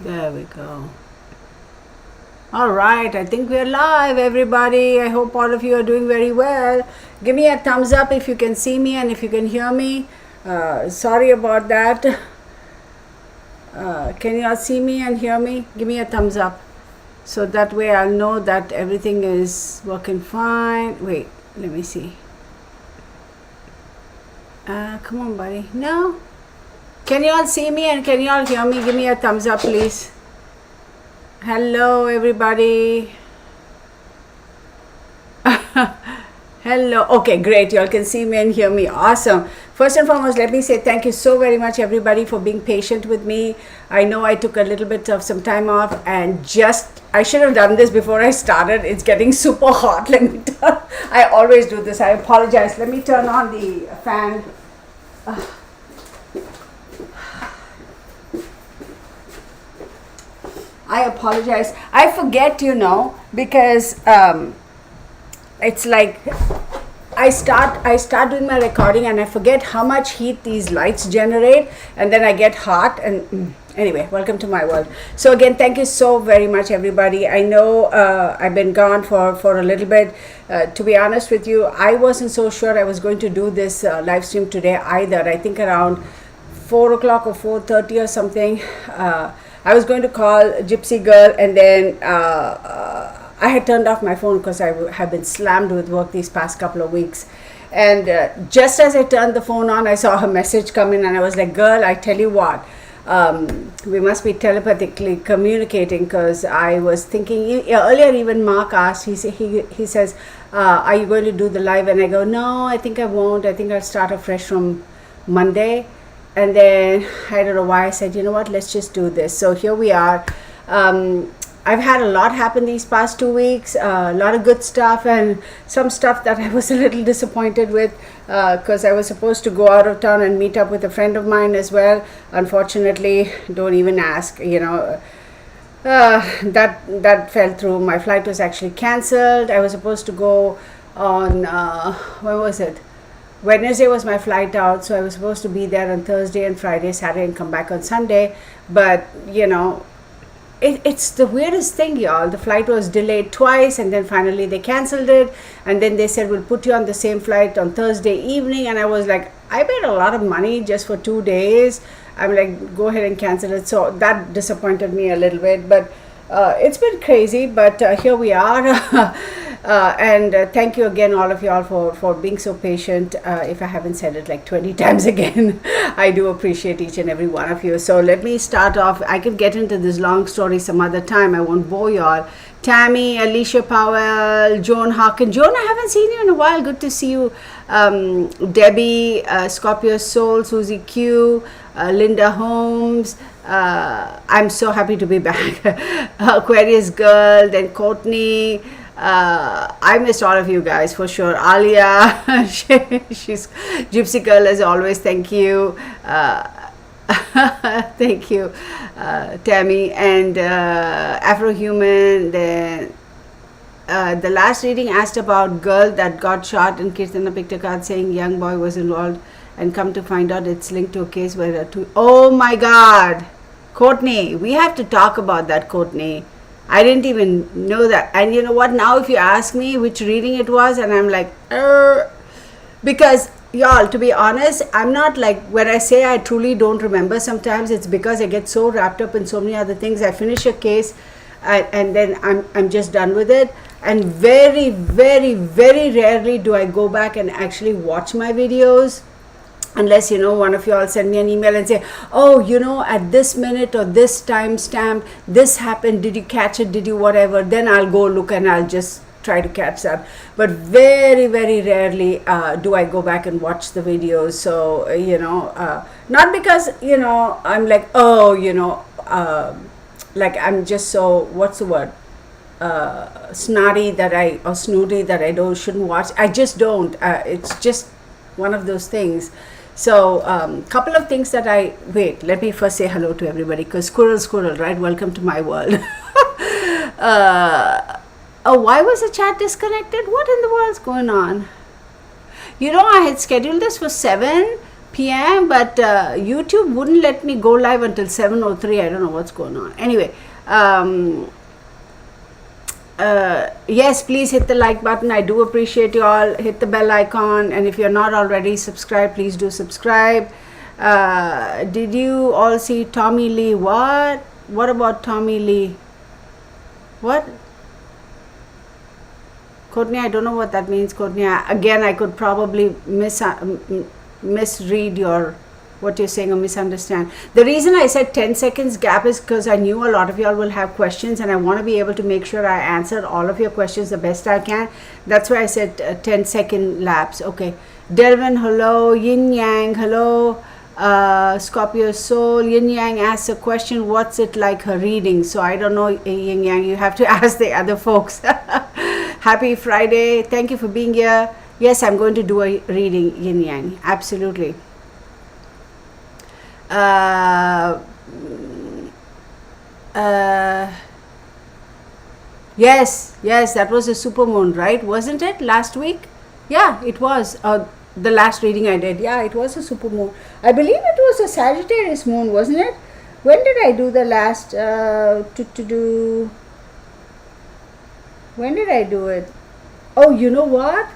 There we go. All right, I think we're live, everybody. I hope all of you are doing very well. Give me a thumbs up if you can see me and if you can hear me. Sorry about that. Can you all see me and hear me? Give me a thumbs up. So that way I'll know that everything is working fine. Wait, let me see. Come on, buddy. No? Can you all see me and can you all hear me? Give me a thumbs up, please. Hello, everybody. Hello. Okay, great. You all can see me and hear me. Awesome. First and foremost, let me say thank you so very much, everybody, for being patient with me. I know I took a little bit of some time off and I should have done this before I started. It's getting super hot. I always do this. I apologize. Let me turn on the fan. I apologize. I forget, because it's like I start doing my recording and I forget how much heat these lights generate, and then I get hot. And anyway, welcome to my world. So again, thank you so very much, everybody. I know I've been gone for a little bit. To be honest with you, I wasn't so sure I was going to do this live stream today either. I think around 4 o'clock or 4:30 or something. I was going to call Gypsy Girl, and then I had turned off my phone because I have been slammed with work these past couple of weeks. And just as I turned the phone on, I saw her message come in, and I was like, girl, I tell you what, we must be telepathically communicating, because I was thinking, earlier even Mark asked, he says, are you going to do the live? And I go, no, I think I won't. I think I'll start afresh from Monday. And then I don't know why I said, you know what, let's just do this. So here we are. I've had a lot happen these past 2 weeks, a lot of good stuff and some stuff that I was a little disappointed with, because I was supposed to go out of town and meet up with a friend of mine as well. Unfortunately, don't even ask, that fell through. My flight was actually cancelled. I was supposed to go on, when was it? Wednesday was my flight out, so I was supposed to be there on Thursday and Friday, Saturday, and come back on Sunday. But, it's the weirdest thing, y'all. The flight was delayed twice, and then finally they canceled it. And then they said, we'll put you on the same flight on Thursday evening. And I was like, I paid a lot of money just for 2 days. I'm like, go ahead and cancel it. So that disappointed me a little bit. But it's been crazy, but here we are. And thank you again, all of y'all, for being so patient. If I haven't said it like 20 times again, I do appreciate each and every one of you. So let me start off. I could get into this long story some other time. I won't bore y'all. Tammy, Alicia Powell, Joan Harkin. Joan, I haven't seen you in a while. Good to see you. Debbie, Scorpio Soul, Susie Q, Linda Holmes. I'm so happy to be back. Aquarius Girl, then Courtney. I missed all of you guys for sure. Alia, she's Gypsy Girl as always. Thank you. Thank you, Tammy, and Afrohuman. Then the last reading asked about girl that got shot, and Kirtana picked a card saying young boy was involved, and come to find out it's linked to a case where oh my God, Courtney, we have to talk about that, Courtney. I didn't even know that. And you know what? Now if you ask me which reading it was, and I'm like, because y'all, to be honest, I'm not like, when I say I truly don't remember, sometimes it's because I get so wrapped up in so many other things. I finish a case and then I'm just done with it. And very, very, very rarely do I go back and actually watch my videos. Unless, one of you all send me an email and say, oh, at this minute or this time stamp, this happened. Did you catch it? Did you whatever? Then I'll go look and I'll just try to catch that. But very, very rarely do I go back and watch the videos. So, not because, I'm like, like I'm just so, what's the word? Snotty or snooty that I shouldn't watch. I just don't. It's just one of those things. So couple of things that let me first say hello to everybody, because squirrel, right? Welcome to my world. Why was the chat disconnected? What in the world's going on? I had scheduled this for 7, p.m. But YouTube wouldn't let me go live until 7:03. I don't know what's going on. Anyway, yes, please hit the like button. I do appreciate you all. Hit the bell icon, and if you're not already subscribed, please do subscribe. Did you all see Tommy Lee? What about Tommy Lee? What? Courtney, I don't know what that means, Courtney. Again, I could probably misread what you're saying or misunderstand. The reason I said 10 seconds gap is because I knew a lot of y'all will have questions, and I want to be able to make sure I answer all of your questions the best I can. That's why I said 10-second lapse. Okay. Delvin, hello. Yin Yang, hello. Scorpio Soul, Yin Yang asks a question, what's it like her reading? So I don't know, Yin Yang, you have to ask the other folks. Happy Friday. Thank you for being here. Yes, I'm going to do a reading, Yin Yang. Absolutely. Yes, that was a supermoon, right? Wasn't it last week? Yeah, it was. The last reading I did. Yeah, it was a supermoon. I believe it was a Sagittarius moon, wasn't it? When did I do the last when did I do it? Oh, you know what?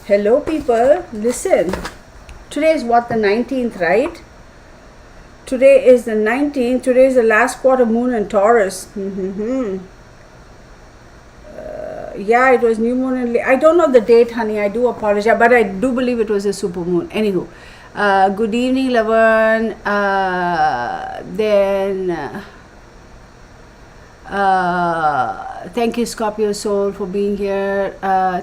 Hello people, listen. Today is what, the 19th, right? Today is the 19th. Today is the last quarter moon in Taurus. Yeah, it was new moon in I don't know the date, honey. I do apologize, but I do believe it was a super moon. Anywho, good evening, Laverne. Thank you, Scorpio Soul, for being here.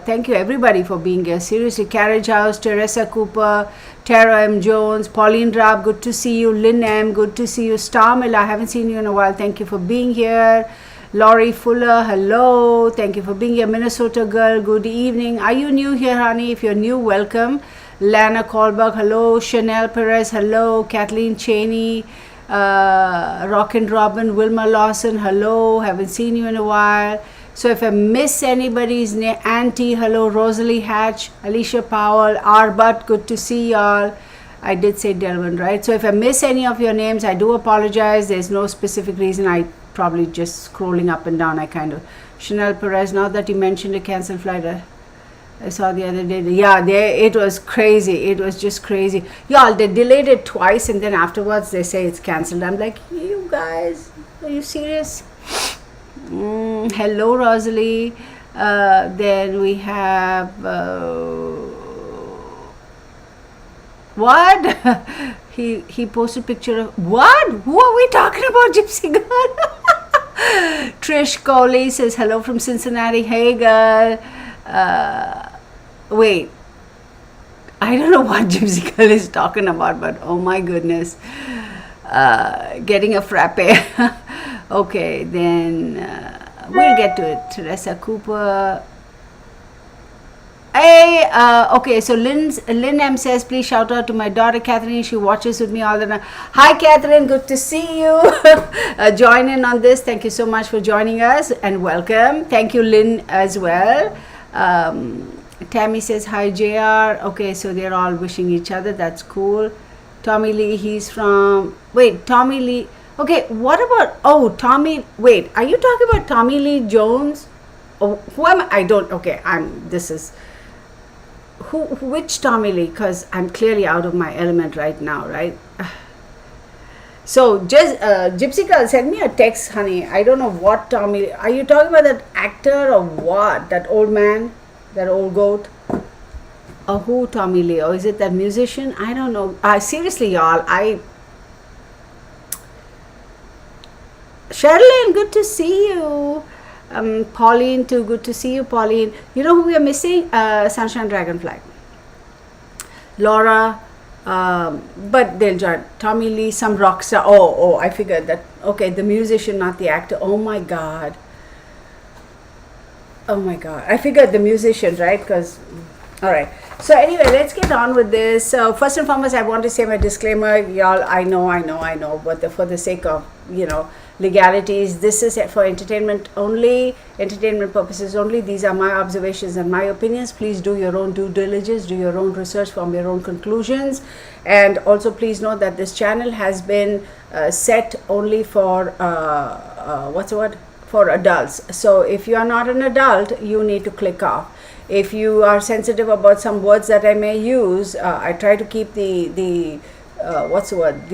Thank you, everybody, for being here. Seriously, Carriage House, Teresa Cooper, Tara M. Jones, Pauline Raab, good to see you. Lynn M., good to see you. Star Miller, I haven't seen you in a while. Thank you for being here. Laurie Fuller, hello. Thank you for being here. Minnesota Girl, good evening. Are you new here, honey? If you're new, welcome. Lana Kolberg, hello. Chanel Perez, hello. Kathleen Cheney, Rockin' Robin, Wilma Lawson, hello. Haven't seen you in a while. So if I miss anybody's name, Auntie, hello. Rosalie Hatch, Alicia Powell, Arbut, good to see y'all. I did say Delvin, right? So if I miss any of your names, I do apologize. There's no specific reason. I probably just scrolling up and down. I kind of Chanel Perez. Now that you mentioned a canceled flight, I saw the other day. Yeah, it was crazy. It was just crazy. Y'all, they delayed it twice, and then afterwards they say it's canceled. I'm like, you guys, are you serious? Hello, Rosalie. Then we have what? He posted a picture of what? Who are we talking about, Gypsy Girl? Trish Coley says hello from Cincinnati. Hey girl. Wait, I don't know what Gypsy Girl is talking about, but oh my goodness. Getting a frappe. Okay, then we'll get to it. Teresa Cooper. Hey, okay, so Lynn M says, please shout out to my daughter Catherine. She watches with me all the time. Hi Catherine, good to see you. Join in on this. Thank you so much for joining us and welcome. Thank you, Lynn, as well. Tammy says, hi JR. Okay, so they're all wishing each other. That's cool. Tommy Lee, he's from, wait, Tommy Lee. Okay, what about, Tommy, wait, are you talking about Tommy Lee Jones? Oh, who am I? I don't, okay, which Tommy Lee? Because I'm clearly out of my element right now, right? So just Gypsy Girl, send me a text, honey. I don't know what Tommy Lee. Are you talking about that actor or what? That old man? That old goat? Or who Tommy Lee? Or is it that musician? I don't know. Seriously, y'all, Sherilyn, good to see you. Pauline too, good to see you, Pauline. You know who we are missing? Sunshine Dragonfly. Laura, but they'll join. Tommy Lee, some rock star. Oh, I figured that. Okay, the musician, not the actor. Oh my God. I figured the musician, right? Because, all right. So anyway, let's get on with this. So first and foremost, I want to say my disclaimer, y'all. I know, but for the sake of, legalities. This is for entertainment only, entertainment purposes only. These are my observations and my opinions. Please do your own due diligence, do your own research, form your own conclusions. And also please note that this channel has been set only for what's the word, for adults. So if you are not an adult, you need to click off. If you are sensitive about some words that I may use, I try to keep the what's the word,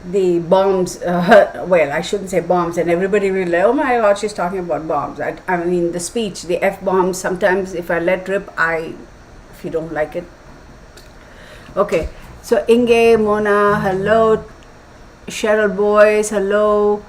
the bombs, well, I shouldn't say bombs, and everybody will like, oh my god, she's talking about bombs. I mean the speech, the F-bombs, sometimes if I let rip, if you don't like it. Okay, so Inge, Mona, hello. Cheryl Boys, hello.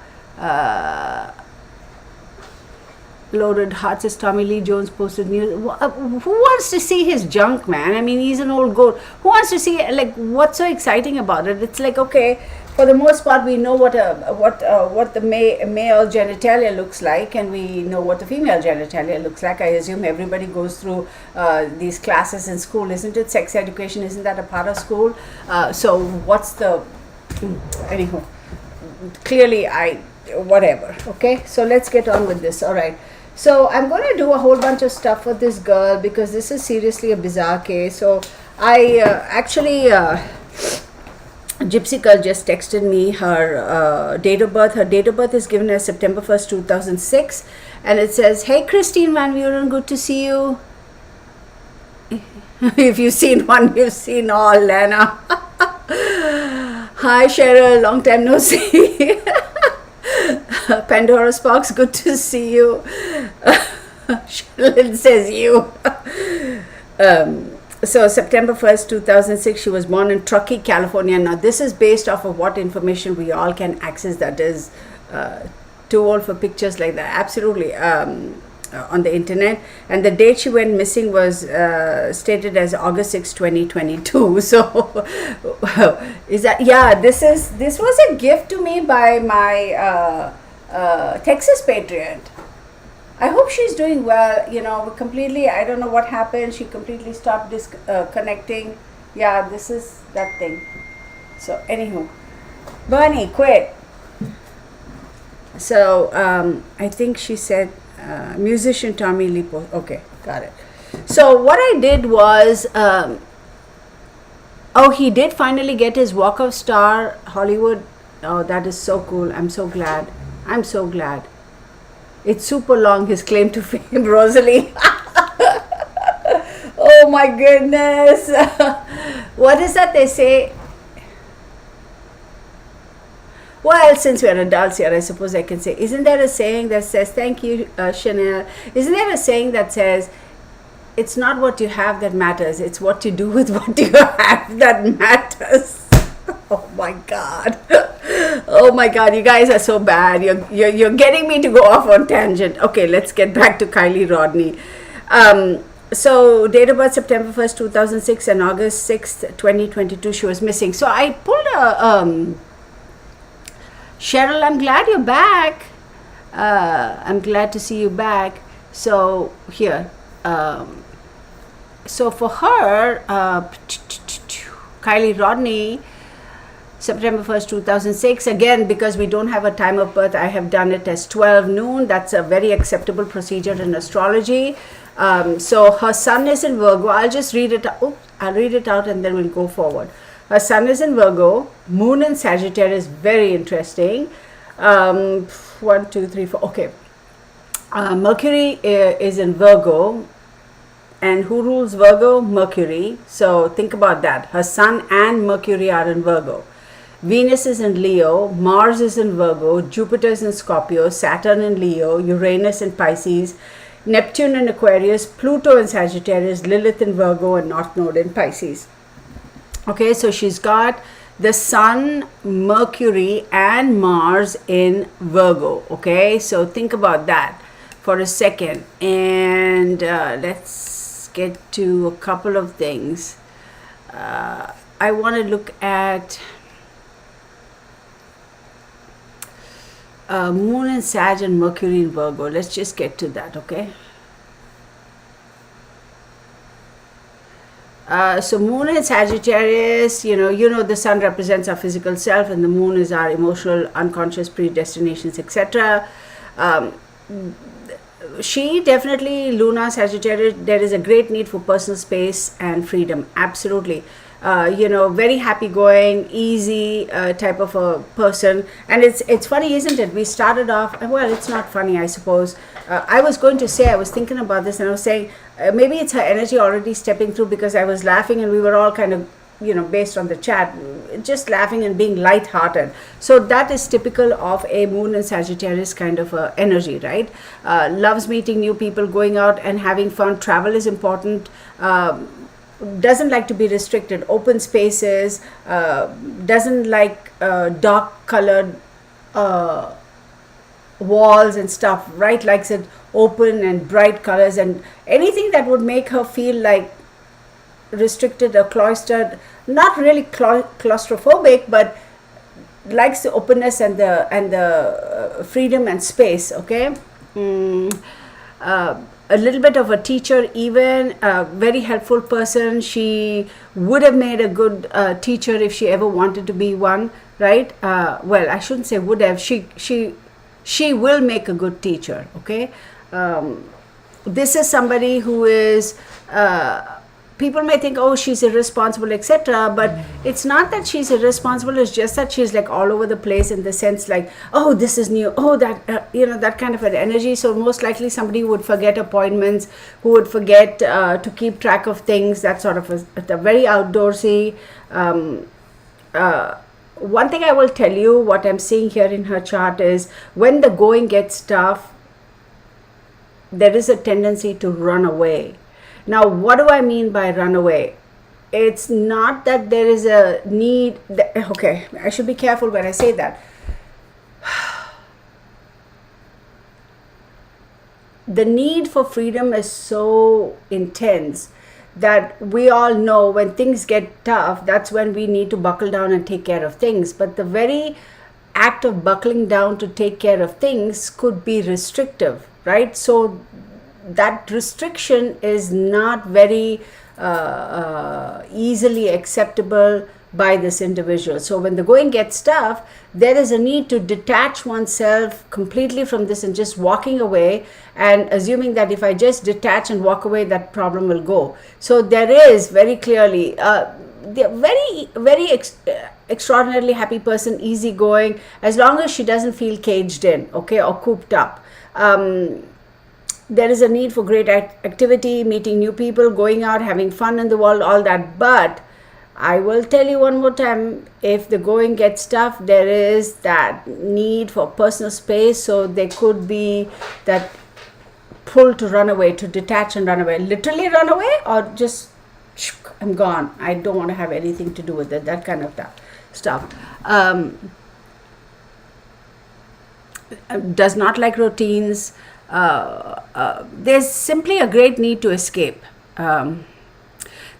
Loaded Hearts is Tommy Lee Jones posted news. Who wants to see his junk, man? I mean, he's an old goat. Who wants to see, like, what's so exciting about it? It's like, okay, for the most part, we know what the male genitalia looks like, and we know what the female genitalia looks like. I assume everybody goes through these classes in school, isn't it? Sex education, isn't that a part of school? So what's the, anyhow, clearly whatever. Okay, so let's get on with this. All right. So I'm going to do a whole bunch of stuff for this girl because this is seriously a bizarre case. So I actually, Gypsy Girl just texted me her date of birth. Her date of birth is given as September 1st, 2006. And it says, hey, Christine Van Buren, good to see you. If you've seen one, you've seen all, Lana. Hi, Cheryl, long time no see. Pandora Sparks, good to see you. Cheryl says you. So September 1st, 2006, she was born in Truckee, California. Now this is based off of what information we all can access, that is too old for pictures like that, absolutely, on the internet. And the date she went missing was stated as August 6, 2022. So is that, yeah, this was a gift to me by my Texas Patriot. I hope she's doing well. You know, completely, I don't know what happened. She completely stopped connecting. Yeah, this is that thing. So, anywho, Bernie, quit. So, I think she said musician Tommy Lee. Okay, got it. So, what I did was, he did finally get his Walk of Star Hollywood. Oh, that is so cool. I'm so glad. I'm so glad. It's super long, his claim to fame, Rosalie. Oh my goodness. What is that they say? Well, since we're adults here, I suppose I can say, isn't there a saying that says, thank you, Chanel. Isn't there a saying that says, it's not what you have that matters, it's what you do with what you have that matters. Oh my God. Oh my God, you guys are so bad. You're getting me to go off on tangent. Okay, let's get back to Kiely Rodni. So date of birth September 1st, 2006 and August 6th, 2022, she was missing. So I pulled a, Cheryl, I'm glad you're back. I'm glad to see you back. So here, so for her, Kiely Rodni, September 1st, 2006. Again, because we don't have a time of birth, I have done it as 12 noon. That's a very acceptable procedure in astrology. So her sun is in Virgo. I'll just read it. I'll read it out and then we'll go forward. Her sun is in Virgo. Moon in Sagittarius. Very interesting. 1, 2, 3, 4. Okay. Mercury is in Virgo. And who rules Virgo? Mercury. So think about that. Her sun and Mercury are in Virgo. Venus is in Leo, Mars is in Virgo, Jupiter is in Scorpio, Saturn in Leo, Uranus in Pisces, Neptune in Aquarius, Pluto in Sagittarius, Lilith in Virgo, and North Node in Pisces. Okay, so she's got the Sun, Mercury, and Mars in Virgo. Okay, so think about that for a second. And let's get to a couple of things. I want to look at Moon in Sag and Mercury in Virgo. Let's just get to that, okay? So moon in Sagittarius, the sun represents our physical self, and the moon is our emotional, unconscious predestinations, etc. Um, she definitely, Luna Sagittarius, there is a great need for personal space and freedom. Absolutely. Very happy-going, easy type of a person. And it's funny, isn't it? We started off, well, it's not funny, I suppose. I was going to say, I was thinking about this, and I was saying, maybe it's her energy already stepping through, because I was laughing and we were all kind of, based on the chat, just laughing and being light-hearted. So that is typical of a moon and Sagittarius kind of energy, right? Loves meeting new people, going out and having fun. Travel is important. Doesn't like to be restricted. Open spaces. Doesn't like dark colored walls and stuff, right? Likes it open and bright colors, and anything that would make her feel like restricted or cloistered, not really claustrophobic, but likes the openness and the freedom and space. Okay. A little bit of a teacher, even a very helpful person. She would have made a good teacher if she ever wanted to be one, right? Well, I shouldn't say would have. She will make a good teacher. Okay. This is somebody who is, people may think, oh, she's irresponsible, etc. But it's not that she's irresponsible. It's just that she's like all over the place, in the sense like, oh, this is new, oh, that, that kind of an energy. So most likely somebody would forget appointments, who would forget to keep track of things, that sort of a very outdoorsy. One thing I will tell you, what I'm seeing here in her chart is, when the going gets tough, there is a tendency to run away. Now, what do I mean by run away? It's not that there is a need. Okay, I should be careful when I say that. The need for freedom is so intense that we all know when things get tough, that's when we need to buckle down and take care of things. But the very act of buckling down to take care of things could be restrictive, right? So that restriction is not very easily acceptable by this individual. So when the going gets tough, there is a need to detach oneself completely from this, and just walking away and assuming that if I just detach and walk away, that problem will go. So there is very clearly the very extraordinarily happy person, easygoing, as long as she doesn't feel caged in, okay, or cooped up. There is a need for great activity, meeting new people, going out, having fun in the world, all that. But I will tell you one more time, if the going gets tough, there is that need for personal space. So there could be that pull to run away, to detach and run away, literally run away, or just, I'm gone. I don't want to have anything to do with it, that kind of stuff. Does not like routines. There's simply a great need to escape.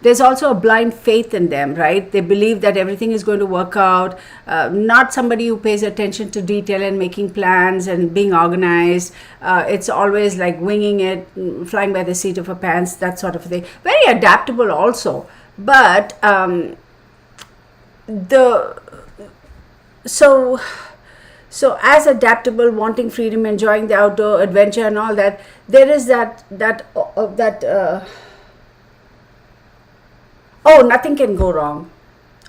There's also a blind faith in them, right? They believe that everything is going to work out. Not somebody who pays attention to detail and making plans and being organized. It's always like winging it, flying by the seat of her pants, that sort of thing. Very adaptable also. But So as adaptable, wanting freedom, enjoying the outdoor adventure and all that, there is oh, nothing can go wrong.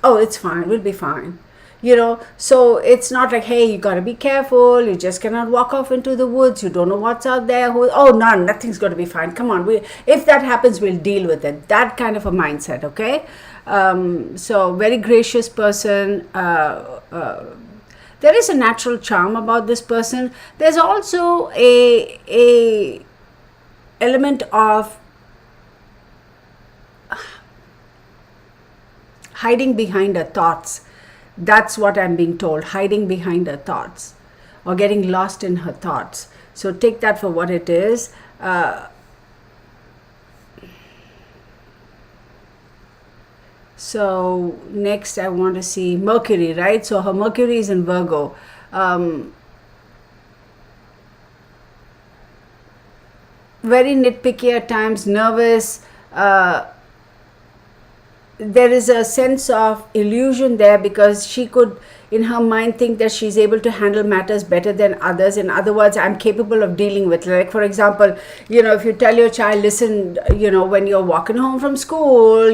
Oh, it's fine. We'll be fine. So it's not like, hey, you got to be careful. You just cannot walk off into the woods. You don't know what's out there. Nothing's going to be fine. Come on. If that happens, we'll deal with it. That kind of a mindset, okay? So very gracious person. There is a natural charm about this person. There's also a element of hiding behind her thoughts. That's what I'm being told, hiding behind her thoughts or getting lost in her thoughts. So take that for what it is. So next I want to see Mercury, right? So her Mercury is in Virgo. Very nitpicky at times, nervous, there is a sense of illusion there, because she could in her mind think that she's able to handle matters better than others. In other words, I'm capable of dealing with, like, for example, if you tell your child, listen, when you're walking home from school,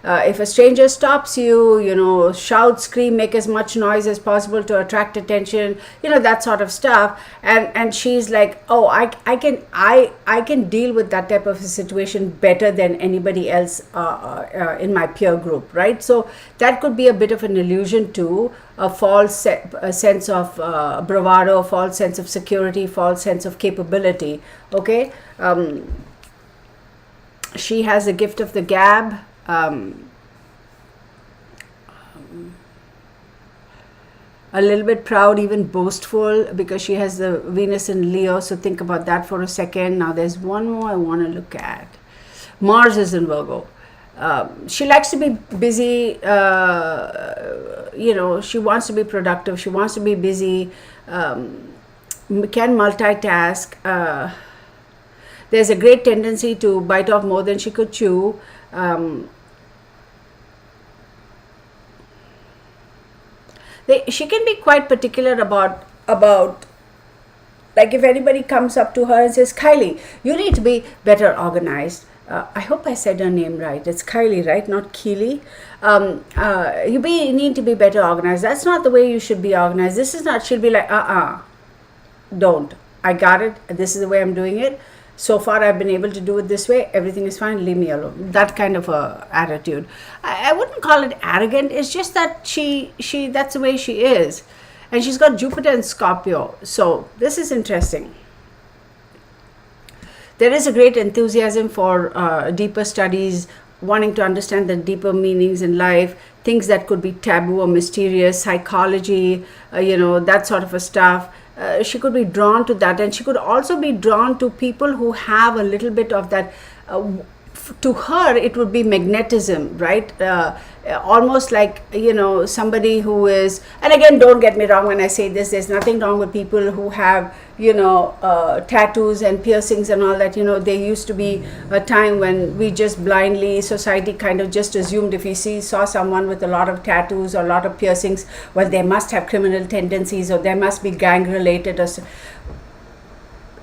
if a stranger stops you, shout, scream, make as much noise as possible to attract attention, that sort of stuff. And she's like, oh, I can deal with that type of a situation better than anybody else in my peer group, right? So that could be a bit of an illusion too, a false sense of bravado, a false sense of security, false sense of capability. Okay, she has a gift of the gab. A little bit proud, even boastful, because she has the Venus in Leo. So think about that for a second. Now there's one more I want to look at. Mars is in Virgo. She likes to be busy, she wants to be productive, she wants to be busy, can multitask. There's a great tendency to bite off more than she could chew. She can be quite particular about like, if anybody comes up to her and says, Kiely, you need to be better organized. I hope I said her name right. It's Kiely, right? Not Keely. You need to be better organized. That's not the way you should be organized. This is not, she'll be like, don't. I got it. This is the way I'm doing it. So far, I've been able to do it this way. Everything is fine. Leave me alone. That kind of a attitude. I wouldn't call it arrogant. It's just that that's the way she is. And she's got Jupiter and Scorpio. So this is interesting. There is a great enthusiasm for deeper studies, wanting to understand the deeper meanings in life, things that could be taboo or mysterious, psychology, that sort of a stuff. She could be drawn to that, and she could also be drawn to people who have a little bit of that. To her, it would be magnetism, right? Almost like, somebody who is, and again, don't get me wrong when I say this, there's nothing wrong with people who have, tattoos and piercings and all that. There used to be a time when we just blindly, society kind of just assumed, if we saw someone with a lot of tattoos or a lot of piercings, well, they must have criminal tendencies, or they must be gang related, or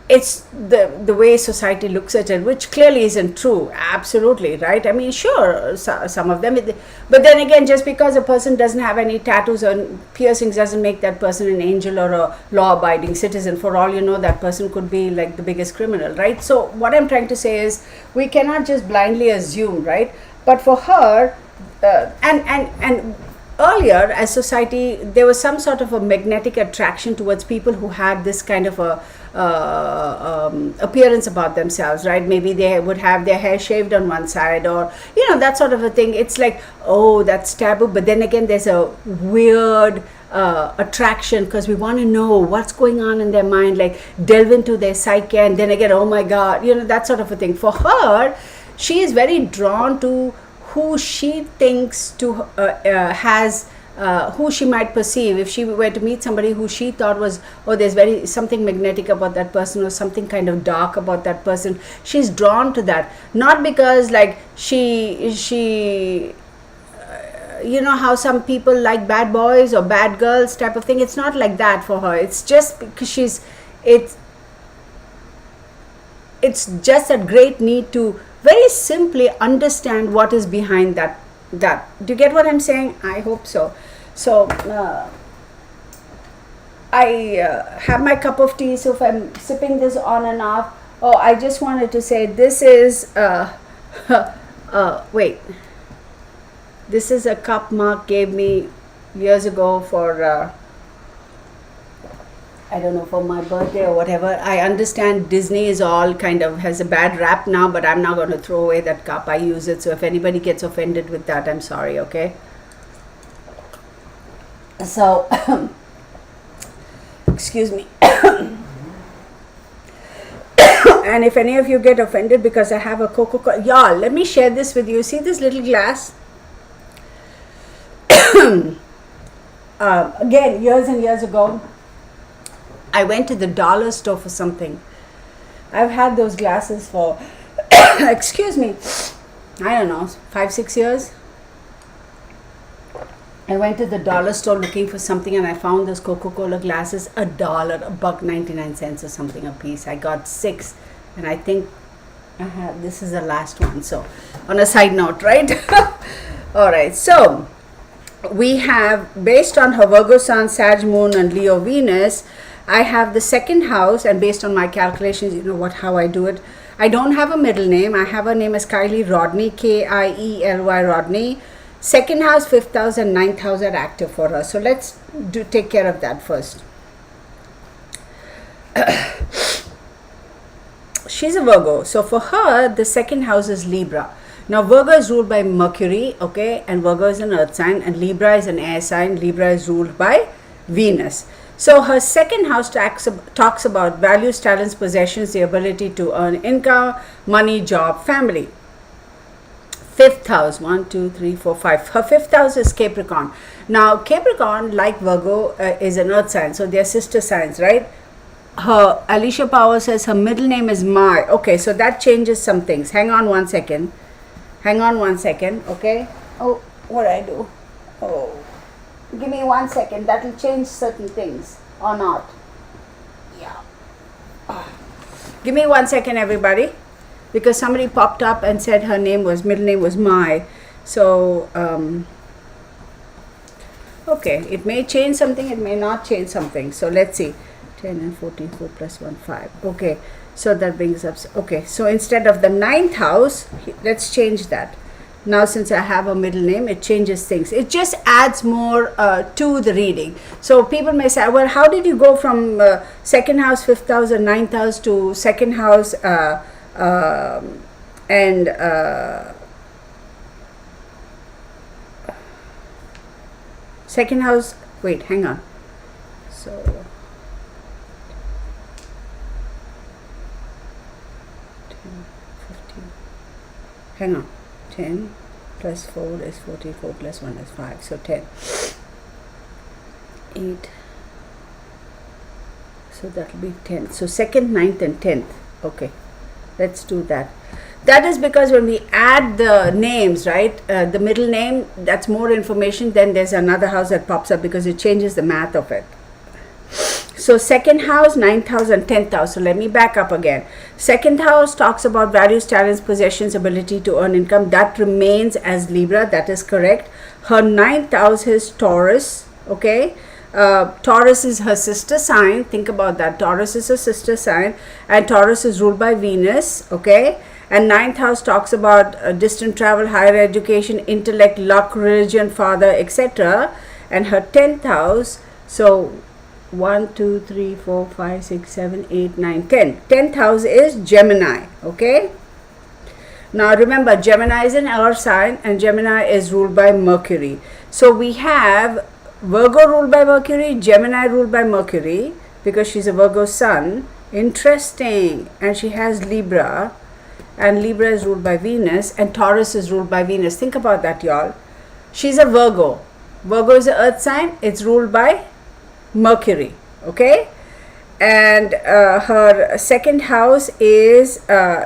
it's the way society looks at it, which clearly isn't true. Absolutely, right? I mean, sure, some of them, but then again, just because a person doesn't have any tattoos or piercings doesn't make that person an angel or a law-abiding citizen. For all you know, that person could be like the biggest criminal, right? So what I'm trying to say is, we cannot just blindly assume, right? But for her, and earlier, as society, there was some sort of a magnetic attraction towards people who had this kind of a appearance about themselves, right? Maybe they would have their hair shaved on one side, or that sort of a thing. It's like, oh, that's taboo, but then again, there's a weird attraction, because we want to know what's going on in their mind, like delve into their psyche, and then again, oh my God, that sort of a thing. For her, she is very drawn to who she thinks to has who she might perceive. If she were to meet somebody who she thought was, oh, there's something magnetic about that person, or something kind of dark about that person, she's drawn to that. Not because like she how some people like bad boys or bad girls type of thing. It's not like that for her. It's just because it's just a great need to very simply understand what is behind that. Do you get what I'm saying? I hope so. So I have my cup of tea. So if I'm sipping this on and off, I just wanted to say this is wait. This is a cup Mark gave me years ago for I don't know, for my birthday or whatever. I understand Disney is all kind of has a bad rap now, but I'm not going to throw away that cup. I use it. So if anybody gets offended with that, I'm sorry, okay? So, excuse me. And if any of you get offended because I have a Coca-Cola, y'all, let me share this with you. See this little glass? Again, years and years ago, I went to the dollar store for something. I've had those glasses for, excuse me, I don't know, 5-6 years. I went to the dollar store looking for something and I found those Coca-Cola glasses, $1.99 or something a piece. I got 6 and I think this is the last one. So on a side note, right? All right. So we have, based on her Virgo Sun, Sag Moon and Leo Venus, I have the second house, and based on my calculations, you know what, how I do it. I don't have a middle name. I have a name as Kiely Rodni, Kiely Rodni. Second house, 5th house and 9th house are active for her. So let's take care of that first. She's a Virgo. So for her, the second house is Libra. Now Virgo is ruled by Mercury, okay, and Virgo is an earth sign, and Libra is an air sign. Libra is ruled by Venus. So her second house talks about values, talents, possessions, the ability to earn income, money, job, family. 5th house, 1, 2, 3, 4, 5. Her 5th house is Capricorn. Now Capricorn, like Virgo, is an earth sign, so they're sister signs, right? Her Alicia Power says her middle name is Mai. Okay, so that changes some things. Hang on one second, okay? Oh, what I do? Oh, give me 1 second. That will change certain things or not. Yeah. Give me 1 second, everybody, because somebody popped up and said her middle name was Mai. So, okay, it may change something, it may not change something. So let's see. 10 and 14, 4 plus 1, 5. Okay, so that brings up, okay, so instead of the 9th house, let's change that. Now since I have a middle name, it changes things. It just adds more to the reading. So people may say, well, how did you go from second house, 5th house and 9th house to second house and second house, wait, hang on. So hang on, 10 plus 4 is 44 plus 1 is 5, so 10. 8, so that will be 10. So 2nd, 9th and 10th. Okay, let's do that. That is because when we add the names, right, the middle name, that's more information, then there's another house that pops up because it changes the math of it. So 2nd house, 9th house and 10th house. So let me back up again. 2nd house talks about values, talents, possessions, ability to earn income. That remains as Libra. That is correct. Her 9th house is Taurus. Okay. Taurus is her sister sign. Think about that. Taurus is her sister sign. And Taurus is ruled by Venus. Okay. And 9th house talks about distant travel, higher education, intellect, luck, religion, father, etc. And her 10th house. So 1, 2, 3, 4, 5, 6, 7, 8, 9, 10. 10th house is Gemini. Okay. Now remember, Gemini is an earth sign and Gemini is ruled by Mercury. So we have Virgo ruled by Mercury, Gemini ruled by Mercury because she's a Virgo sun. Interesting. And she has Libra, and Libra is ruled by Venus, and Taurus is ruled by Venus. Think about that, y'all. She's a Virgo. Virgo is an earth sign. It's ruled by Mercury. Okay. And her 2nd house is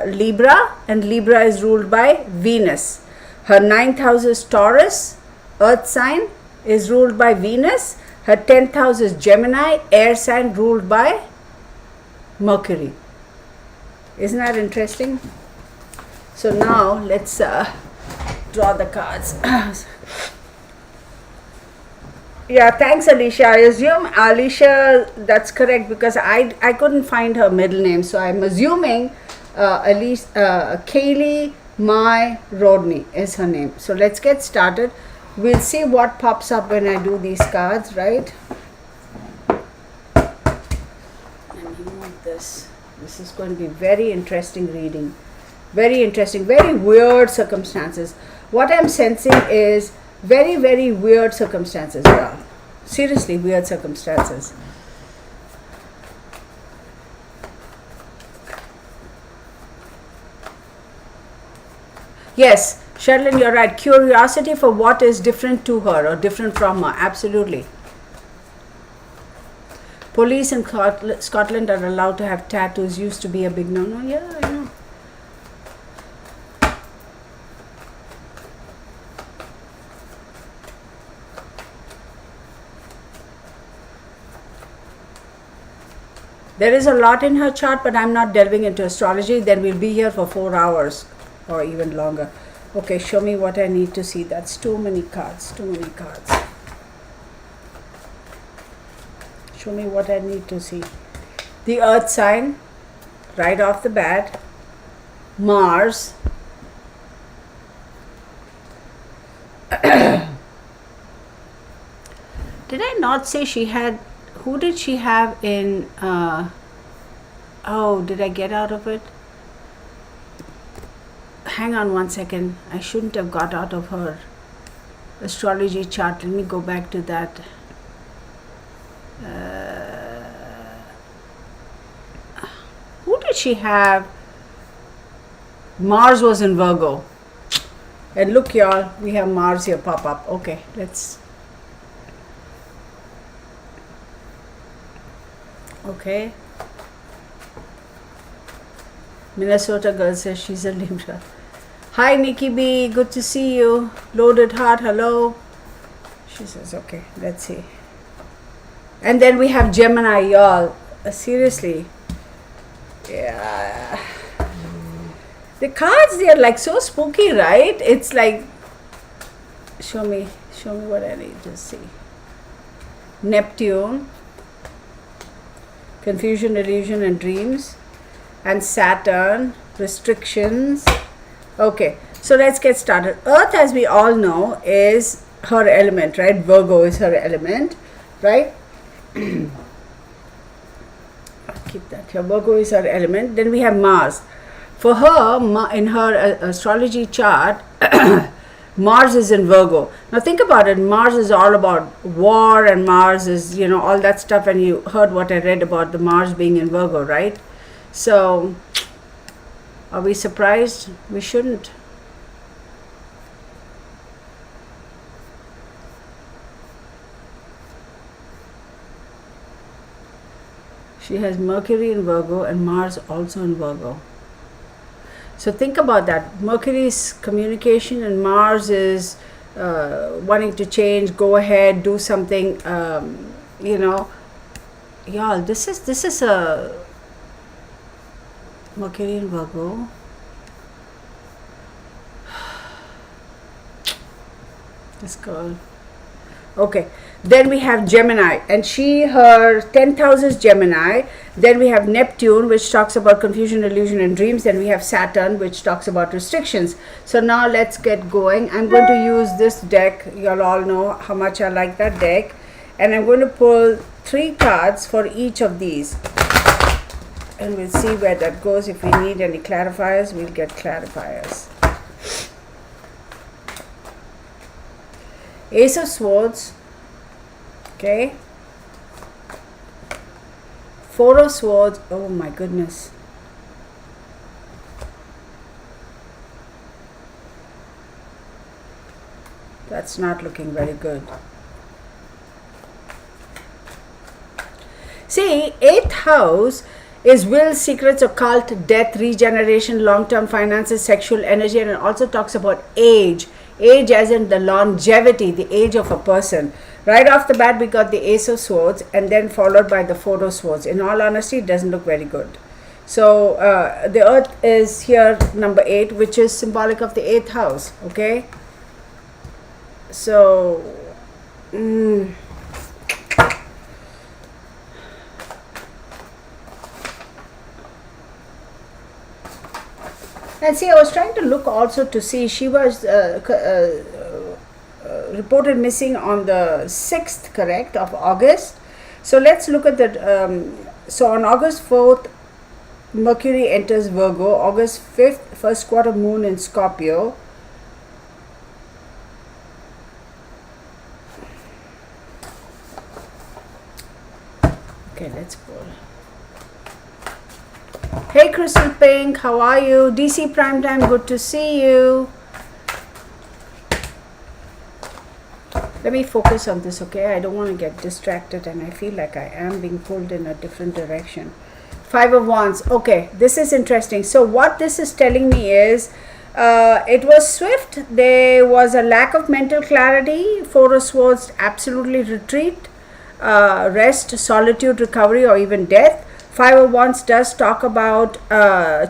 Libra, and Libra is ruled by Venus. Her 9th house is Taurus, earth sign, is ruled by Venus. Her 10th house is Gemini, air sign, ruled by Mercury. Isn't that interesting? So now let's draw the cards. Yeah, thanks, Alicia. I assume Alicia, that's correct, because I couldn't find her middle name, so I'm assuming Kiely Rodni is her name. So let's get started. We'll see what pops up when I do these cards, right? And you want this. This is going to be very interesting reading. Very interesting, very weird circumstances. What I'm sensing is very, very weird circumstances. Yeah. Seriously, weird circumstances. Yes, Sherilyn, you're right. Curiosity for what is different to her or different from her. Absolutely. Police in Scotland are allowed to have tattoos. Used to be a big no-no. Yeah, I know. There is a lot in her chart, but I'm not delving into astrology. Then we'll be here for 4 hours or even longer. Okay, show me what I need to see. That's too many cards, too many cards. Show me what I need to see. The earth sign, right off the bat. Mars. Did I not say she had, who did she have in, oh, did I get out of it? Hang on one second. I shouldn't have got out of her astrology chart. Let me go back to that. Who did she have? Mars was in Virgo. And look, y'all, we have Mars here pop up. Okay, let's. Okay. Minnesota girl says she's a Libra. Hi, Nikki B. Good to see you. Loaded heart. Hello. She says, okay, let's see. And then we have Gemini, y'all. Seriously. Yeah. The cards, they are like so spooky, right? It's like, show me what I need to see. Neptune, confusion, illusion, and dreams, and Saturn, restrictions. Okay, so let's get started. Earth, as we all know, is her element, right? Virgo is her element, right? I'll keep that here. Virgo is her element. Then we have Mars. For her, in her astrology chart, Mars is in Virgo. Now think about it. Mars is all about war, and Mars is, you know, all that stuff. And you heard what I read about the Mars being in Virgo, right? So, are we surprised? We shouldn't. She has Mercury in Virgo and Mars also in Virgo. So think about that. Mercury is communication and Mars is wanting to change, go ahead, do something. You know, y'all, this is a Mercury in Virgo. This girl. Okay. Then we have Gemini, and her 10th is Gemini. Then we have Neptune, which talks about confusion, illusion, and dreams. Then we have Saturn, which talks about restrictions. So now let's get going. I'm going to use this deck. You'll all know how much I like that deck. And I'm going to pull 3 cards for each of these. And we'll see where that goes. If we need any clarifiers, we'll get clarifiers. Ace of Swords. Okay. 4 of Swords. Oh my goodness. That's not looking very good. See, 8th house is will, secrets, occult, death, regeneration, long-term finances, sexual energy, and it also talks about age. Age as in the longevity, the age of a person. Right off the bat, we got the Ace of Swords and then followed by the 4 of Swords. In all honesty, it doesn't look very good. So the Earth is here, number 8, which is symbolic of the 8th house. Okay. So, and see, I was trying to look also to see, she was reported missing on the 6th, correct, of August. So let's look at that. So on August 4th, Mercury enters Virgo. August 5th, first quarter moon in Scorpio. Okay, let's pull. Hey Crystal Pink, how are you? DC Primetime, good to see you. Let me focus on this, okay? I don't want to get distracted and I feel like I am being pulled in a different direction. 5 of Wands. Okay, this is interesting. So what this is telling me is it was swift. There was a lack of mental clarity. 4 of Swords, absolutely retreat, rest, solitude, recovery, or even death. Five of Wands does talk about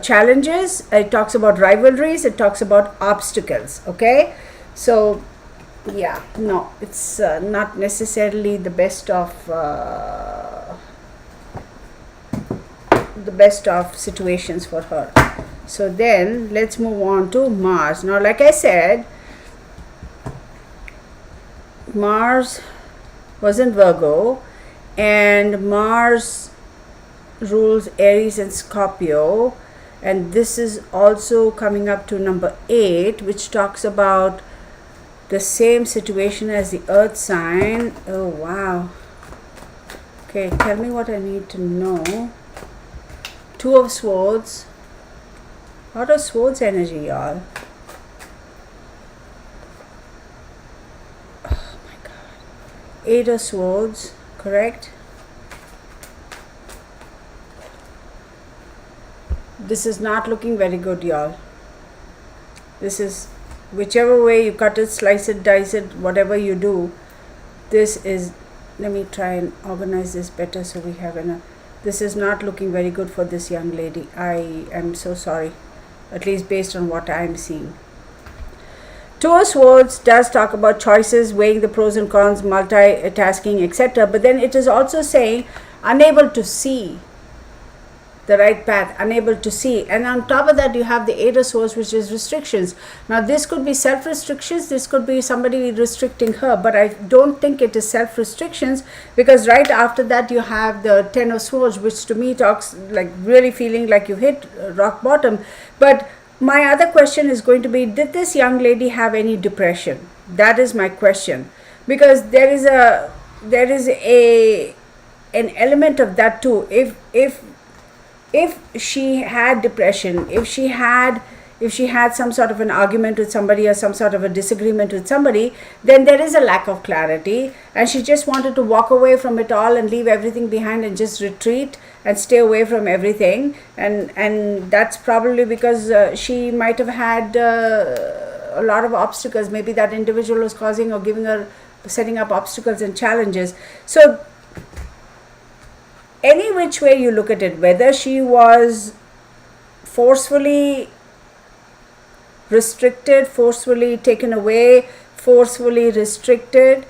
challenges. It talks about rivalries. It talks about obstacles. Okay, so yeah, no, it's not necessarily the best of situations for her. So then let's move on to Mars. Now, like I said, Mars was in Virgo, and Mars rules Aries and Scorpio, and this is also coming up to number 8, which talks about the same situation as the Earth sign. Oh wow. Okay, tell me what I need to know. Two of Swords. Lot of Swords energy, y'all. Oh my god. Eight of Swords, correct? This is not looking very good, y'all. This is, whichever way you cut it, slice it, dice it, whatever you do, this is, let me try and organize this better so we have enough. This is not looking very good for this young lady. I am so sorry, at least based on what I am seeing. Two of Swords does talk about choices, weighing the pros and cons, multitasking, etc. But then it is also saying unable to see the right path, unable to see. And on top of that, you have the Eight of Swords, which is restrictions. Now, this could be self-restrictions. This could be somebody restricting her. But I don't think it is self-restrictions, because right after that, you have the Ten of Swords, which to me talks like really feeling like you hit rock bottom. But my other question is going to be, did this young lady have any depression? That is my question. Because there is an element of that too. If she had depression, if she had some sort of an argument with somebody or some sort of a disagreement with somebody, then there is a lack of clarity, and she just wanted to walk away from it all and leave everything behind and just retreat and stay away from everything. And that's probably because she might have had a lot of obstacles. Maybe that individual was causing or setting up obstacles and challenges. So any which way you look at it, whether she was forcefully restricted, forcefully taken away, forcefully restricted,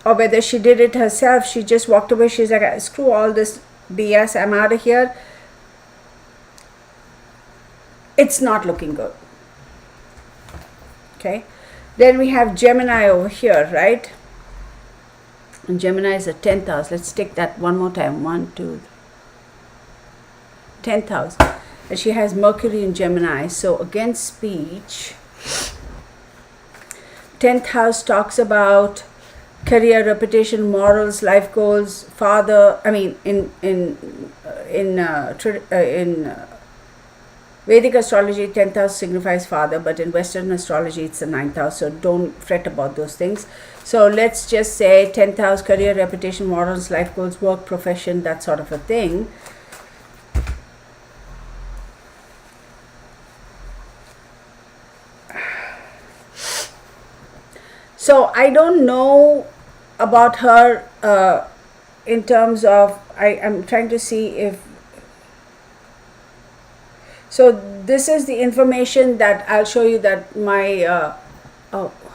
or whether she did it herself, she just walked away, she's like, screw all this BS, I'm out of here, it's not looking good. Okay, then we have Gemini over here, right? And Gemini is a 10th house. Let's take that one more time. 1, 2, 10th house. And she has Mercury in Gemini. So again, speech. 10th house talks about career, reputation, morals, life goals, father. I mean, in Vedic astrology, 10th house signifies father, but in Western astrology, it's the 9th house. So don't fret about those things. So let's just say 10th house, career, reputation, morals, life goals, work, profession, that sort of a thing. So I don't know about her in terms of, I'm trying to see if, so this is the information that I'll show you that my,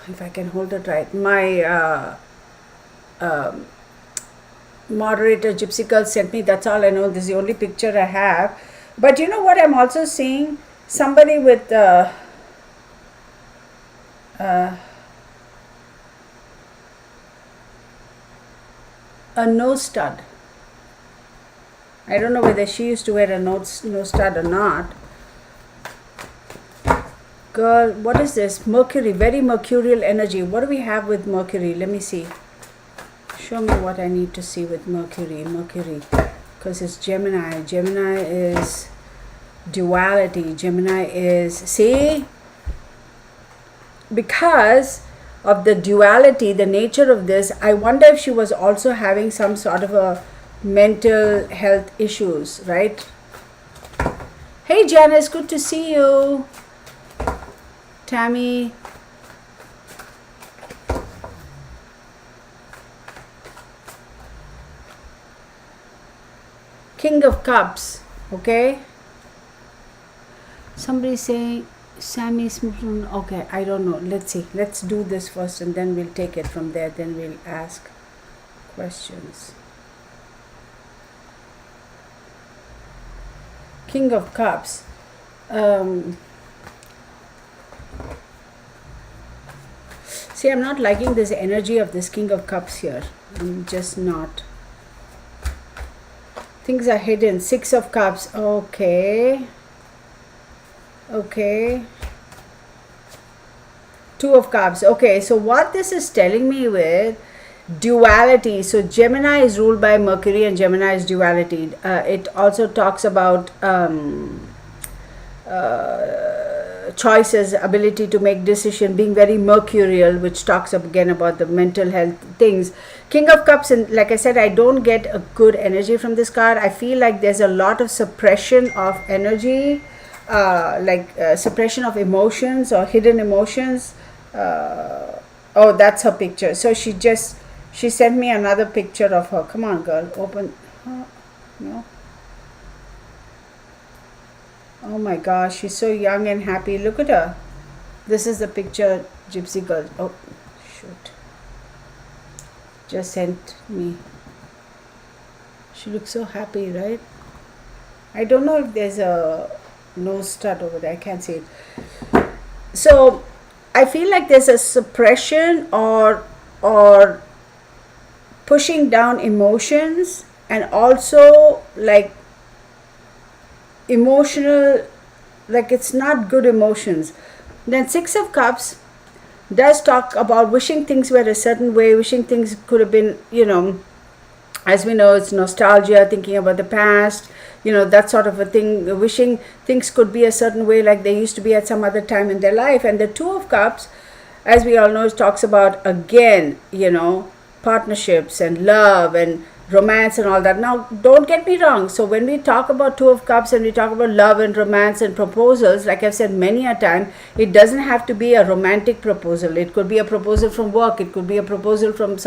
if I can hold it right, my moderator Gypsy Girl sent me. That's all I know. This is the only picture I have. But you know what I'm also seeing? Somebody with a nose stud. I don't know whether she used to wear a nose stud or not. Girl, what is this? Mercury, very mercurial energy. What do we have with Mercury? Let me see. Show me what I need to see with Mercury. Mercury, because it's Gemini. Gemini is duality. Gemini is, see? Because of the duality, the nature of this, I wonder if she was also having some sort of a mental health issues, right? Hey Janice, good to see you. Tammy. King of Cups, okay? Somebody saying Sammy Smith. Okay, I don't know. Let's see. Let's do this first and then we'll take it from there. Then we'll ask questions. King of Cups. See, I'm not liking this energy of this King of Cups here. I'm just not. Things are hidden. Six of Cups. Okay. Okay. Two of Cups. Okay, so what this is telling me with duality. So Gemini is ruled by Mercury and Gemini is duality. It also talks about choices, ability to make decision, being very mercurial, which talks again about the mental health things. King of Cups, and like I said, I don't get a good energy from this card. I feel like there's a lot of suppression of energy, suppression of emotions or hidden emotions. Oh, that's her picture. So she sent me another picture of her. Come on, girl, open. No. Oh my gosh, she's so young and happy. Look at her. This is the picture, Gypsy girl. Oh, shoot. Just sent me. She looks so happy, right? I don't know if there's a nose stud over there. I can't see it. So I feel like there's a suppression or pushing down emotions, and also like emotional, like it's not good emotions. Then Six of Cups does talk about wishing things were a certain way, wishing things could have been, as we know, it's nostalgia, thinking about the past, that sort of a thing, wishing things could be a certain way like they used to be at some other time in their life. And the Two of Cups, as we all know, talks about, again, partnerships and love and romance and all that. Now, don't get me wrong. So when we talk about Two of Cups and we talk about love and romance and proposals, like I've said many a time, it doesn't have to be a romantic proposal. It could be a proposal from work. It could be a proposal from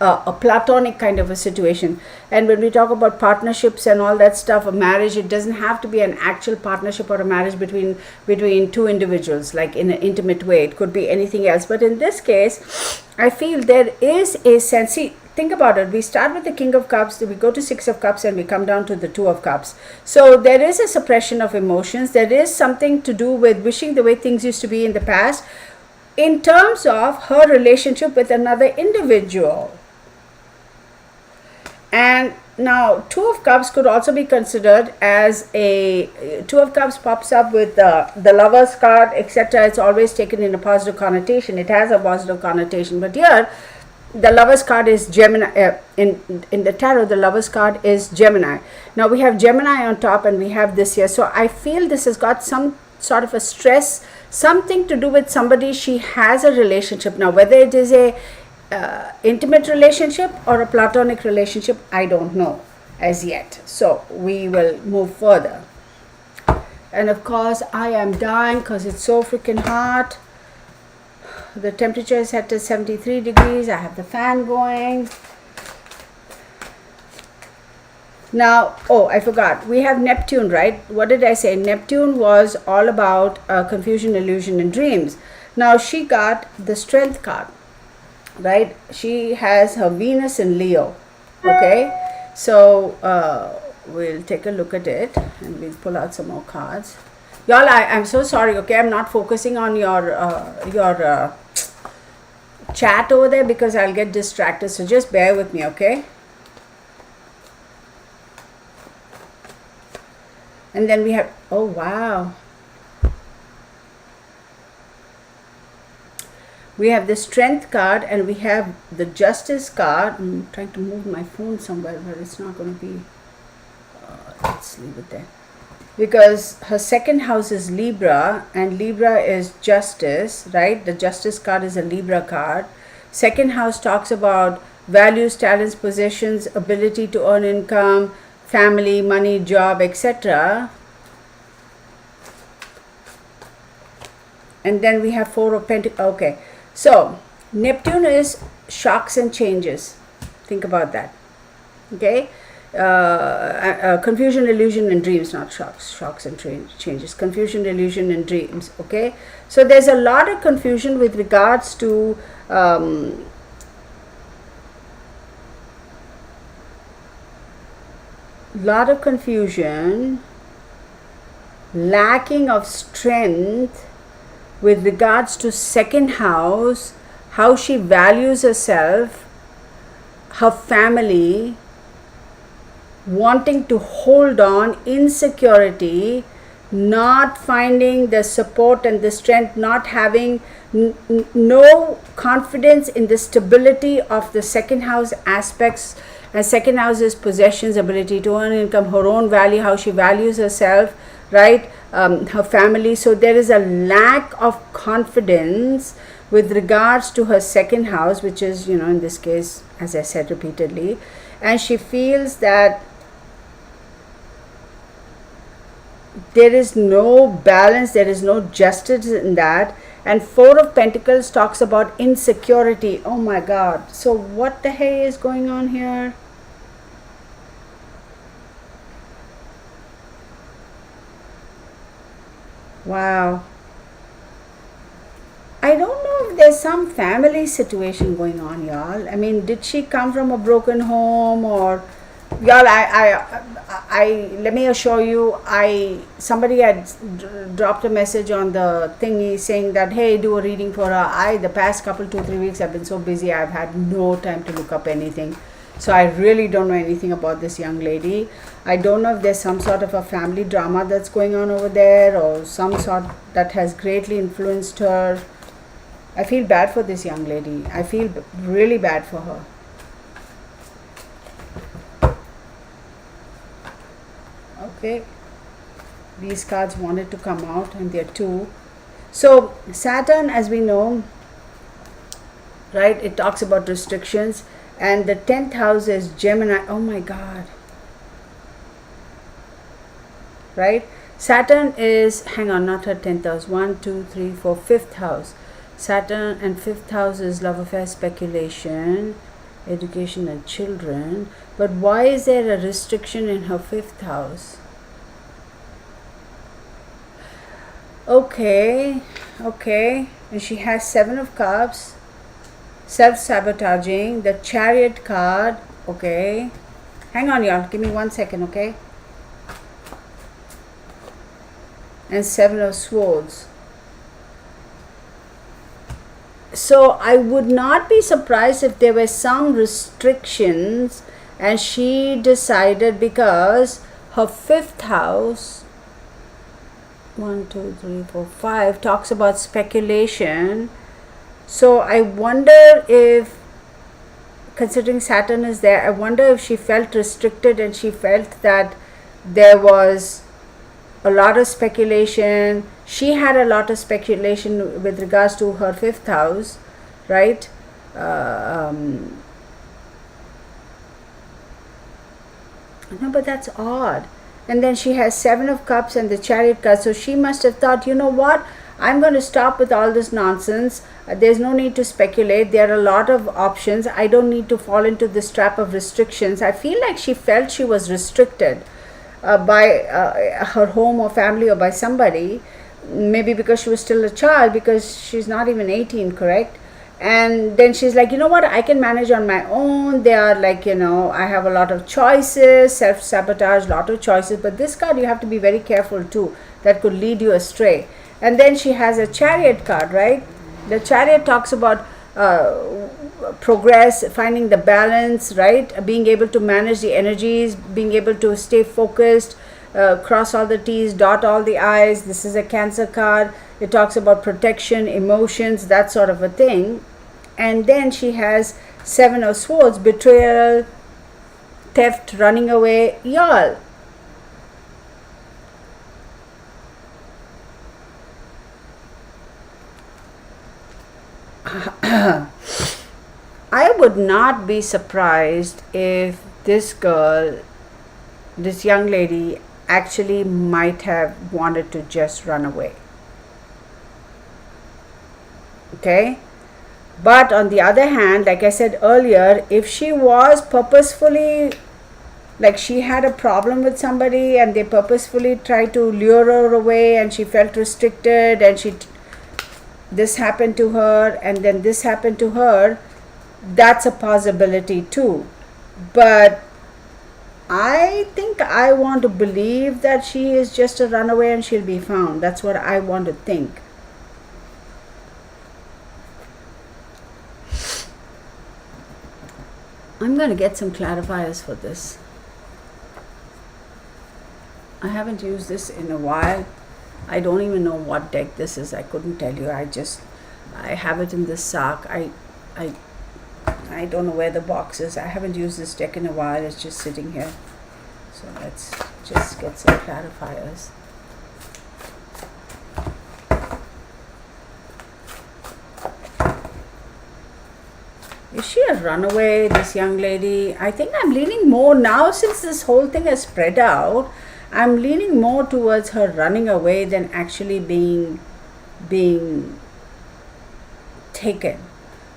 a platonic kind of a situation. And when we talk about partnerships and all that stuff, a marriage, it doesn't have to be an actual partnership or a marriage between two individuals, like in an intimate way. It could be anything else. But in this case, I feel there is a sense. See, think about it. We start with the King of Cups, we go to Six of Cups, and we come down to the Two of Cups. So there is a suppression of emotions. There is something to do with wishing the way things used to be in the past in terms of her relationship with another individual. And now Two of Cups could also be considered as Two of Cups pops up with the Lover's card, etc. It's always taken in a positive connotation. It has a positive connotation. But here, the Lover's card is Gemini. In the tarot, the Lover's card is Gemini. Now we have Gemini on top and we have this here. So I feel this has got some sort of a stress, something to do with somebody she has a relationship. Now whether it is a intimate relationship or a platonic relationship, I don't know as yet. So we will move further. And of course I am dying because it's so freaking hot. The temperature is set to 73 degrees. I have the fan going. Now, oh, I forgot. We have Neptune, right? What did I say? Neptune was all about confusion, illusion, and dreams. Now, she got the Strength card, right? She has her Venus in Leo, okay? So, we'll take a look at it and we'll pull out some more cards. Y'all, I'm so sorry, okay? I'm not focusing on your chat over there because I'll get distracted. So just bear with me, okay? And then we have, oh wow. We have the Strength card and we have the Justice card. I'm trying to move my phone somewhere, but it's not going to be, let's leave it there. Because her second house is Libra and Libra is justice, right? The Justice card is a Libra card. Second house talks about values, talents, possessions, ability to earn income, family, money, job, etc. And then we have Four of Pentacles. Okay, so Neptune is shocks and changes. Think about that. Okay, confusion, illusion, and dreams, not shocks and changes. Confusion, illusion, and dreams. Okay, so there's a lot of confusion with regards to lot of confusion, lacking of strength with regards to second house, how she values herself, her family, wanting to hold on, insecurity, not finding the support and the strength, not having no confidence in the stability of the second house aspects. And second house is possessions, ability to earn income, her own value, how she values herself, right? Her family. So there is a lack of confidence with regards to her second house, which is, in this case, as I said repeatedly, and she feels that there is no balance, there is no justice in that. And Four of Pentacles talks about insecurity. Oh my God. So what the hell is going on here? Wow. I don't know if there's some family situation going on, y'all. I mean, did she come from a broken home, or y'all? I let me assure you, somebody had dropped a message on the thingy saying that, hey, do a reading for her. The past couple 2-3 weeks I've been so busy, I've had no time to look up anything. So I really don't know anything about this young lady. I don't know if there's some sort of a family drama that's going on over there, or some sort that has greatly influenced her. I feel bad for this young lady. I feel really bad for her. Okay. These cards wanted to come out, and they're two. So Saturn, as we know, right, it talks about restrictions. And the 10th house is Gemini. Oh my God. Right? Saturn is, hang on, not her 10th house. 1, 2, 3, 4, 5th house. Saturn and 5th house is love affair, speculation, education, and children. But why is there a restriction in her 5th house? Okay. And she has 7 of Cups. Self-sabotaging, the Chariot card. Okay, hang on, y'all, give me 1 second. Okay, and 7 of Swords. So I would not be surprised if there were some restrictions, and she decided, because her 5th house, 1, 2, 3, 4, 5 talks about speculation. So I wonder if, considering Saturn is there, I wonder if she felt restricted and she felt that there was a lot of speculation. She had a lot of speculation with regards to her 5th house, right? No, but that's odd. And then she has 7 of Cups and the Chariot card. So she must have thought, you know what? I'm going to stop with all this nonsense. There's no need to speculate. There are a lot of options. I don't need to fall into this trap of restrictions. I feel like she felt she was restricted by her home or family, or by somebody. Maybe because she was still a child, because she's not even 18, correct? And then she's like, you know what, I can manage on my own. They are like, I have a lot of choices, self-sabotage, lot of choices. But this card, you have to be very careful too. That could lead you astray. And then she has a Chariot card, right? The Chariot talks about progress, finding the balance, right? Being able to manage the energies, being able to stay focused, cross all the T's, dot all the I's. This is a Cancer card. It talks about protection, emotions, that sort of a thing. And then she has 7 of Swords, betrayal, theft, running away. Y'all, I would not be surprised if this girl, this young lady, actually might have wanted to just run away. Okay? But on the other hand, like I said earlier, if she was purposefully like she had a problem with somebody and they purposefully tried to lure her away, and she felt restricted, and this happened to her, and then this happened to her. That's a possibility too. But I think I want to believe that she is just a runaway and she'll be found. That's what I want to think. I'm going to get some clarifiers for this. I haven't used this in a while. I don't even know what deck this is. I couldn't tell you. I have it in this sock. I don't know where the box is. I haven't used this deck in a while. It's just sitting here. So let's just get some clarifiers. Is she a runaway, this young lady? I think I'm leaning more now, since this whole thing has spread out. I'm leaning more towards her running away than actually being taken.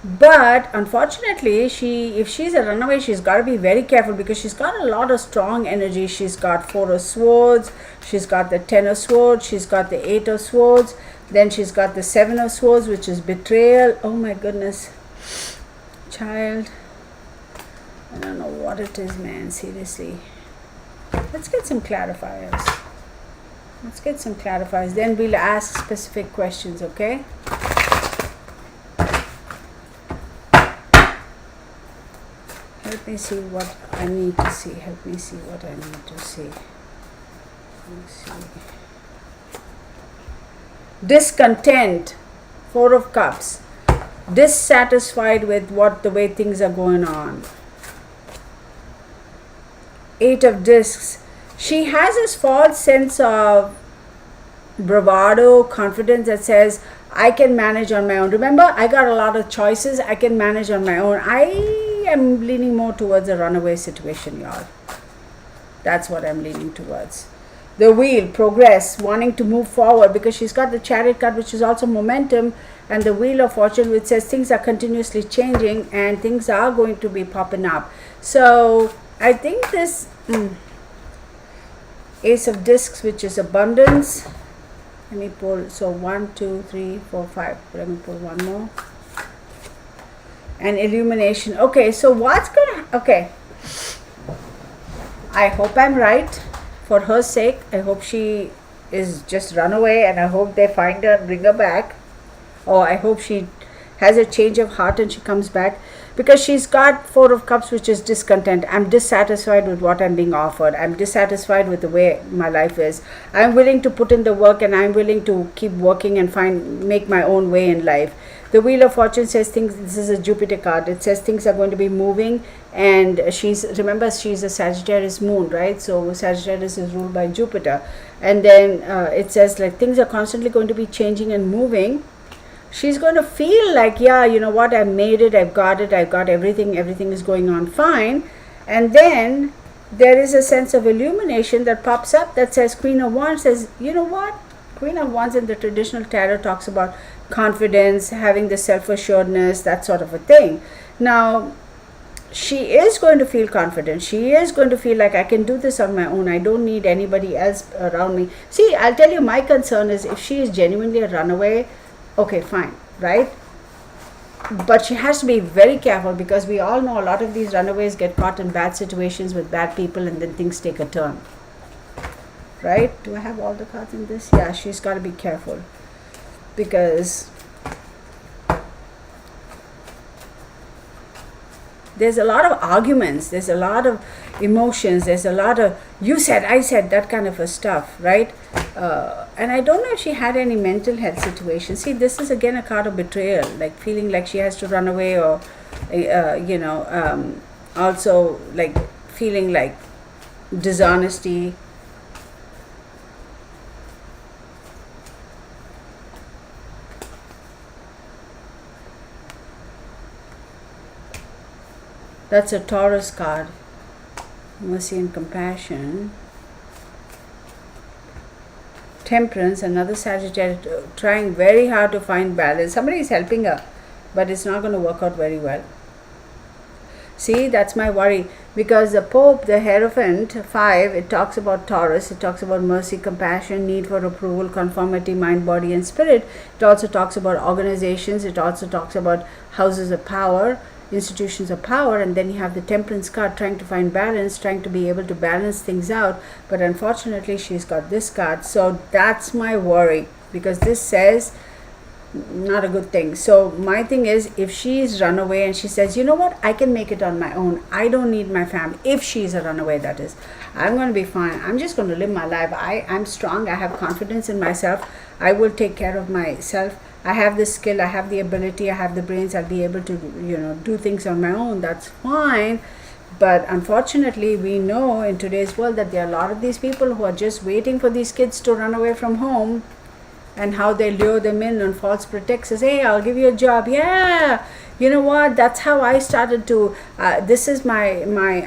But unfortunately, if she's a runaway, she's got to be very careful, because she's got a lot of strong energy. She's got 4 of swords, she's got the 10 of swords, she's got the 8 of swords, then she's got the 7 of swords, which is betrayal. Oh my goodness, child, I don't know what it is, man, seriously. Let's get some clarifiers. Then we'll ask specific questions, okay? Help me see what I need to see. Let me see. Discontent, 4 of Cups. Dissatisfied with the way things are going on. 8 of Discs. She has this false sense of bravado, confidence that says, I can manage on my own. Remember, I got a lot of choices. I can manage on my own. I am leaning more towards a runaway situation, y'all. That's what I'm leaning towards. The Wheel, progress, wanting to move forward, because she's got the Chariot card, which is also momentum, and the Wheel of Fortune, which says things are continuously changing and things are going to be popping up. So I think this Ace of Discs, which is abundance. Let me pull. So 1, 2, 3, 4, 5. Let me pull one more. And illumination. Okay, so what's gonna? Okay. I hope I'm right. For her sake, I hope she is just run away, and I hope they find her and bring her back. Or I hope she has a change of heart and she comes back, because she's got 4 of Cups, which is discontent. I'm dissatisfied with what I'm being offered. I'm dissatisfied with the way my life is. I'm willing to put in the work, and I'm willing to keep working and make my own way in life. The Wheel of Fortune says things. This is a Jupiter card. It says things are going to be moving, and remember she's a Sagittarius moon, right? So Sagittarius is ruled by Jupiter, and then it says like things are constantly going to be changing and moving. She's going to feel like, yeah, you know what, I made it, I've got everything is going on fine. And then there is a sense of illumination that pops up that says, Queen of Wands says, you know what, Queen of Wands in the traditional tarot talks about confidence, having the self-assuredness, that sort of a thing. Now, she is going to feel confident. She is going to feel like, I can do this on my own. I don't need anybody else around me. See, I'll tell you, my concern is if she is genuinely a runaway, okay, fine, right? But she has to be very careful, because we all know a lot of these runaways get caught in bad situations with bad people, and then things take a turn, right? Do I have all the cards in this? Yeah, she's got to be careful, because there's a lot of arguments, there's a lot of emotions, there's a lot of you said, I said, that kind of a stuff, right? And I don't know if she had any mental health situation. See, this is again a card of betrayal, like feeling like she has to run away, or also like feeling like dishonesty. That's a Taurus card. Mercy and compassion. Temperance, another Sagittarius, trying very hard to find balance. Somebody is helping her, but it's not going to work out very well. See, that's my worry, because the Pope, the Hierophant 5, it talks about Taurus, it talks about mercy, compassion, need for approval, conformity, mind, body, and spirit. It also talks about organizations, it also talks about houses of power, institutions of power, and then you have the Temperance card trying to find balance, trying to be able to balance things out. But unfortunately, she's got this card, so that's my worry, because this says not a good thing. So my thing is, if she's run away and she says, you know what, I can make it on my own, I don't need my family, if she's a runaway, that is, I'm going to be fine, I'm just going to live my life, I'm strong, I have confidence in myself, I will take care of myself, I have the skill, I have the ability, I have the brains, I'll be able to, do things on my own, that's fine. But unfortunately, we know in today's world that there are a lot of these people who are just waiting for these kids to run away from home, and how they lure them in on false pretexts. Hey, I'll give you a job. Yeah, you know what, that's how I started to this is my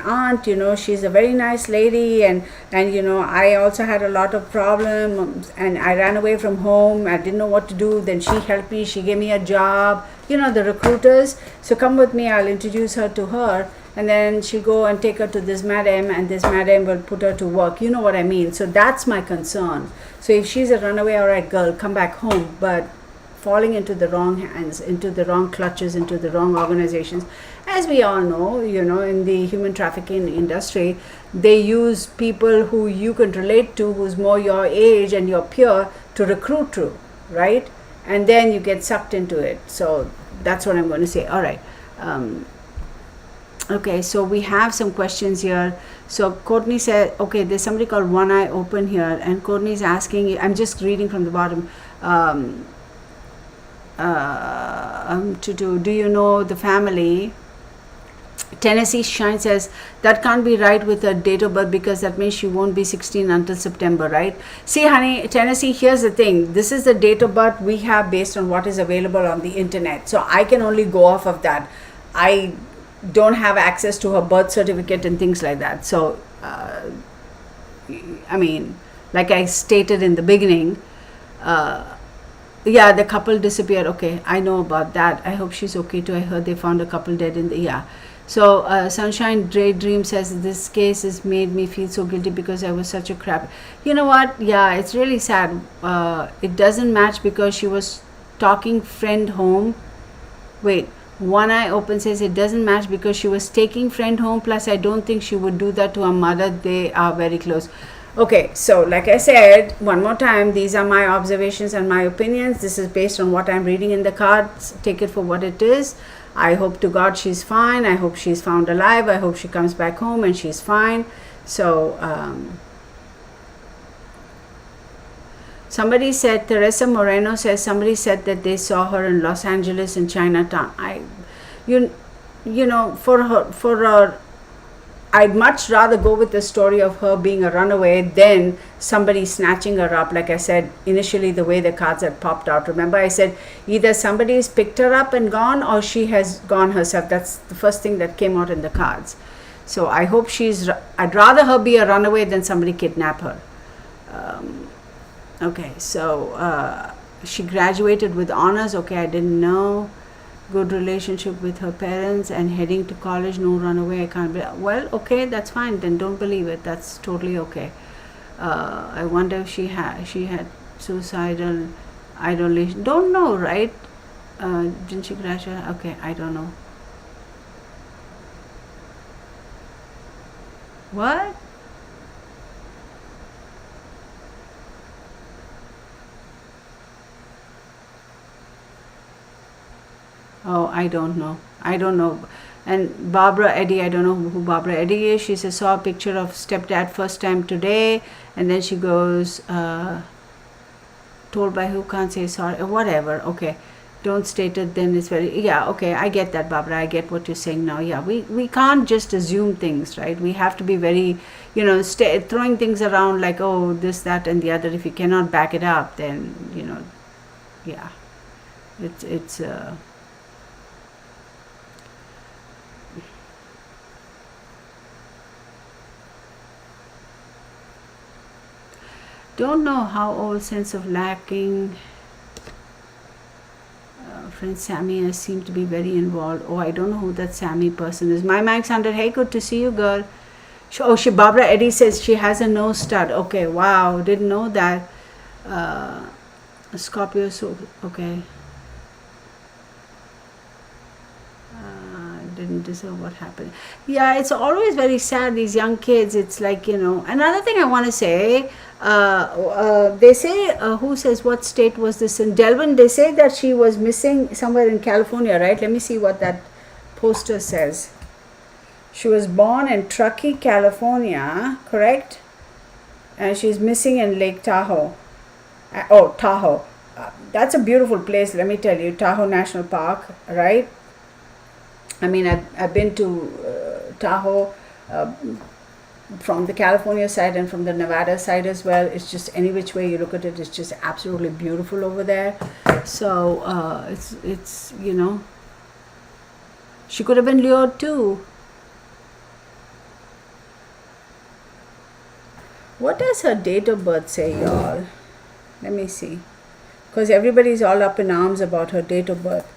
aunt, she's a very nice lady, and I also had a lot of problems, and I ran away from home, I didn't know what to do, then she helped me, she gave me a job, the recruiters. So come with me, I'll introduce her to her, and then she'll go and take her to this madam, and this madam will put her to work. You know what I mean? So that's my concern. So if she's a runaway, all right, girl, come back home. But falling into the wrong hands, into the wrong clutches, into the wrong organizations, as we all know, in the human trafficking industry, they use people who you can relate to, who's more your age and your peer, to recruit to, right? And then you get sucked into it. So that's what I'm going to say. All right. Okay, so we have some questions here. So Courtney said, okay, there's somebody called One Eye Open here, and Courtney's asking, I'm just reading from the bottom, do you know the family? Tennessee Shine says, that can't be right with her date of birth, because that means she won't be 16 until September, right? See, honey, Tennessee, here's the thing. This is the date of birth we have based on what is available on the internet. So I can only go off of that. I don't have access to her birth certificate and things like that. So, I mean, like I stated in the beginning, yeah, the couple disappeared. Okay, I know about that. I hope she's okay too. I heard they found a couple dead in the, yeah. So, Sunshine Daydream says, this case has made me feel so guilty because I was such a crap. You know what? Yeah, it's really sad. It doesn't match because she was talking friend home. Wait. One Eye Open says it doesn't match because she was taking friend home, plus I don't think she would do that to her mother. They are very close. Okay, so like I said, one more time, these are my observations and my opinions. This is based on what I'm reading in the cards. Take it for what it is. I hope to God she's fine. I hope she's found alive. I hope she comes back home and she's fine. So, somebody said, Teresa Moreno says, somebody said that they saw her in Los Angeles in Chinatown. For her, I'd much rather go with the story of her being a runaway than somebody snatching her up. Like I said, initially the way the cards had popped out. Remember I said, either somebody's picked her up and gone, or she has gone herself. That's the first thing that came out in the cards. So I hope I'd rather her be a runaway than somebody kidnap her. Okay, so she graduated with honors. Okay, I didn't know. Good relationship with her parents and heading to college. No runaway. I can't believe. Well, okay, that's fine. Then don't believe it. That's totally okay. I wonder if she had suicidal ideation. Don't know, right? Didn't she graduate? Okay, I don't know. What? Oh, I don't know. And Barbara Eddy, I don't know who Barbara Eddy is. She says, saw a picture of stepdad first time today. And then she goes, told by who, can't say sorry, whatever. Okay, don't state it, then it's very, yeah, okay, I get that, Barbara. I get what you're saying now. Yeah, we can't just assume things, right? We have to be very, throwing things around like, oh, this, that, and the other. If you cannot back it up, then, yeah, it's don't know how old sense of lacking friend Sammy has seemed to be very involved. Oh, I don't know who that Sammy person is. My Mike's 100. Hey, good to see you, girl. Barbara Eddie says she has a nose stud. Okay, wow, didn't know that. Scorpio, so okay. Didn't deserve what happened. Yeah, it's always very sad, these young kids. It's like, another thing I want to say, they say, who says, what state was this in? Delvin, they say that she was missing somewhere in California, right? Let me see what that poster says. She was born in Truckee, California, correct? And she's missing in Lake Tahoe. Tahoe. That's a beautiful place, let me tell you. Tahoe National Park, right? I mean, I've been to Tahoe from the California side and from the Nevada side as well. It's just any which way you look at it, it's just absolutely beautiful over there. So it's she could have been lured too. What does her date of birth say, y'all? Let me see. Because everybody's all up in arms about her date of birth.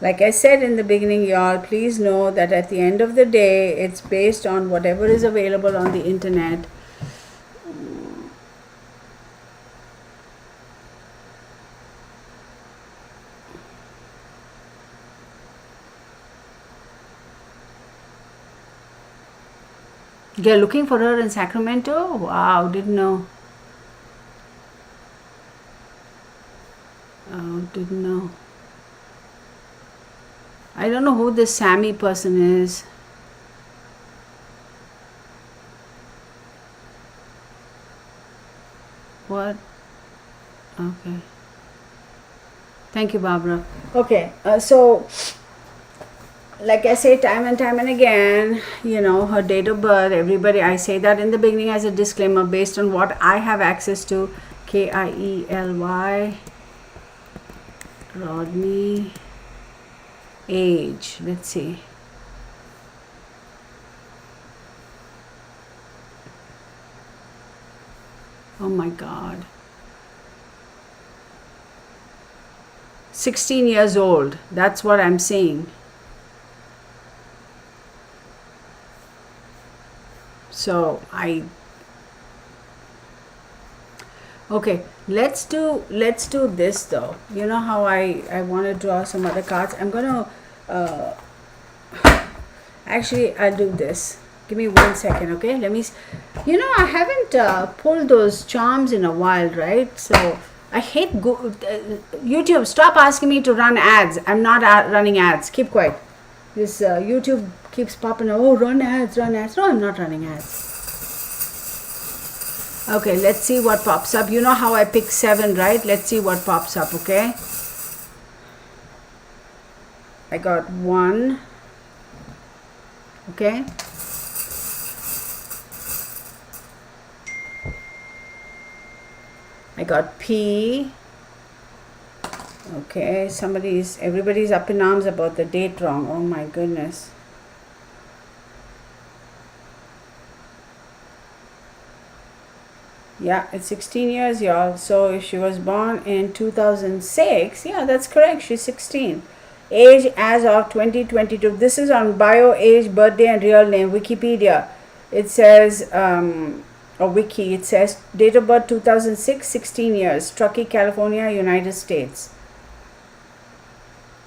Like I said in the beginning, y'all, please know that at the end of the day, it's based on whatever is available on the internet. You're looking for her in Sacramento? Wow, didn't know. Oh, didn't know. I don't know who this Sammy person is. What? Okay. Thank you, Barbara. Okay, so like I say time and time and again, her date of birth, everybody, I say that in the beginning as a disclaimer based on what I have access to. Kiely Rodni. Age, let's see. Oh my God. 16 years old. That's what I'm seeing. So okay, let's do this though. You know how I want to draw some other cards. I'm gonna actually I'll do this. Give me 1 second, okay? Let me. I haven't pulled those charms in a while, right? So I hate YouTube. Stop asking me to run ads. I'm not running ads. Keep quiet. This YouTube keeps popping. Oh, run ads, run ads. No, I'm not running ads. Okay, let's see what pops up. You know how I pick 7, right? Let's see what pops up, okay? I got 1. Okay. I got P. Okay, everybody's up in arms about the date wrong. Oh my goodness. Yeah, it's 16 years, y'all. So if she was born in 2006, yeah, that's correct. She's 16. Age as of 2022. This is on bio, age, birthday, and real name. Wikipedia. It says, Wiki. It says date of birth 2006, 16 years. Truckee, California, United States.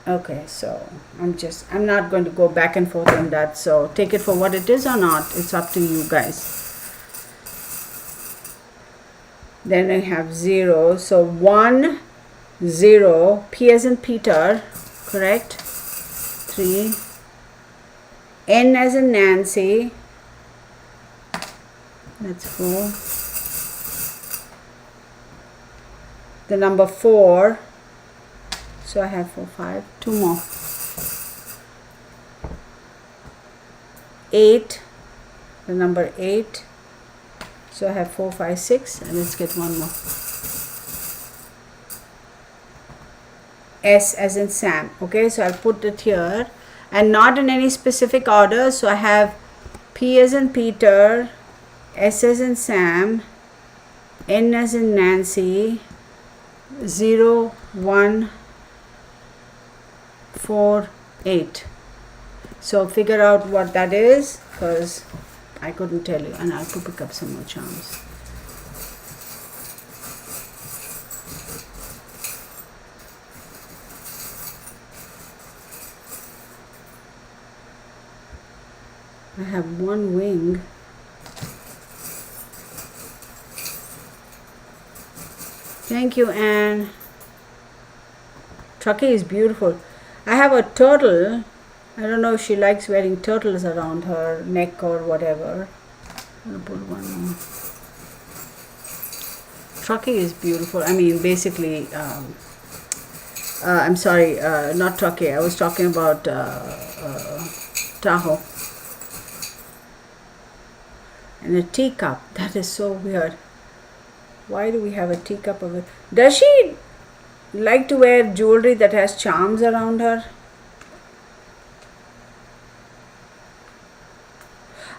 Okay, so I'm not going to go back and forth on that. So take it for what it is or not. It's up to you guys. Then I have 0. So 1, 0. P as in Peter. Correct. 3. N as in Nancy. That's 4. The number 4. So I have 4, 5. 2 more. 8. The number 8. So I have 4, 5, 6, and let's get one more. S as in Sam. Okay, so I'll put it here and not in any specific order. So I have P as in Peter, S as in Sam, N as in Nancy, 0148. So figure out what that is, because I couldn't tell you, and I have to pick up some more charms. I have one wing. Thank you, Anne. Truckee is beautiful. I have a turtle. I don't know if she likes wearing turtles around her neck or whatever. I'm going to put one more. Truckee is beautiful. I mean, basically, I'm sorry, not Truckee. I was talking about Tahoe. And a teacup. That is so weird. Why do we have a teacup of it? Does she like to wear jewelry that has charms around her?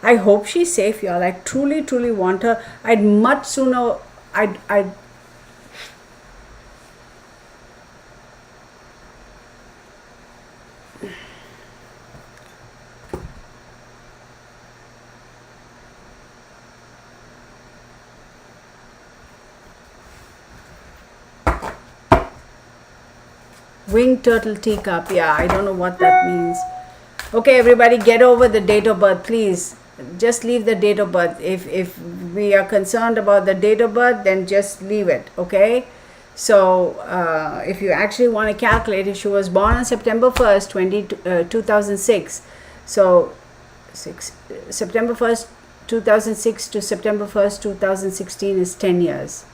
I hope she's safe, y'all. I truly, truly want her. I'd much sooner. I'd winged turtle teacup. Yeah, I don't know what that means. Okay, everybody, get over the date of birth, please. Just leave the date of birth. If we are concerned about the date of birth, then just leave it, okay? So if you actually want to calculate, if she was born on September 1st, 2006, so September 1st, 2006 to September 1st, 2016 is 10 years.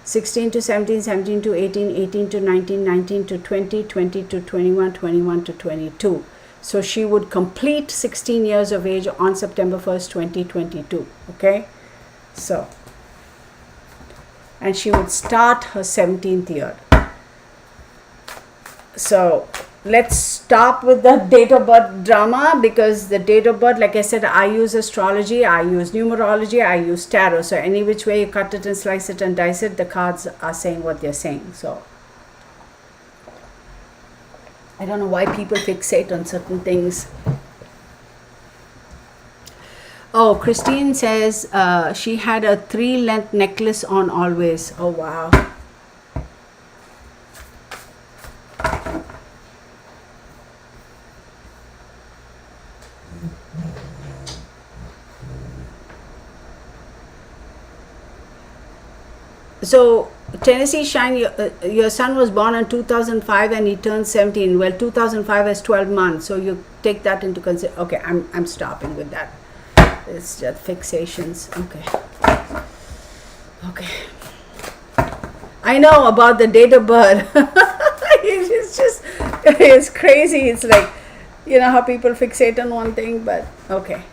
16 to 17, 17 to 18, 18 to 19, 19 to 20, 20 to 21, 21 to 22. So she would complete 16 years of age on September 1st, 2022. Okay? So, and she would start her 17th year. So, let's stop with the date of birth drama, because the date of birth, like I said, I use astrology, I use numerology, I use tarot. So, any which way you cut it and slice it and dice it, the cards are saying what they're saying. So, I don't know why people fixate on certain things. Oh, Christine says she had a 3-length necklace on always. Oh, wow. So, Tennessee Shine, your son was born in 2005 and he turned 17. Well, 2005 has 12 months, so you take that into consideration. Okay, I'm stopping with that. It's just fixations. Okay. Okay. I know about the date of birth. It's just, it's crazy. It's like, you know how people fixate on one thing, but okay.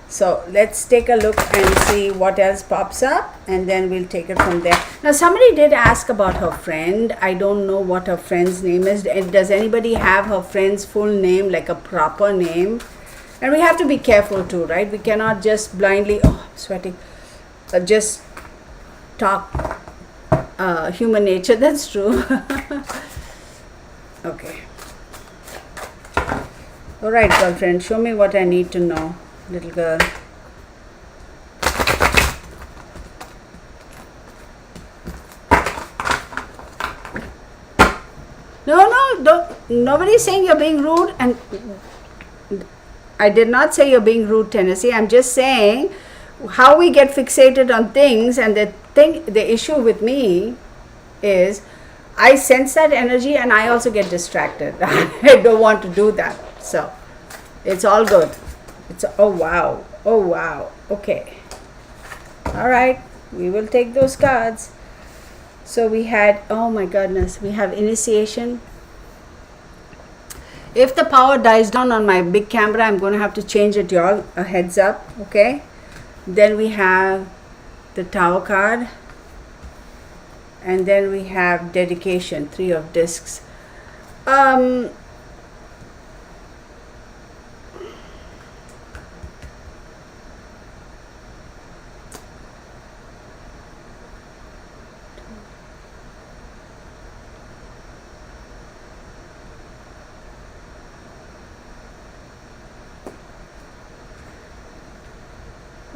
So let's take a look and see what else pops up, and then we'll take it from there. Now, somebody did ask about her friend. I don't know what her friend's name is. Does anybody have her friend's full name, like a proper name? And we have to be careful too, right? We cannot just blindly, oh, I'm sweating, just talk human nature. That's true. Okay. All right, girlfriend, show me what I need to know. Little girl. No, don't. Nobody's saying you're being rude, and I did not say you're being rude, Tennessee. I'm just saying how we get fixated on things, and the issue with me is I sense that energy and I also get distracted. I don't want to do that. So it's all good. It's oh wow, okay, all right, we will take those cards. So we had, oh my goodness, we have initiation. If the power dies down on my big camera, I'm going to have to change it, y'all, a heads up. Okay, then we have the Tower card, and then we have dedication, 3 of discs.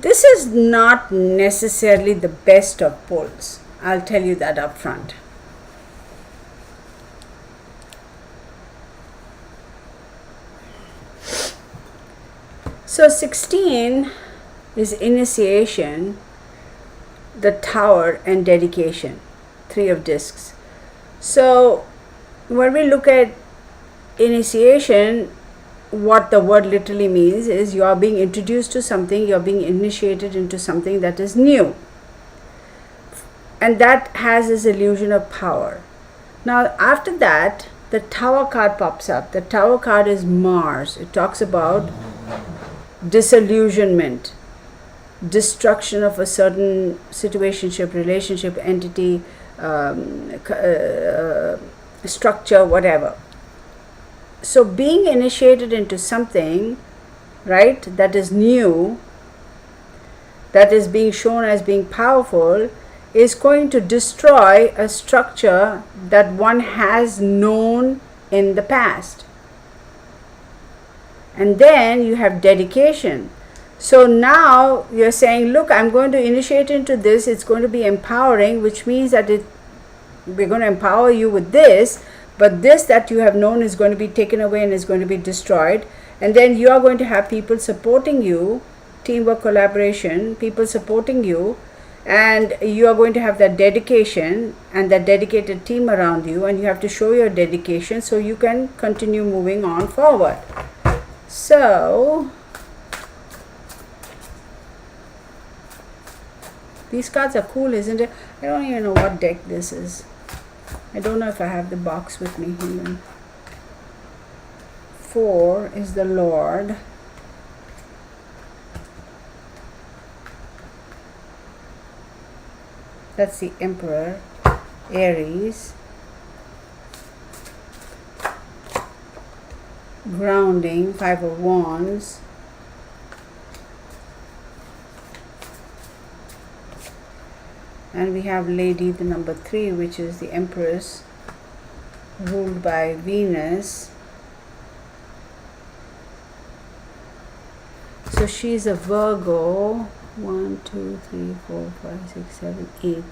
This is not necessarily the best of pulls. I'll tell you that up front. So 16 is initiation, the tower, and dedication, 3 of discs. So when we look at initiation, what the word literally means is you are being introduced to something, you are being initiated into something that is new. And that has this illusion of power. Now after that, the Tower card pops up. The Tower card is Mars. It talks about disillusionment, destruction of a certain situationship, relationship, entity, structure, whatever. So being initiated into something, right, that is new, that is being shown as being powerful, is going to destroy a structure that one has known in the past. And then you have dedication. So now you're saying, look, I'm going to initiate into this, it's going to be empowering, which means that we're going to empower you with this, but this that you have known is going to be taken away and is going to be destroyed. And then you are going to have people supporting you, teamwork, collaboration, people supporting you, and you are going to have that dedication and that dedicated team around you, and you have to show your dedication so you can continue moving on forward. So these cards are cool, isn't it? I don't even know what deck this is. I don't know if I have the box with me here. 4 is the Lord. That's the Emperor, Aries. Grounding, 5 of Wands. And we have Lady, the number 3, which is the Empress, ruled by Venus. So she's a Virgo. 1, 2, 3, 4, 5, 6, 7, 8.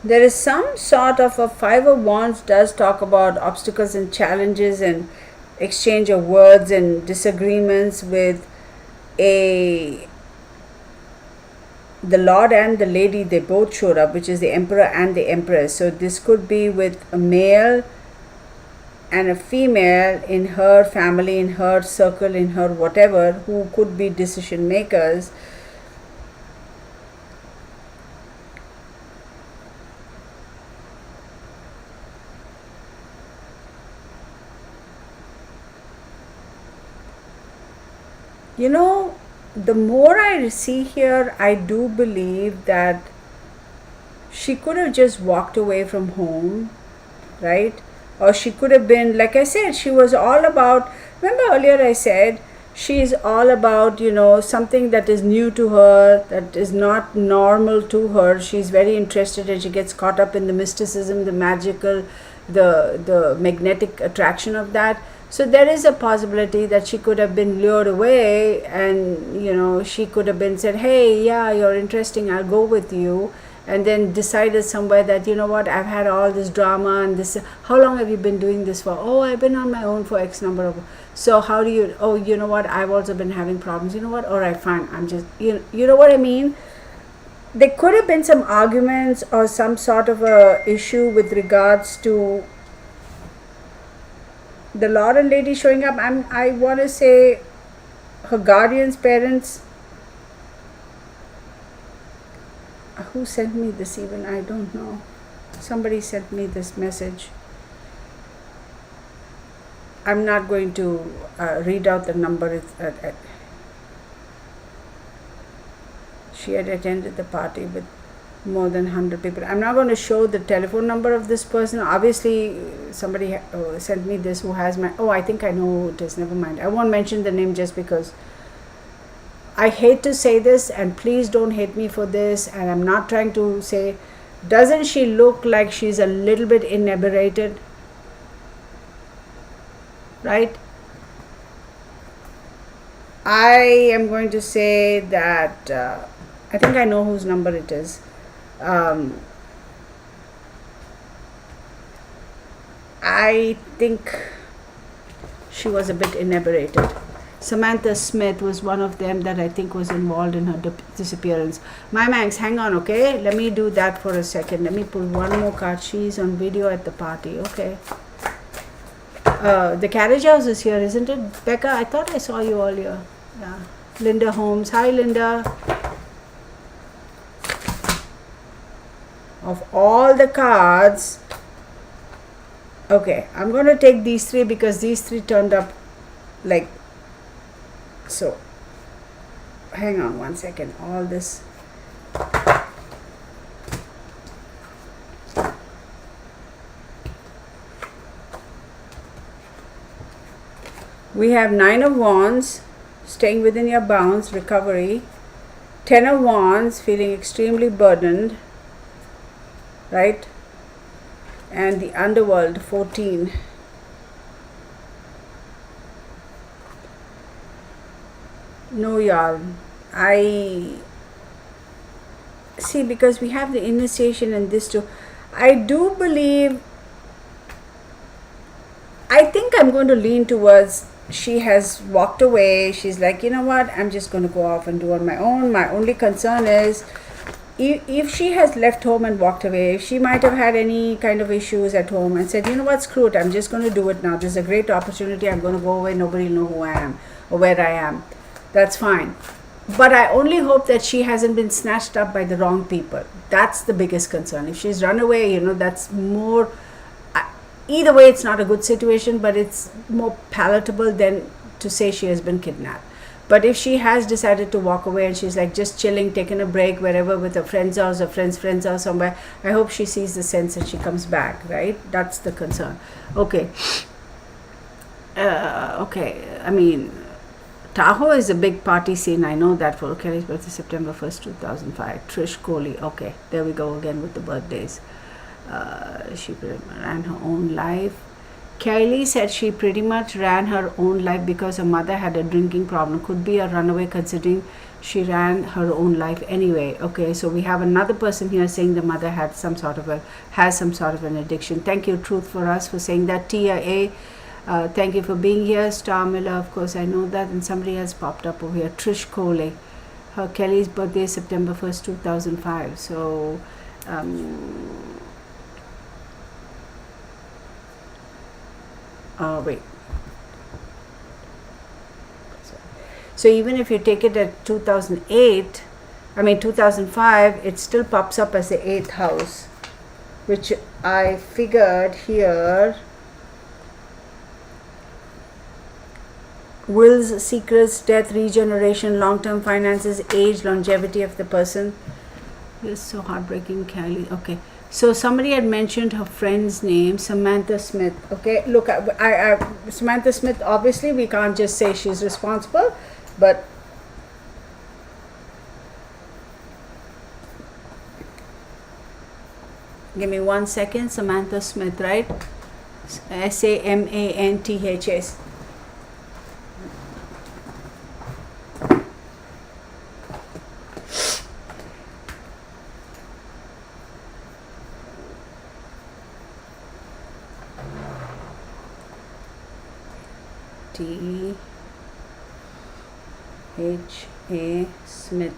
There is some sort of a 5 of Wands does talk about obstacles and challenges and exchange of words and disagreements with the Lord and the Lady. They both showed up, which is the Emperor and the Empress. So this could be with a male and a female in her family, in her circle, in her whatever, who could be decision makers. You know, the more I see here, I do believe that she could have just walked away from home, right? Or she could have been, like I said, she was all about, remember earlier I said, she's all about, something that is new to her, that is not normal to her. She's very interested and she gets caught up in the mysticism, the magical, the magnetic attraction of that. So there is a possibility that she could have been lured away and, she could have been said, hey, yeah, you're interesting, I'll go with you. And then decided somewhere that, what, I've had all this drama and this, how long have you been doing this for? Oh, I've been on my own for X number of, so how do you, oh, you know what, I've also been having problems, what, all right, fine, I'm just, you know what I mean? There could have been some arguments or some sort of a issue with regards to the Lord and Lady showing up. I want to say her guardians, parents. Who sent me this even? I don't know. Somebody sent me this message. I'm not going to read out the number. She had attended the party with more than 100 people. I'm not going to show the telephone number of this person. Obviously, somebody sent me this who has my... Oh, I think I know who it is. Never mind. I won't mention the name just because I hate to say this, and please don't hate me for this, and I'm not trying to say, doesn't she look like she's a little bit inebriated? Right? I am going to say that I think I know whose number it is. I think she was a bit inebriated. Samantha Smith was one of them that I think was involved in her disappearance. My Manx, hang on, okay? Let me do that for a second. Let me pull one more card. She's on video at the party, okay? The carriage house is here, isn't it? Becca, I thought I saw you earlier. Yeah. Linda Holmes. Hi, Linda. Of all the cards, okay, I'm going to take these three because these three turned up like so. Hang on one second. All this. We have 9 of Wands, staying within your bounds, recovery. 10 of Wands, feeling extremely burdened, right? And the underworld, 14. No, y'all. I see, because we have the initiation and this too. I do believe, I think I'm going to lean towards she has walked away. She's like, you know what, I'm just going to go off and do on my own. My only concern is if she has left home and walked away, if she might have had any kind of issues at home and said, you know what, screw it, I'm just going to do it now. This is a great opportunity. I'm going to go away. Nobody will know who I am or where I am. That's fine. But I only hope that she hasn't been snatched up by the wrong people. That's the biggest concern. If she's run away, that's more, either way, it's not a good situation, but it's more palatable than to say she has been kidnapped. But if she has decided to walk away and she's like just chilling, taking a break wherever with her friend's house or friend's house somewhere, I hope she sees the sense and she comes back, right? That's the concern. Okay. Okay. I mean, Tahoe is a big party scene. I know that for Kelly's birthday, September 1st, 2005. Trish Coley. Okay. There we go again with the birthdays. She ran her own life. Kiely said she pretty much ran her own life because her mother had a drinking problem. Could be a runaway considering she ran her own life anyway. Okay, so we have another person here saying the mother has some sort of an addiction. Thank you, Truth for Us, for saying that. Tia A, thank you for being here. Star Miller, of course, I know that. And somebody has popped up over here. Trish Coley. Her Kelly's birthday is September 1st, 2005. So, wait. So even if you take it at 2005, it still pops up as the 8th house, which I figured here. Wills, secrets, death, regeneration, long-term finances, age, longevity of the person. This is so heartbreaking, Kiely. Okay. So somebody had mentioned her friend's name, Samantha Smith. Okay, look, I Samantha Smith, obviously we can't just say she's responsible, but give me 1 second. Samantha Smith, right? Samanthas. T-H-A Smith.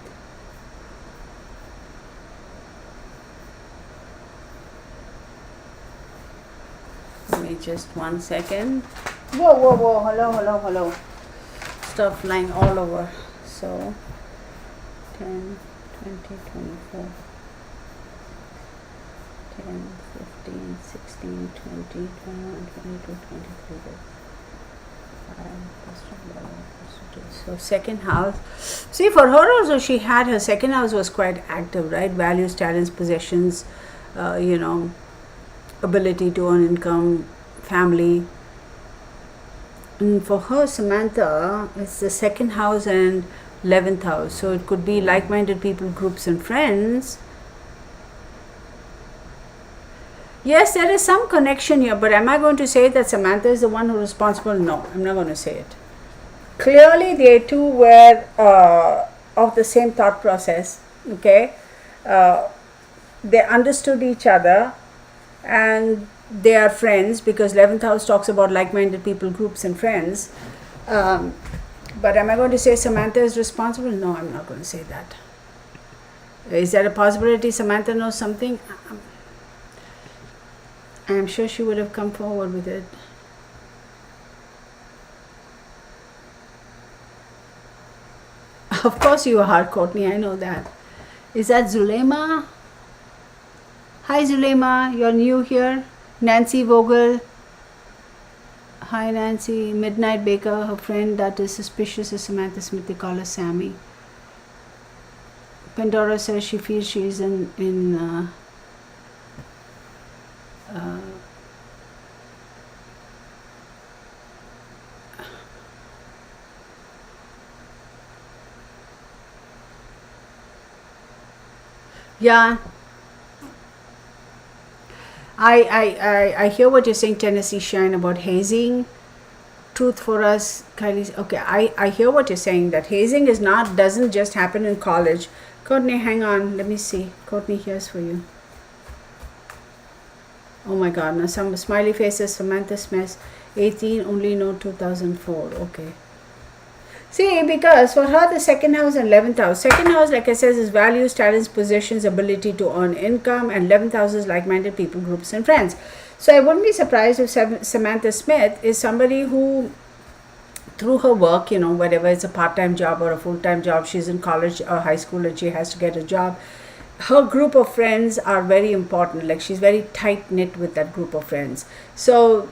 Give me just 1 second. Whoa. Hello. Stuff flying all over. So, 10, 20, 24, 10, 15, 16, 20, 21, 22, 23. So second house, see, for her also, she had her second house was quite active, right? Values, talents, possessions, ability to earn income, family. And for her, Samantha, it's the second house and 11th house. So it could be like-minded people, groups, and friends. Yes, there is some connection here, but am I going to say that Samantha is the one who's responsible? No, I'm not going to say it. Clearly, they two were of the same thought process. Okay, they understood each other, and they are friends because 11th house talks about like-minded people, groups, and friends. But am I going to say Samantha is responsible? No, I'm not going to say that. Is there a possibility Samantha knows something? I'm sure she would have come forward with it. Of course you are, Courtney, I know that. Is that Zulema? Hi Zulema, you're new here. Nancy Vogel. Hi Nancy. Midnight Baker, her friend that is suspicious is Samantha Smith, they call her Sammy. Pandora says she feels she's in yeah. I hear what you're saying, Tennessee Shine, about hazing. Truth for us, Kylie. Okay, I hear what you're saying, that hazing doesn't just happen in college. Courtney, hang on, let me see. Courtney, here's for you. Oh my god, now some smiley faces. Samantha Smith, 18, only know 2004. Okay. See, because for her, the second house and 11th house. Second house, like I says, is values, talents, possessions, ability to earn income, and 11th house is like-minded people, groups, and friends. So I wouldn't be surprised if Samantha Smith is somebody who, through her work, whatever, it's a part-time job or a full-time job, she's in college or high school and she has to get a job. Her group of friends are very important. Like, she's very tight-knit with that group of friends. So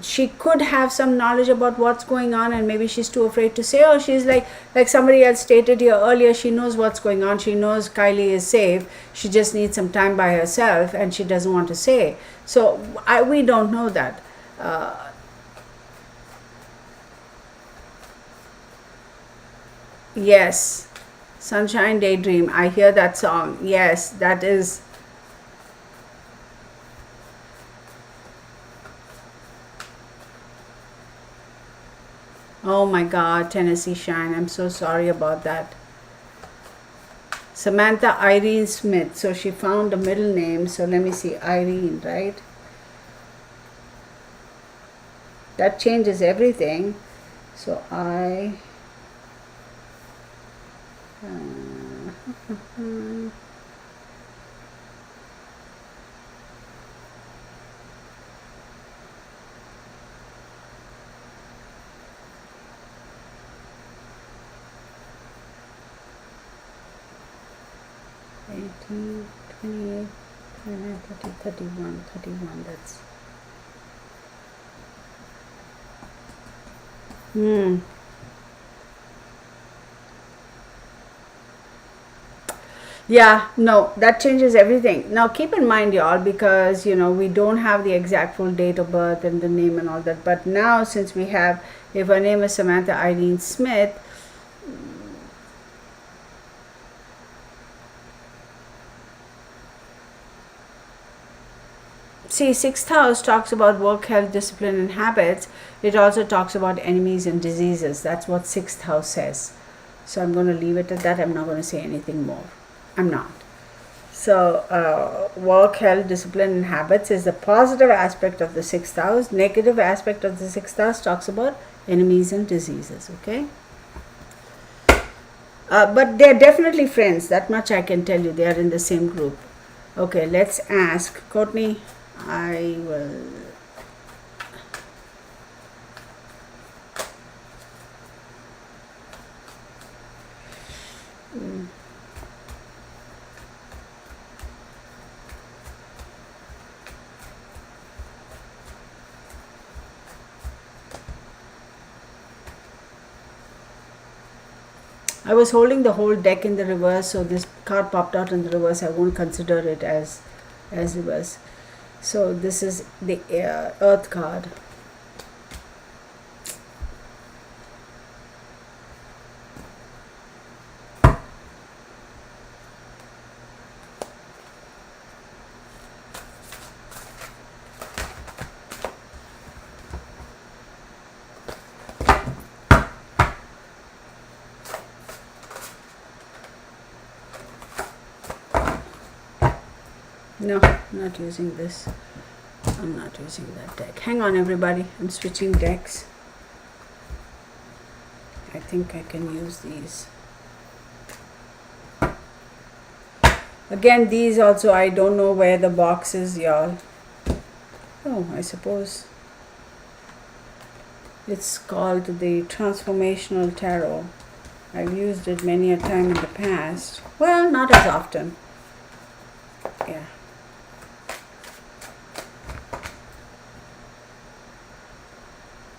she could have some knowledge about what's going on, and maybe she's too afraid to say. Or she's like somebody else stated here earlier, she knows what's going on, she knows Kylie is safe, she just needs some time by herself and she doesn't want to say. So we don't know that. Yes, Sunshine Daydream, I hear that song. Yes, that is. Oh my god, Tennessee Shine, I'm so sorry about that. Samantha Irene Smith, so she found a middle name. So let me see, Irene, right? That changes everything. So I 18, 28, 29, 30, 31, 31, that's. Yeah, no, that changes everything. Now keep in mind, y'all, because we don't have the exact full date of birth and the name and all that. But now, since we have, if her name is Samantha Irene Smith, see, sixth house talks about work, health, discipline, and habits. It also talks about enemies and diseases. That's what sixth house says. So I'm going to leave it at that. I'm not going to say anything more. I'm not. So work, health, discipline, and habits is the positive aspect of the sixth house. Negative aspect of the sixth house talks about enemies and diseases. Okay. But they're definitely friends. That much I can tell you. They are in the same group. Okay, let's ask Courtney. I will. I was holding the whole deck in the reverse, so this card popped out in the reverse. I won't consider it as reverse. So this is the Earth card. No, not using this. I'm not using that deck. Hang on, everybody. I'm switching decks. I think I can use these. Again, these also, I don't know where the box is, y'all. Oh, I suppose it's called the Transformational Tarot. I've used it many a time in the past. Well, not as often. Yeah.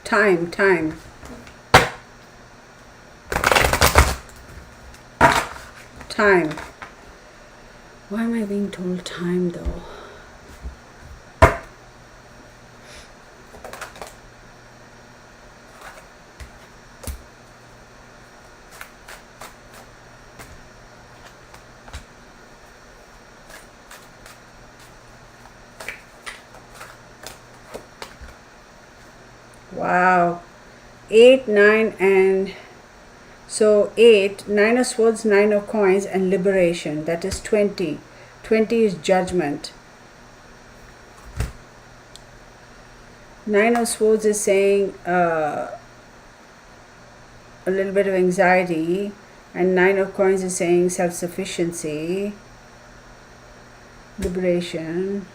Time. Why am I being told time though? Wow. 8, 9 and so 8, 9 of swords, 9 of coins and liberation. That is 20. 20 is judgment. 9 of swords is saying a little bit of anxiety, and 9 of coins is saying self-sufficiency, liberation,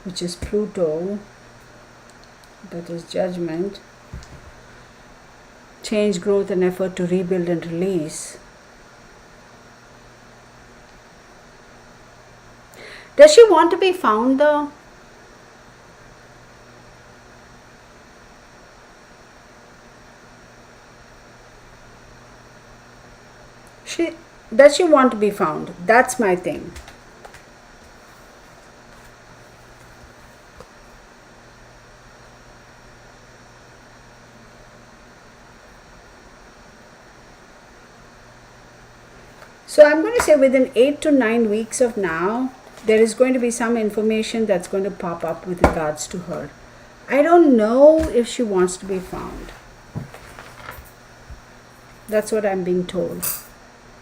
which is Pluto. That is judgment. Change, growth and effort to rebuild and release. Does she want to be found though? Does she want to be found? That's my thing. So I'm going to say within 8 to 9 weeks of now, there is going to be some information that's going to pop up with regards to her. I don't know if she wants to be found. That's what I'm being told.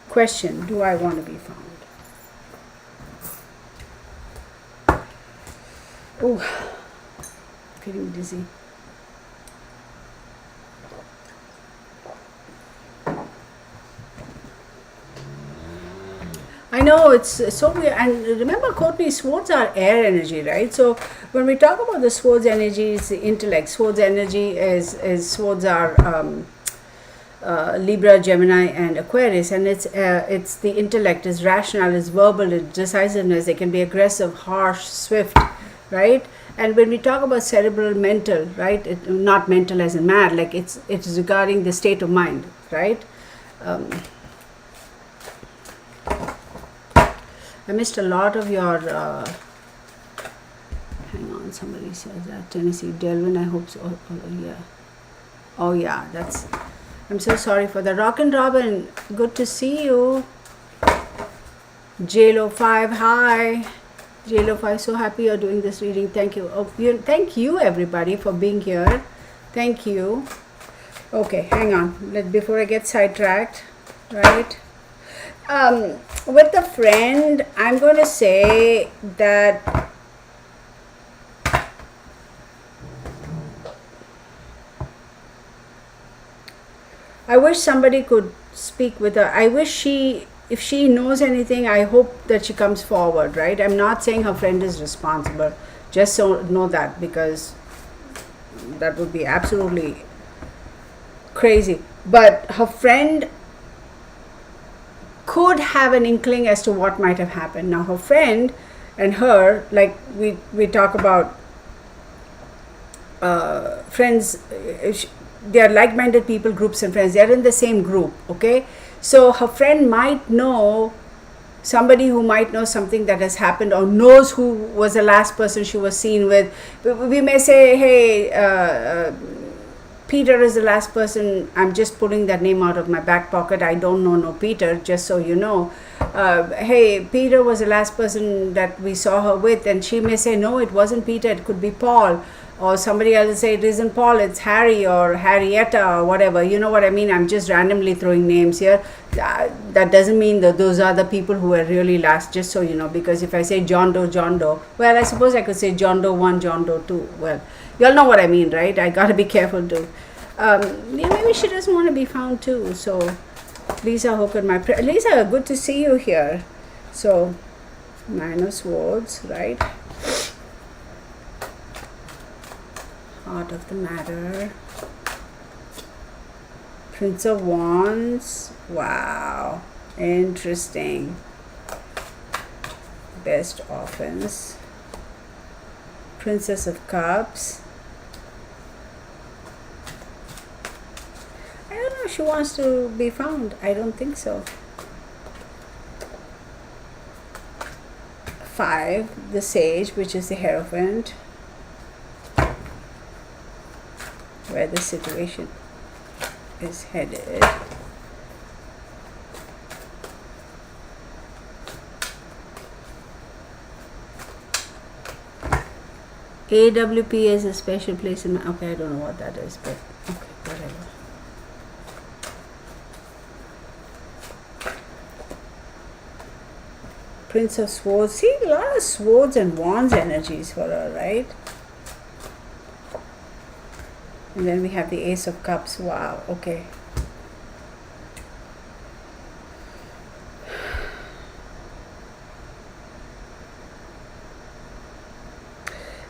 Question, do I want to be found? Oh, feeling dizzy. I know it's so weird. And remember, Courtney, swords are air energy, right? So when we talk about the swords energy, it's the intellect. Swords energy is swords are Libra, Gemini, and Aquarius, and it's the intellect, is rational, is verbal, is decisiveness. They can be aggressive, harsh, swift, right? And when we talk about cerebral, mental, right? Not mental as in mad, like it's regarding the state of mind, right? I missed a lot of your. Hang on, somebody says that Tennessee Delvin. I hope so. Yeah. Oh yeah, that's. I'm so sorry for the Rock and Robin. Good to see you. JLo5, hi. JLo5, so happy you're doing this reading. Thank you. Oh, thank you everybody for being here. Thank you. Okay, hang on. Before I get sidetracked, right? With a friend, I'm going to say that I wish somebody could speak with her. I wish if she knows anything, I hope that she comes forward, right? I'm not saying her friend is responsible. Just so know that, because that would be absolutely crazy. But her friend could have an inkling as to what might have happened. Now her friend and her, like we talk about friends, they are like-minded people, groups and friends. They are in the same group, okay? So her friend might know somebody who might know something that has happened, or knows who was the last person she was seen with. We may say, hey, Peter is the last person. I'm just pulling that name out of my back pocket. I don't know no Peter, just so you know. Hey, Peter was the last person that we saw her with, and she may say, no, it wasn't Peter, it could be Paul. or somebody else will say it isn't Paul, it's Harry or Harrietta or whatever. You know what I mean? I'm just randomly throwing names here. That doesn't mean that those are the people who are really last, just so you know, because if I say John Doe, well, I suppose I could say John Doe 1, John Doe 2. Well, you all know what I mean, right? I got to be careful too. Maybe she doesn't want to be found too. So, Lisa Hook and Lisa, good to see you here. So, 9 of Swords, right? Heart of the Matter. Prince of Wands. Wow. Interesting. Best Offense. Princess of Cups. I don't know if she wants to be found. I don't think so. 5, the Sage, which is the Hierophant. Where the situation is headed. AWP is a special place in my... Okay, I don't know what that is, but okay, whatever. Prince of Swords. See, a lot of Swords and Wands energies for her, right? And then we have the Ace of Cups. Wow, okay.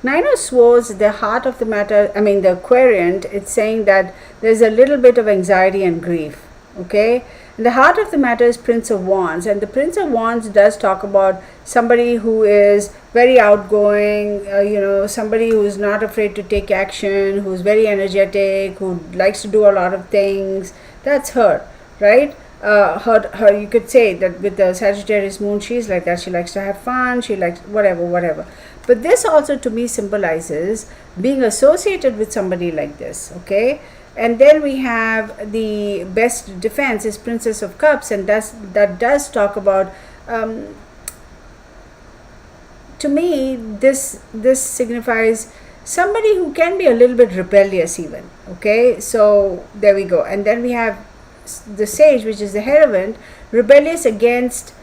Nine of Swords, the heart of the matter, I mean the Aquariant, it's saying that there's a little bit of anxiety and grief, okay? And the heart of the matter is Prince of Wands, and the Prince of Wands does talk about somebody who is very outgoing, somebody who is not afraid to take action, who's very energetic, who likes to do a lot of things. That's her, right? Her, you could say that with the Sagittarius moon, she's like that. She likes to have fun. She likes whatever. But this also to me symbolizes being associated with somebody like this, okay? And then we have the best defense is Princess of Cups, and that does talk about, to me, this signifies somebody who can be a little bit rebellious even, okay? So there we go. And then we have the Sage, which is the Hierophant, rebellious against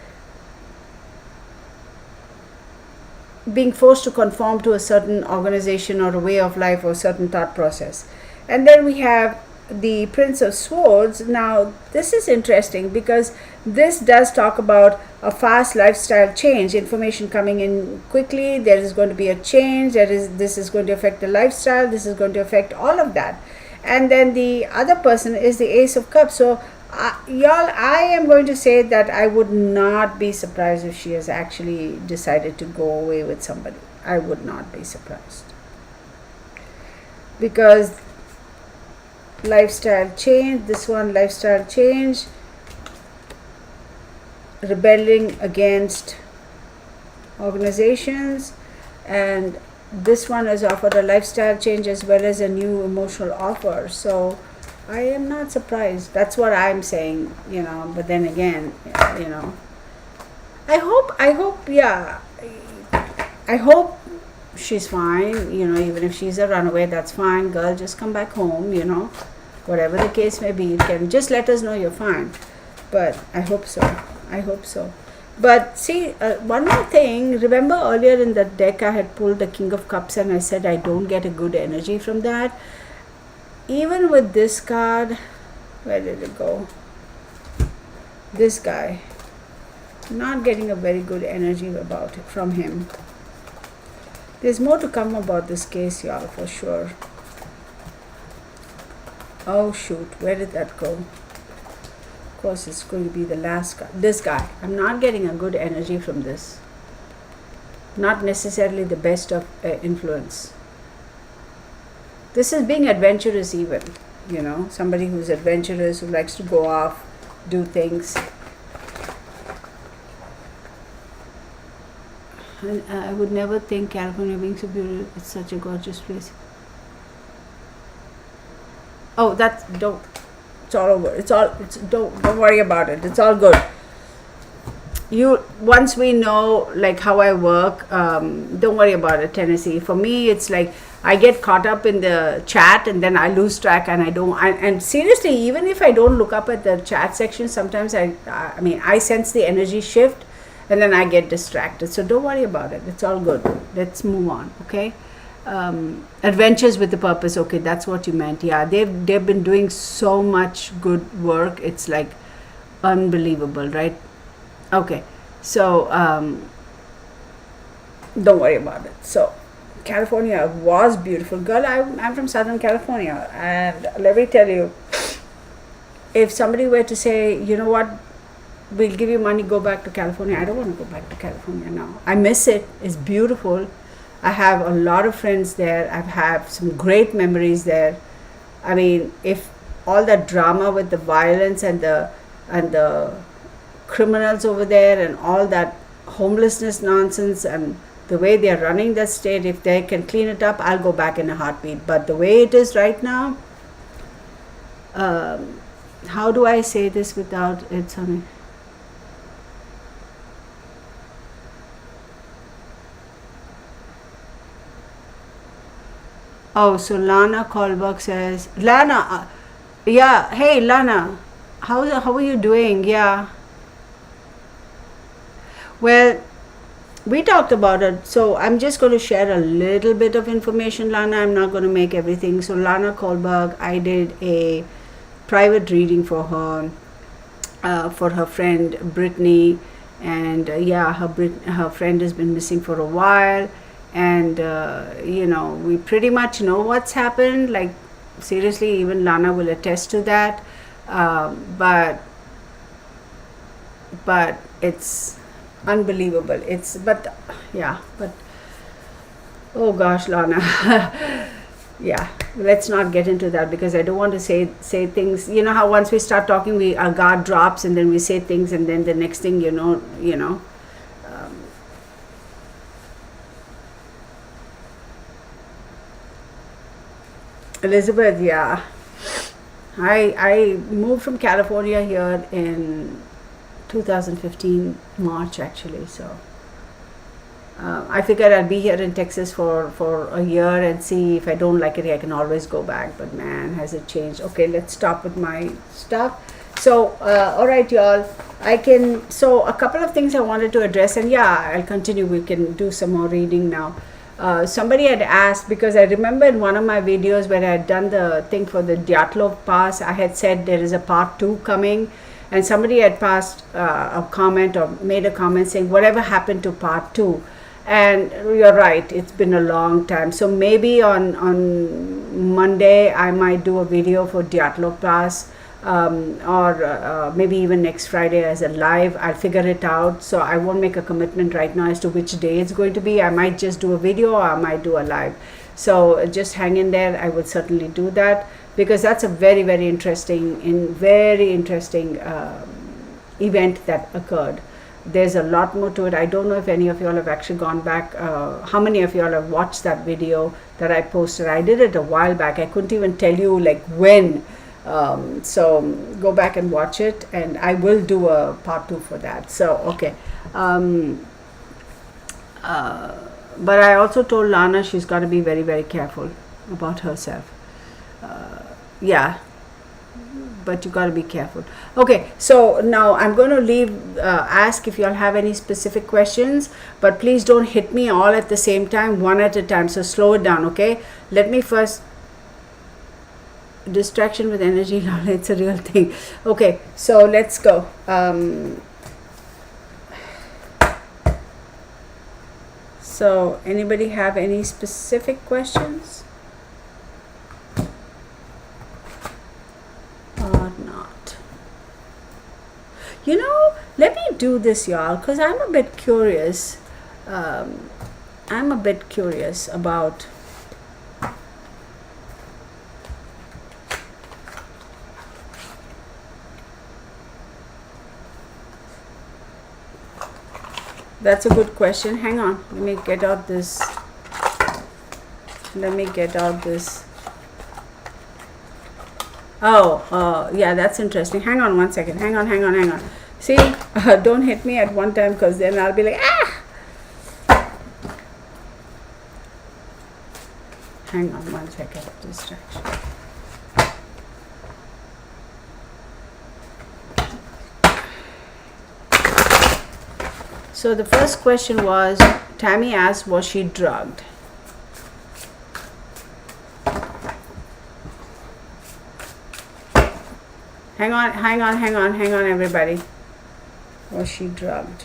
being forced to conform to a certain organization or a way of life or a certain thought process. And then we have the Prince of Swords. Now this is interesting because this does talk about a fast lifestyle change, information coming in quickly. There is going to be a change. This is going to affect the lifestyle. This is going to affect all of that. And then the other person is the Ace of Cups. So y'all, I am going to say that I would not be surprised if she has actually decided to go away with somebody. I would not be surprised. Because lifestyle change, this one lifestyle change, rebelling against organizations, and this one has offered a lifestyle change as well as a new emotional offer. So I am not surprised. That's what I'm saying, but then again, I hope she's fine, even if she's a runaway, that's fine. Girl, just come back home, whatever the case may be. You can just let us know you're fine. But I hope so. But see, one more thing. Remember earlier in the deck I had pulled the King of Cups and I said I don't get a good energy from that. Even with this card, where did it go? This guy. Not getting a very good energy about it from him. There's more to come about this case, y'all, for sure. Oh shoot, where did that go? Of course, it's going to be the last guy. This guy. I'm not getting a good energy from this. Not necessarily the best of influence. This is being adventurous even, somebody who's adventurous, who likes to go off, do things. And I would never think California being so beautiful. It's such a gorgeous place. Oh, don't. It's all over. Don't worry about it. It's all good. Once we know like how I work, don't worry about it, Tennessee. For me, it's like I get caught up in the chat and then I lose track, and and seriously, even if I don't look up at the chat section, sometimes I mean, I sense the energy shift and then I get distracted. So don't worry about it. It's all good. Let's move on, okay? Adventures with the Purpose. Okay, that's what you meant. Yeah, they've been doing so much good work. It's like unbelievable, right? Okay, so don't worry about it. So California was beautiful. Girl, I'm from Southern California, and let me tell you, if somebody were to say, you know what, we'll give you money, go back to California, I don't want to go back to California now. I miss it. It's beautiful. I have a lot of friends there. I've had some great memories there. I mean, if all that drama with the violence and the criminals over there and all that homelessness nonsense and the way they are running the state, if they can clean it up, I'll go back in a heartbeat. But the way it is right now, how do I say this without it sounding? Oh, so Lana Kolberg says, Lana, yeah, hey Lana, how are you doing? Yeah. Well, we talked about it, so I'm just going to share a little bit of information, Lana. I'm not going to make everything. So Lana Kolberg, I did a private reading for her friend Brittany, and yeah, her friend has been missing for a while, and you know, we pretty much know what's happened. Like, seriously, even Lana will attest to that. But it's unbelievable. But oh gosh, Lana. Yeah, let's not get into that, because I don't want to say things. You know how once we start talking, our guard drops, and then we say things, and then the next thing you know. Elizabeth, yeah. I moved from California here in 2015 March, actually. So I figured I'd be here in Texas for a year and see if I don't like it. I can always go back. But man, has it changed? Okay, let's stop with my stuff. So all right, y'all. So a couple of things I wanted to address, and yeah, I'll continue. We can do some more reading now. Somebody had asked, because I remember in one of my videos where I had done the thing for the Dyatlov Pass, I had said there is a part 2 coming, and somebody had passed a comment or made a comment saying, whatever happened to part 2? And you're right, it's been a long time. So maybe on Monday I might do a video for Dyatlov Pass, or maybe even next Friday as a live. I'll figure it out. So I won't make a commitment right now as to which day it's going to be. I might just do a video, or I might do a live. So just hang in there. I will certainly do that, because that's a very, very interesting event that occurred. There's a lot more to it. I don't know if any of y'all have actually gone back. How many of y'all have watched that video that I posted? I did it a while back. I couldn't even tell you like when. So go back and watch it, and I will do a part 2 for that. So okay. But I also told Lana she's got to be very, very careful about herself. Yeah, but you got to be careful. Okay, so now I'm going to ask if you all have any specific questions, but please don't hit me all at the same time, one at a time. So slow it down, okay? Let me first. Distraction with energy, it's a real thing. Okay, so let's go. So anybody have any specific questions or not? You know, let me do this, y'all, because I'm a bit curious. About That's a good question. Hang on. Let me get out this. Oh, yeah, that's interesting. Hang on one second. Hang on. See, don't hit me at one time, because then I'll be like, ah! Hang on 1 second. Distraction. So the first question was, Tammy asked, was she drugged? Hang on, everybody. Was she drugged?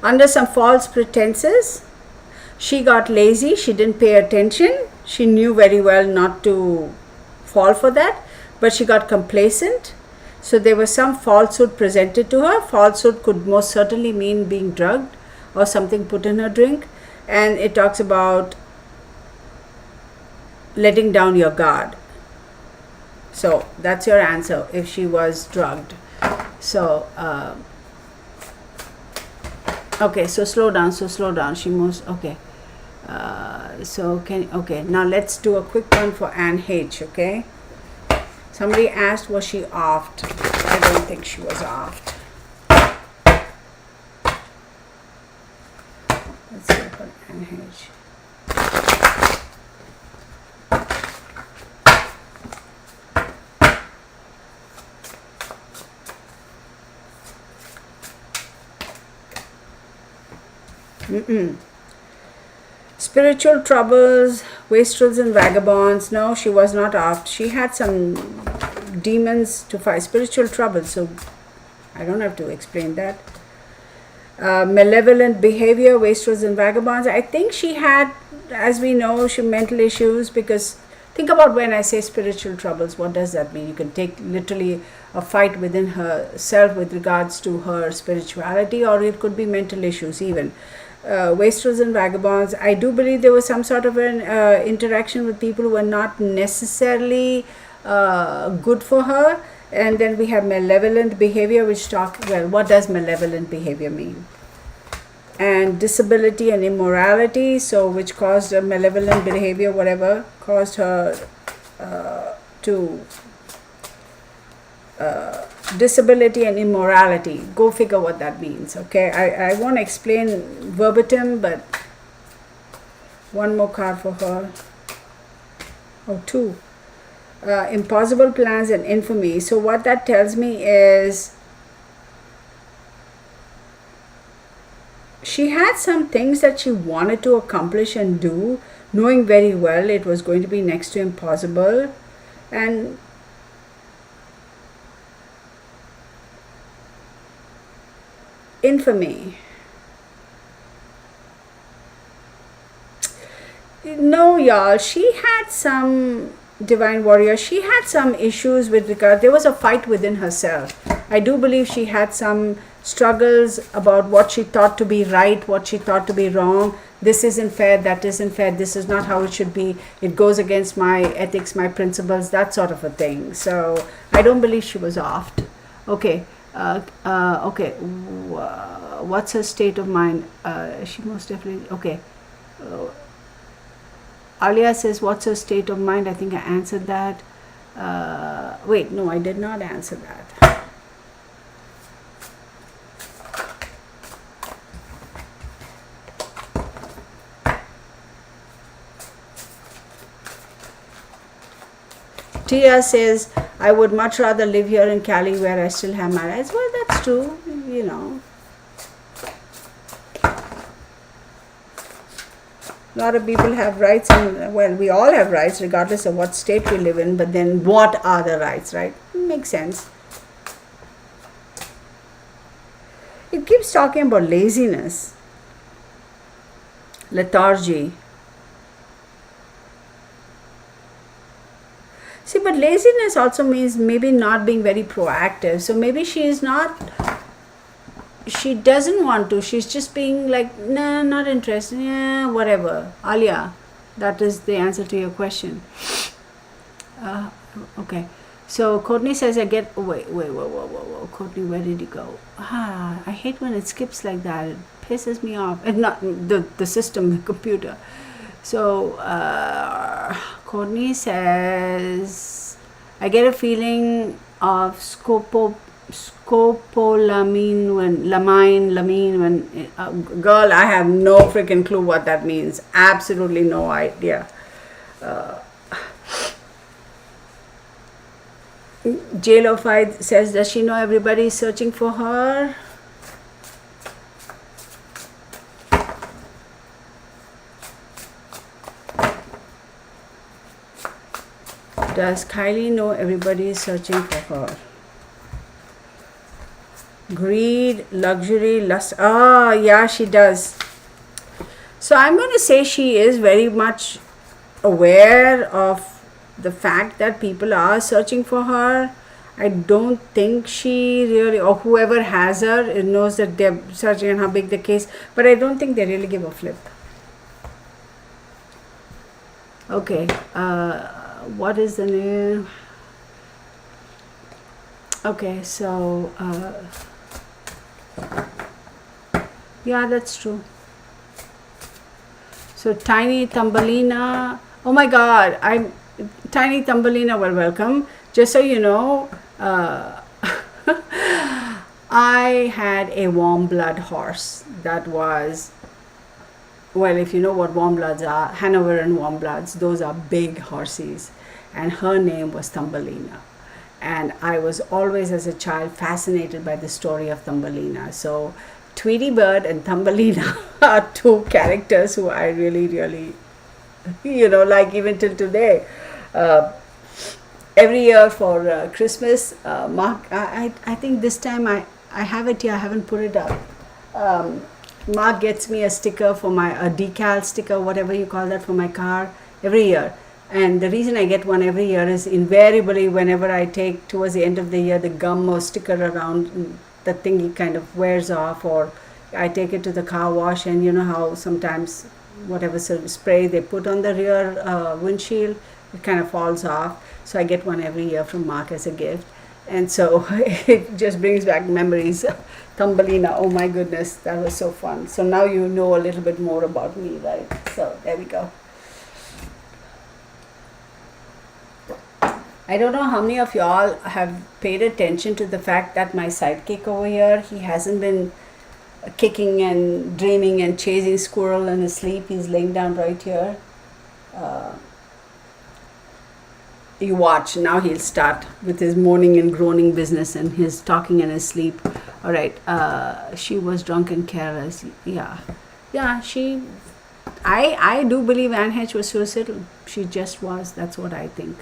Under some false pretenses, she got lazy, she didn't pay attention, she knew very well not to fall for that, but she got complacent. So there was some falsehood presented to her. Falsehood could most certainly mean being drugged or something put in her drink. And it talks about letting down your guard. So that's your answer if she was drugged. So okay, so slow down. She moves. Okay. Okay, now let's do a quick one for Anne H. Okay. Somebody asked, was she offed? I don't think she was offed. Let's see for Anne H. Spiritual troubles, wastrels and vagabonds. No, she was not off. She had some demons to fight. Spiritual troubles, so I don't have to explain that. Malevolent behavior, wastrels and vagabonds. I think she had, as we know, she mental issues, because think about when I say spiritual troubles, what does that mean? You can take literally a fight within herself with regards to her spirituality, or it could be mental issues even. Wastrels and vagabonds, I do believe there was some sort of an interaction with people who were not necessarily good for her. And then we have malevolent behavior, which what does malevolent behavior mean? And disability and immorality, so which caused a malevolent behavior, whatever caused her to disability and immorality. Go figure what that means. Okay, I won't explain verbatim, but one more card for her. Oh, two. Impossible plans and infamy. So what that tells me is she had some things that she wanted to accomplish and do, knowing very well it was going to be next to impossible. And infamy. No, y'all, she had some divine warrior. She had some issues with regard. There was a fight within herself. I do believe she had some struggles about what she thought to be right, what she thought to be wrong. This isn't fair, that isn't fair, this is not how it should be, it goes against my ethics, my principles, that sort of a thing. So I don't believe she was offed. Okay. Okay. What's her state of mind? She most definitely. Okay. Alia says, what's her state of mind? I think I answered that. Wait, no, I did not answer that. Tia says, I would much rather live here in Cali where I still have my rights. Well, that's true, you know. A lot of people have rights, and well, we all have rights regardless of what state we live in, but then what are the rights, right? Makes sense. It keeps talking about laziness, lethargy. See, but laziness also means maybe not being very proactive. So maybe she doesn't want to. She's just being like, nah, not interested. Yeah, whatever. Alia, that is the answer to your question. Okay. So Courtney says, wait. Courtney, where did he go? I hate when it skips like that. It pisses me off. And not the system, the computer. So Courtney says, I get a feeling of scopolamine when lamine when girl, I have no freaking clue what that means. Absolutely no idea. JLo Fight says, does she know everybody is searching for her? Does Kylie know everybody is searching for her? Greed, luxury, lust. Ah, yeah, she does. So I'm going to say she is very much aware of the fact that people are searching for her. I don't think she really, or whoever has her, knows that they're searching and how big the case, but I don't think they really give a flip. Okay, what is the name? Okay, so yeah, that's true. So Tiny Thumbelina, oh my God, I'm Tiny Thumbelina. Well, welcome. Just so you know, I had a warm blood horse that was, well, if you know what warm bloods are, Hanoverian warm bloods, those are big horses, and her name was Thumbelina. And I was always, as a child, fascinated by the story of Thumbelina. So Tweety Bird and Thumbelina are two characters who I really, really, like even till today. Every year for Christmas, Mark, I think this time I have it here, I haven't put it up. Mark gets me a sticker for a decal sticker, whatever you call that, for my car every year. And the reason I get one every year is invariably whenever I take towards the end of the year the gum or sticker around, the thingy kind of wears off, or I take it to the car wash, and you know how sometimes whatever spray they put on the rear windshield, it kind of falls off. So I get one every year from Mark as a gift. And so it just brings back memories. Thumbelina, oh my goodness, that was so fun. So now you know a little bit more about me, right? So there we go. I don't know how many of y'all have paid attention to the fact that my sidekick over here, he hasn't been kicking and dreaming and chasing squirrel in his sleep. He's laying down right here. You watch, now he'll start with his moaning and groaning business and his talking in his sleep. All right, she was drunk and careless. Yeah, I do believe Anne Hedge was suicidal. She just was. That's what I think.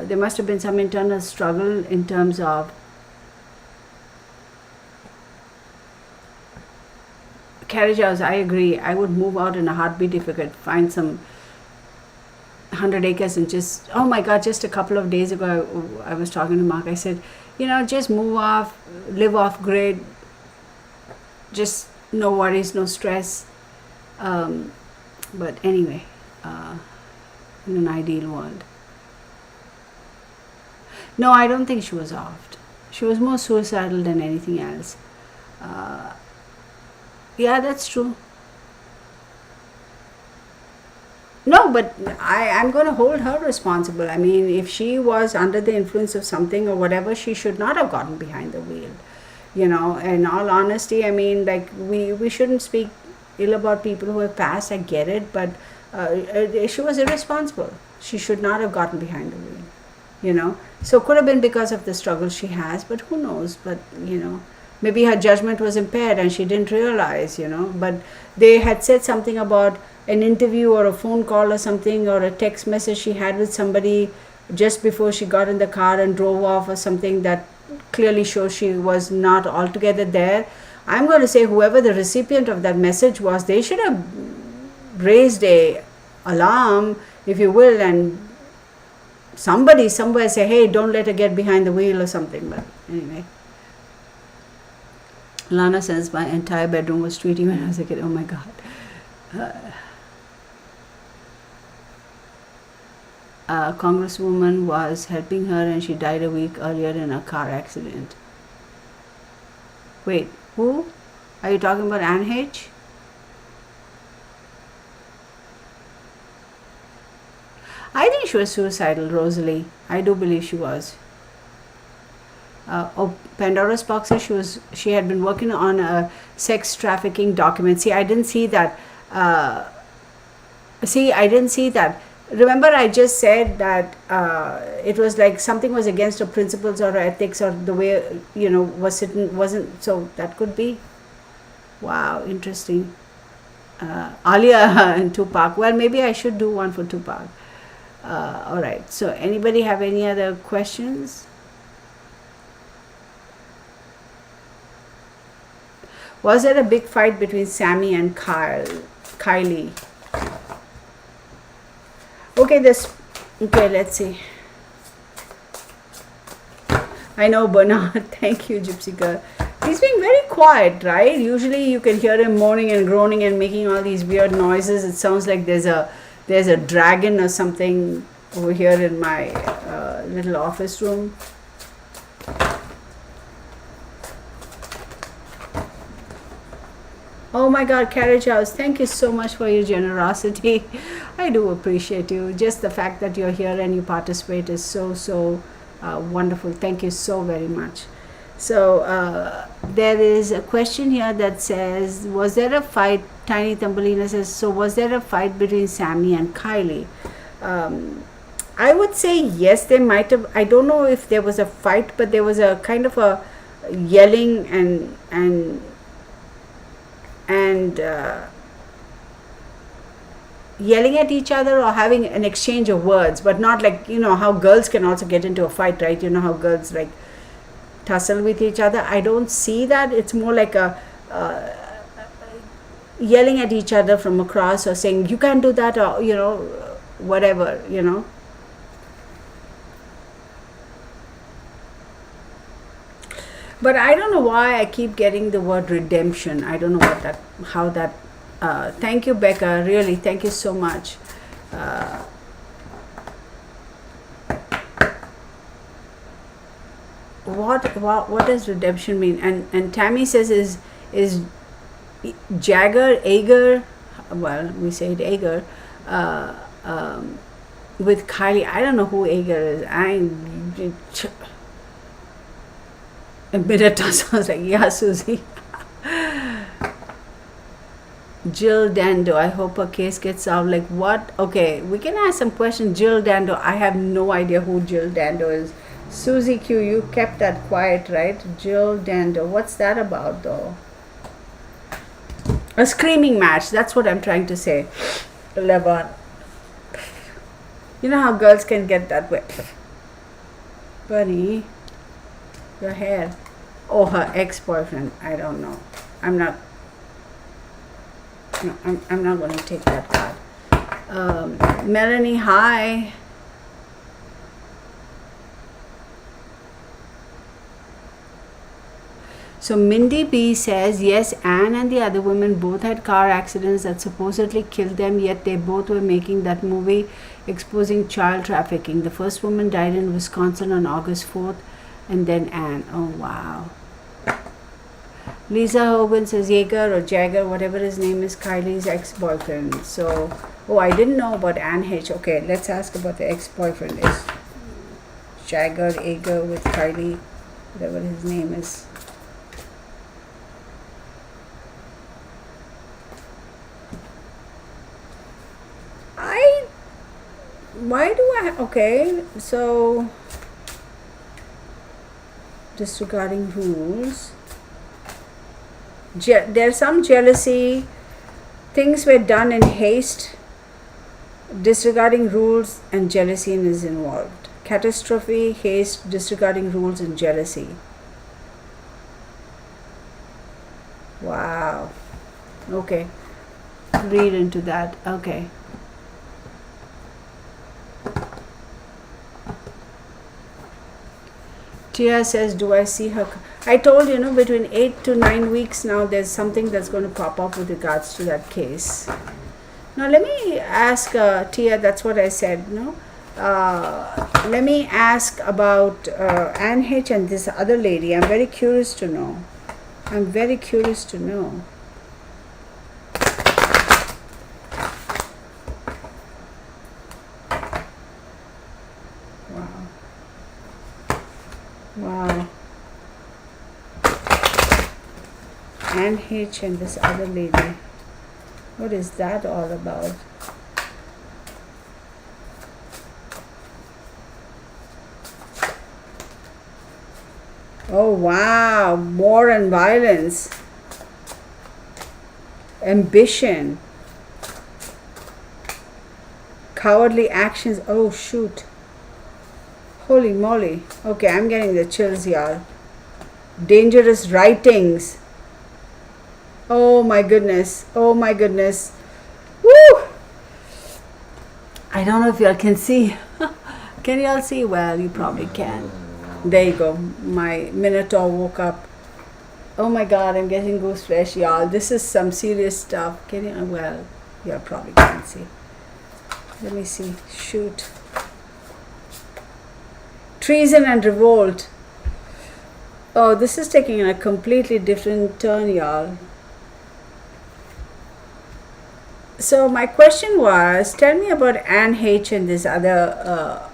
There must have been some internal struggle in terms of carriage house. I agree. I would move out in a heartbeat if I could find some 100 acres and just, oh my God, just a couple of days ago I was talking to Mark. I said, just move off, live off grid, just no worries, no stress. But anyway, in an ideal world. No, I don't think she was offed. She was more suicidal than anything else. Yeah, that's true. No, but I'm going to hold her responsible. I mean, if she was under the influence of something or whatever, she should not have gotten behind the wheel. In all honesty, I mean, like, we shouldn't speak ill about people who have passed. I get it, but she was irresponsible. She should not have gotten behind the wheel. So could have been because of the struggle she has, but who knows? But maybe her judgment was impaired and she didn't realize. But they had said something about an interview or a phone call or something, or a text message she had with somebody just before she got in the car and drove off, or something that clearly shows she was not altogether there. I'm going to say whoever the recipient of that message was, they should have raised a alarm, if you will, and somebody somewhere say, hey, don't let her get behind the wheel or something. But anyway, Lana says my entire bedroom was Tweety when I was a kid. Oh my God. A congresswoman was helping her and she died a week earlier in a car accident. Wait, who? Are you talking about Anne H? I think she was suicidal, Rosalie. I do believe she was. Pandora's box says she had been working on a sex trafficking document. See, I didn't see that. I didn't see that. Remember, I just said that it was like something was against her principles or her ethics or the way wasn't. So that could be. Wow, interesting. Alia and Tupac. Well, maybe I should do one for Tupac. All right. So, anybody have any other questions? Was there a big fight between Sammy and Kylie? Okay, let's see. I know Bernard. Thank you, Gypsy Girl. He's being very quiet, right? Usually you can hear him moaning and groaning and making all these weird noises. It sounds like there's a dragon or something over here in my little office room. Oh my God, Carriage House, thank you so much for your generosity. I do appreciate you. Just the fact that you're here and you participate is so wonderful. Thank you so very much. So there is a question here that says, was there a fight? Tiny Thumbelina says, so was there a fight between Sammy and Kylie? I would say yes, they might have. I don't know if there was a fight, but there was a kind of a yelling and yelling at each other or having an exchange of words, but not like, how girls can also get into a fight, right? You know how girls like tussle with each other. I don't see that. It's more like a yelling at each other from across or saying you can't do that, or whatever. But I don't know why I keep getting the word redemption. I don't know how that. Thank you, Becca. Really, thank you so much. What does redemption mean? And Tammy says is Jagger Ager. Well, we say it Ager. With Kylie, I don't know who Ager is. Birata sounds like, yeah, Susie. Jill Dando, I hope her case gets out. Like what? Okay, we can ask some questions. Jill Dando, I have no idea who Jill Dando is. Susie Q, you kept that quiet, right? Jill Dando, what's that about though? A screaming match, that's what I'm trying to say. Levon. You know how girls can get that way. Bunny, your hair. Oh, her ex-boyfriend. I don't know. I'm not going to take that card. Melanie, hi. So Mindy B says, yes, Anne and the other women both had car accidents that supposedly killed them, yet they both were making that movie exposing child trafficking. The first woman died in Wisconsin on August 4th, and then Anne. Oh, wow. Lisa Hogan says Jaeger or Jagger, whatever his name is, Kylie's ex-boyfriend. So, I didn't know about Anne H. Okay, let's ask about the ex-boyfriend. Is Jagger, Jaeger with Kylie, whatever his name is. Okay, so disregarding rules. There's some jealousy. Things were done in haste. Disregarding rules and jealousy is involved. Catastrophe, haste, disregarding rules and jealousy. Wow. Okay. Read into that. Okay. Tia says, do I see her? I told you, between 8 to 9 weeks now, there's something that's going to pop up with regards to that case. Now, let me ask Tia, that's what I said, let me ask about Anne H. and this other lady. I'm very curious to know. Wow. Anne H and this other lady. What is that all about? Oh wow, war and violence, ambition, cowardly actions. Oh shoot. Holy moly. Okay, I'm getting the chills, y'all. Dangerous writings. Oh my goodness. Oh my goodness. Woo! I don't know if y'all can see. Can y'all see? Well, you probably can. There you go. My Minotaur woke up. Oh my god, I'm getting goose flesh, y'all. This is some serious stuff. Can you? Well, you probably can't see. Let me see. Shoot. Treason and revolt. Oh, this is taking a completely different turn, y'all. So my question was, tell me about Anne H and this other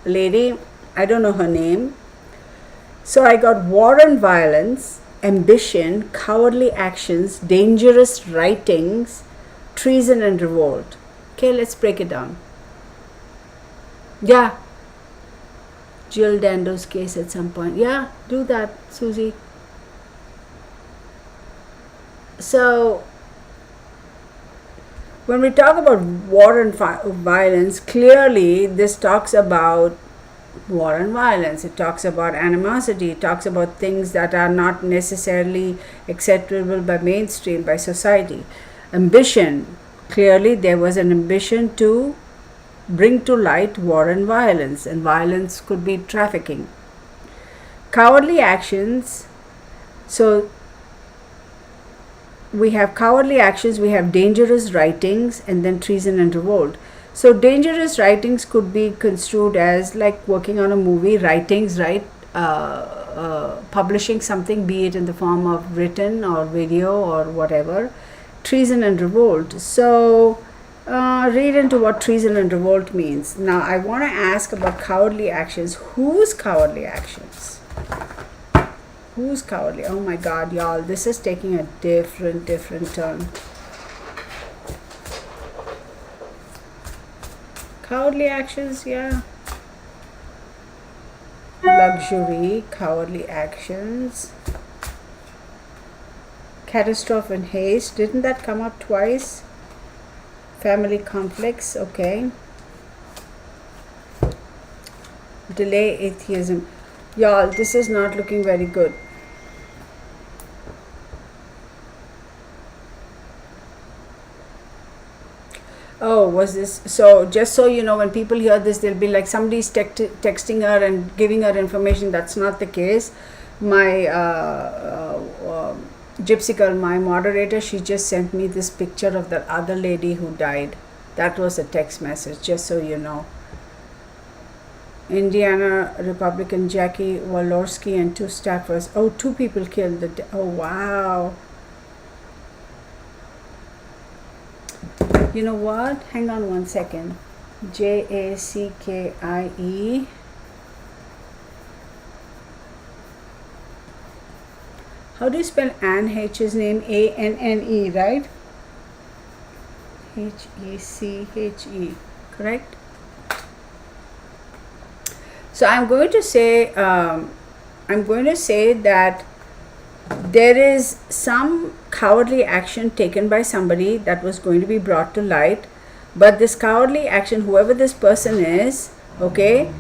lady. I don't know her name. So I got war and violence, ambition, cowardly actions, dangerous writings, treason and revolt. Okay, let's break it down. Yeah. Jill Dando's case at some point. Yeah, do that, Susie. So when we talk about war and violence, clearly this talks about war and violence. It talks about animosity. It talks about things that are not necessarily acceptable by mainstream, by society. Ambition. Clearly there was an ambition to bring to light war and violence could be trafficking. Cowardly actions. So we have cowardly actions, we have dangerous writings, and then treason and revolt. So dangerous writings could be construed as like working on a movie, writings, right? Publishing something, be it in the form of written or video or whatever. Treason and revolt. So read into what treason and revolt means. Now I want to ask about cowardly actions. Whose cowardly actions? Who's cowardly? Oh my god, y'all, this is taking a different turn. Cowardly actions, yeah. Luxury, cowardly actions. Catastrophe and haste. Didn't that come up twice? Family conflicts, okay. Delay, atheism. Y'all, this is not looking very good. Oh, was this? So just so you know, when people hear this, they'll be like, somebody's texting her and giving her information. That's not the case. My Gypsy Girl, my moderator, she just sent me this picture of the other lady who died. That was a text message, just so you know. Indiana Republican Jackie Walorski and 2 staffers. Oh, 2 people killed. Oh, wow. You know what? Hang on one second. Jackie. How do you spell Anne H's name? Anne, right? Heche. Correct? So I'm going to say that there is some cowardly action taken by somebody that was going to be brought to light, but this cowardly action, whoever this person is, okay,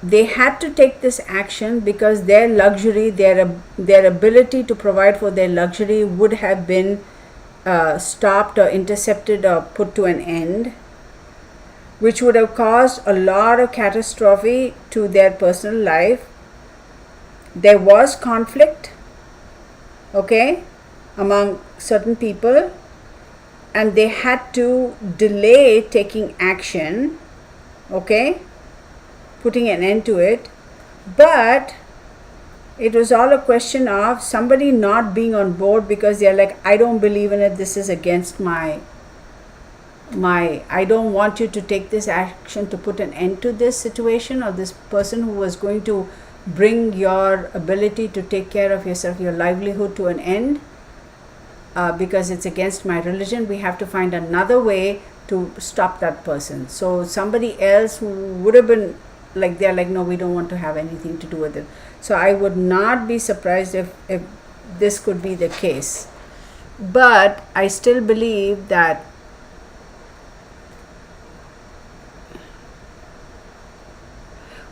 they had to take this action because their luxury, their ability to provide for their luxury would have been stopped or intercepted or put to an end, which would have caused a lot of catastrophe to their personal life. There was conflict, okay, among certain people, and they had to delay taking action, okay, putting an end to it. But it was all a question of somebody not being on board because they're like, I don't believe in it, this is against my I don't want you to take this action to put an end to this situation, or this person who was going to bring your ability to take care of yourself, your livelihood, to an end. because it's against my religion. We have to find another way to stop that person. So somebody else who would have been like, they're like, no, we don't want to have anything to do with it. So I would not be surprised if this could be the case. But I still believe that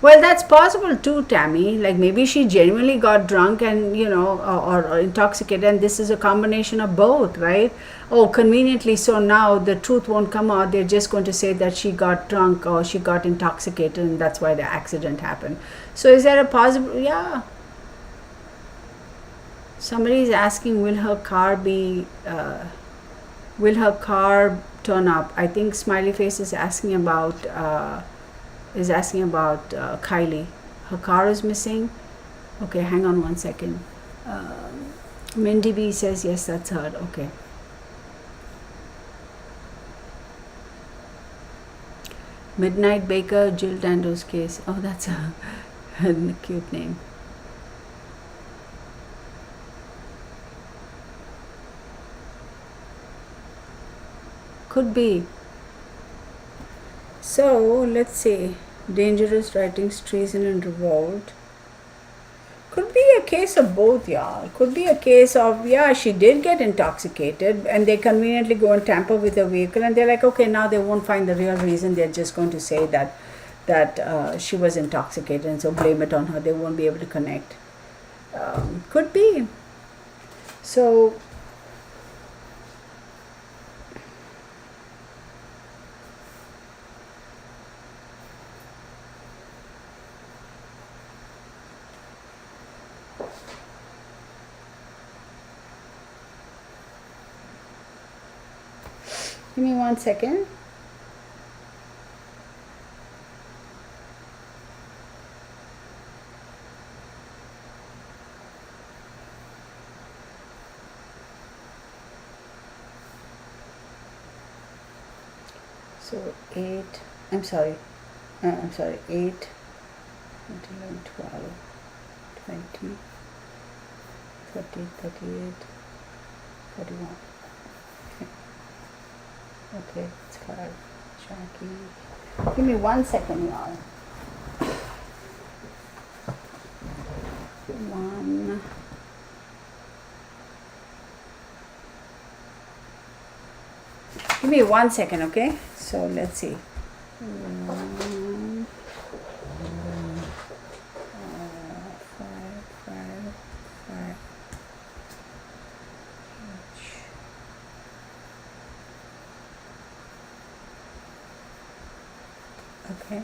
well, that's possible too, Tammy. Like maybe she genuinely got drunk and, or intoxicated, and this is a combination of both, right? Oh, conveniently so now the truth won't come out. They're just going to say that she got drunk or she got intoxicated and that's why the accident happened. So is there a possible, yeah. Somebody is asking, will her car turn up? I think Smiley Face is asking about, Kiely. Her car is missing. Okay, hang on one second. Mindy B says yes, that's her. Okay. Midnight Baker, Jill Dando's case. Oh, that's a cute name. Could be. So let's see. Dangerous writings, treason and revolt. Could be a case of both, y'all. Could be a case of, yeah, she did get intoxicated and they conveniently go and tamper with her vehicle and they're like, okay, now they won't find the real reason. They're just going to say that she was intoxicated and so blame it on her. They won't be able to connect. Could be. So give me 1 second. So 8, I'm sorry, 8, 11, 12, 20, 30, 38, 41. Okay, it's called Jackie. Give me 1 second, y'all. 1. Give me 1 second, okay? So let's see. 1, 5, 5. Okay.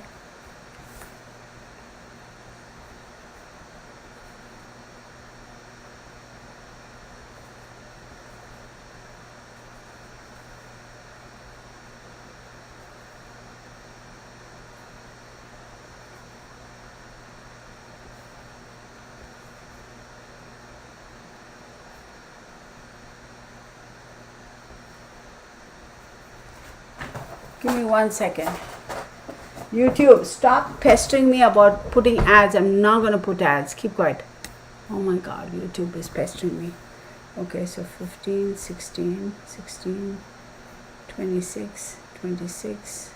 Give me 1 second. YouTube, stop pestering me about putting ads. I'm not going to put ads. Keep quiet. Oh my God, YouTube is pestering me. Okay, so 15, 16, 16, 26, 26,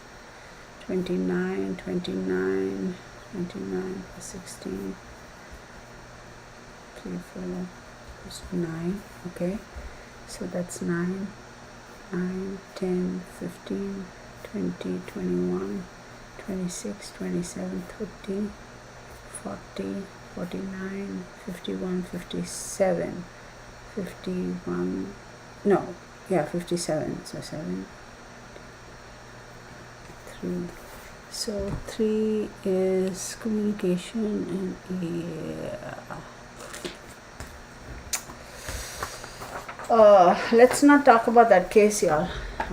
29, 29, 29, 16, 3, 4, 9. Okay, so that's 9, 9, 10, 15, 20, 21. 26, 27, 30, 40, 49, 51, 57, 51, no, yeah, 57, so 7, 3. So 3 is communication and let's not talk about that case, y'all.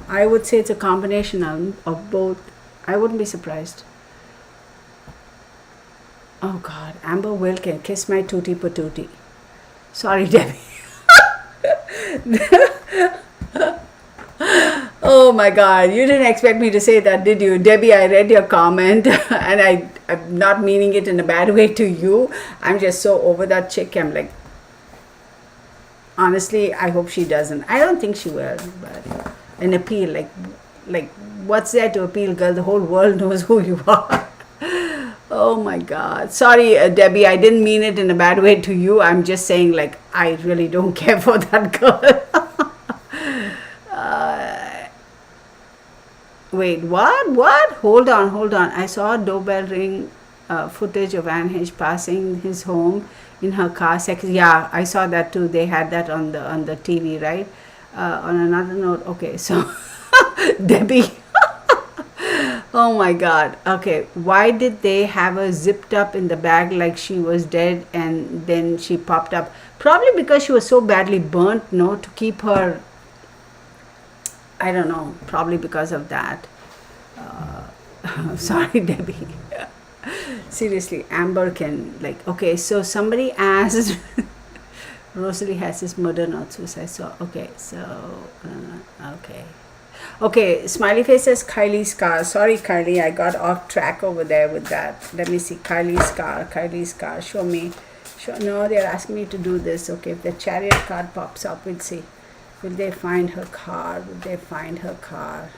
I would say it's a combination of both. I wouldn't be surprised. Oh God, Amber Will can kiss my tutti patootie. Sorry, Debbie. Oh my God, you didn't expect me to say that, did you? Debbie, I read your comment and I'm not meaning it in a bad way to you. I'm just so over that chick. I'm like, Honestly, I hope she doesn't. I don't think she will, but an appeal, like what's there to appeal, girl? The whole world knows who you are. Oh my God. Sorry, Debbie, I didn't mean it in a bad way to you. I'm just saying, like, I really don't care for that girl. Wait, what? What? Hold on, hold on. I saw a doorbell ring footage of Anne Heche passing his home in her car. Yeah, I saw that too. They had that on the TV, right? On another note, okay, so Debbie. Oh my God. Okay, why did they have her zipped up in the bag like she was dead and then she popped up? Probably because she was so badly burnt, no, to keep her. I don't know, probably because of that. Sorry, Debbie. Seriously, Amber can, like, okay, so somebody asked, Rosalie has his murder, not suicide. So, okay, so, okay. Okay, Smiley Face says Kylie's car. Sorry, Kylie, I got off track over there with that. Let me see, Kylie's car, show me. No, they're asking me to do this. Okay, if the chariot card pops up, we'll see. Will they find her car? Will they find her car?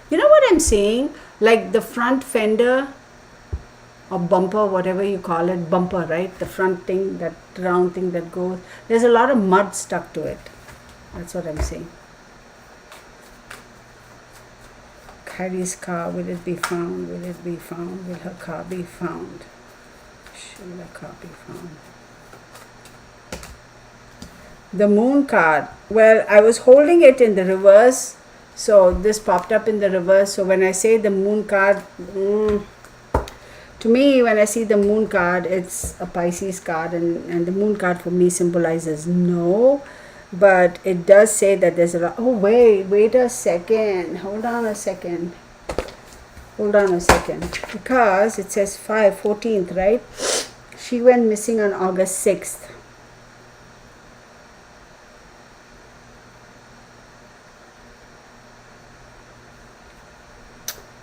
You know what I'm saying? Like the front fender or bumper, whatever you call it, bumper, right? The front thing, that round thing that goes. There's a lot of mud stuck to it. That's what I'm saying. Kylie's car, will it be found? Will it be found? Will her car be found? Will her car be found? The moon card. Well, I was holding it in the reverse, so this popped up in the reverse. So when I say the moon card, to me, when I see the moon card, it's a Pisces card, and the moon card for me symbolizes no. But it does say that there's a lot. Oh, wait a second. Hold on a second. Because it says 14th, right? She went missing on August 6th.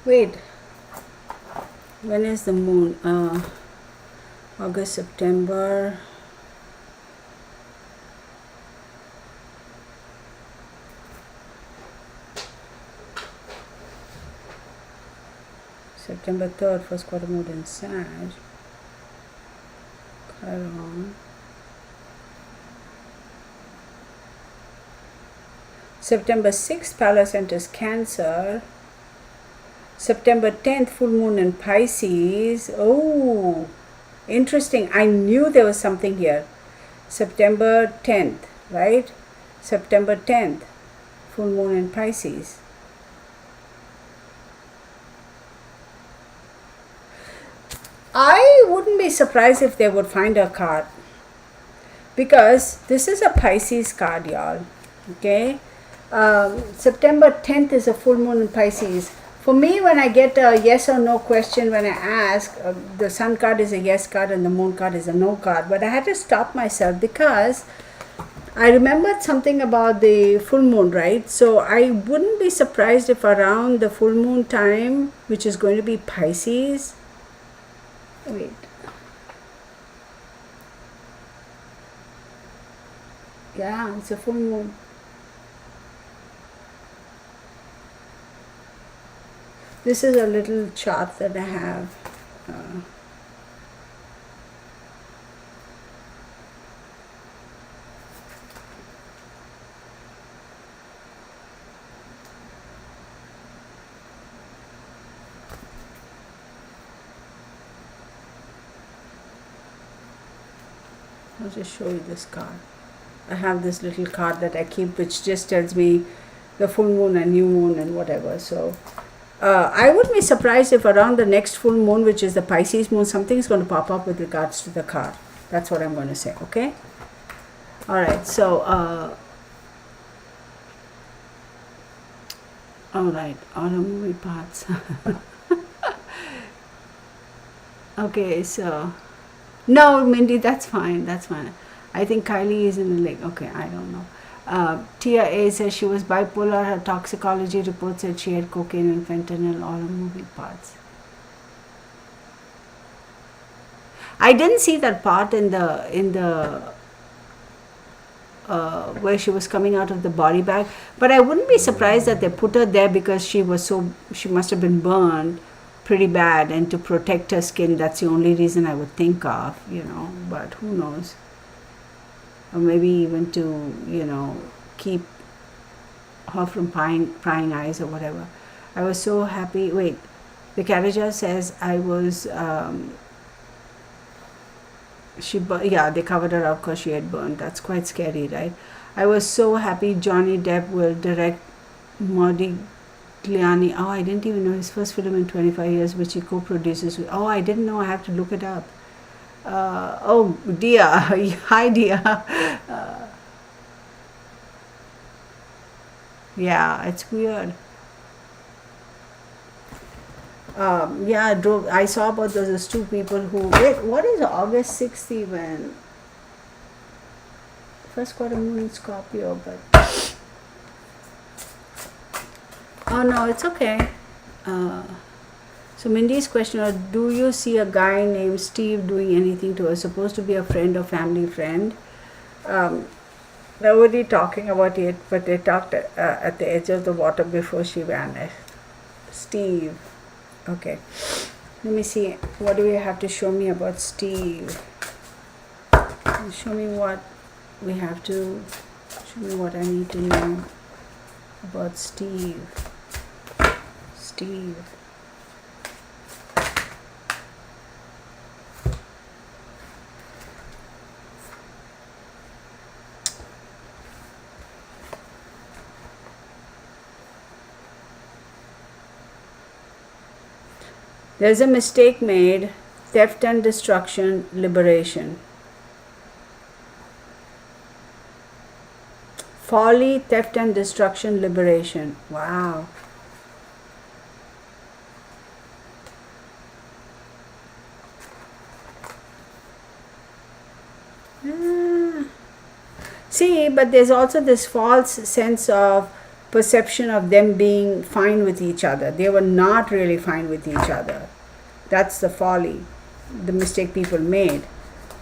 Wait, when is the moon? August, September. September 3rd, first quarter moon in Sag. Chiron. September 6th, Palace enters Cancer. September 10th, full moon in Pisces. Oh, interesting. I knew there was something here. September 10th, right? September 10th, full moon in Pisces. I wouldn't be surprised if they would find a card, because this is a Pisces card, y'all. Okay, September 10th is a full moon in Pisces. For me, when I get a yes or no question, when I ask, the sun card is a yes card and the moon card is a no card. But I had to stop myself because I remembered something about the full moon, right? So I wouldn't be surprised if around the full moon time, which is going to be Pisces. Wait. Yeah, it's a full moon. This is a little chart that I have. I'll just show you this card. I have this little card that I keep, which just tells me the full moon and new moon and whatever. So I wouldn't be surprised if around the next full moon, which is the Pisces moon, something is going to pop up with regards to the card. That's what I'm going to say, okay? All right, so, all right, autumn movie parts. Okay, so, no, Mindy, that's fine, I think Kylie is in the lake. Okay, I don't know. Tia A says she was bipolar. Her toxicology report said she had cocaine and fentanyl, all moving parts. I didn't see that part in the where she was coming out of the body bag, but I wouldn't be surprised that they put her there because she must have been burned pretty bad, and to protect her skin, that's the only reason I would think of, but who knows. Or maybe even to, keep her from prying eyes or whatever. I was so happy. Wait, the Karaja says I was, they covered her up because she had burned. That's quite scary, right? I was so happy Johnny Depp will direct Modigliani. Oh, I didn't even know his first film in 25 years, which he co-produces with. Oh, I didn't know. I have to look it up. Oh, dear. Hi, dear. Yeah, it's weird. I saw about those two people who. Wait, what is August 6th even? First quarter moon in Scorpio, but. Oh, no, it's okay. So Mindy's question was, do you see a guy named Steve doing anything to her? Supposed to be a friend or family friend. Nobody talking about it, but they talked at the edge of the water before she vanished. Steve. Okay. Let me see. What do you have to show me about Steve? Show me what we have to. Show me what I need to know about Steve. Steve. There's a mistake made. Theft and destruction, liberation. Folly, theft and destruction, liberation. Wow. See, but there's also this false sense of perception of them being fine with each other. They were not really fine with each other. That's the folly, the mistake people made.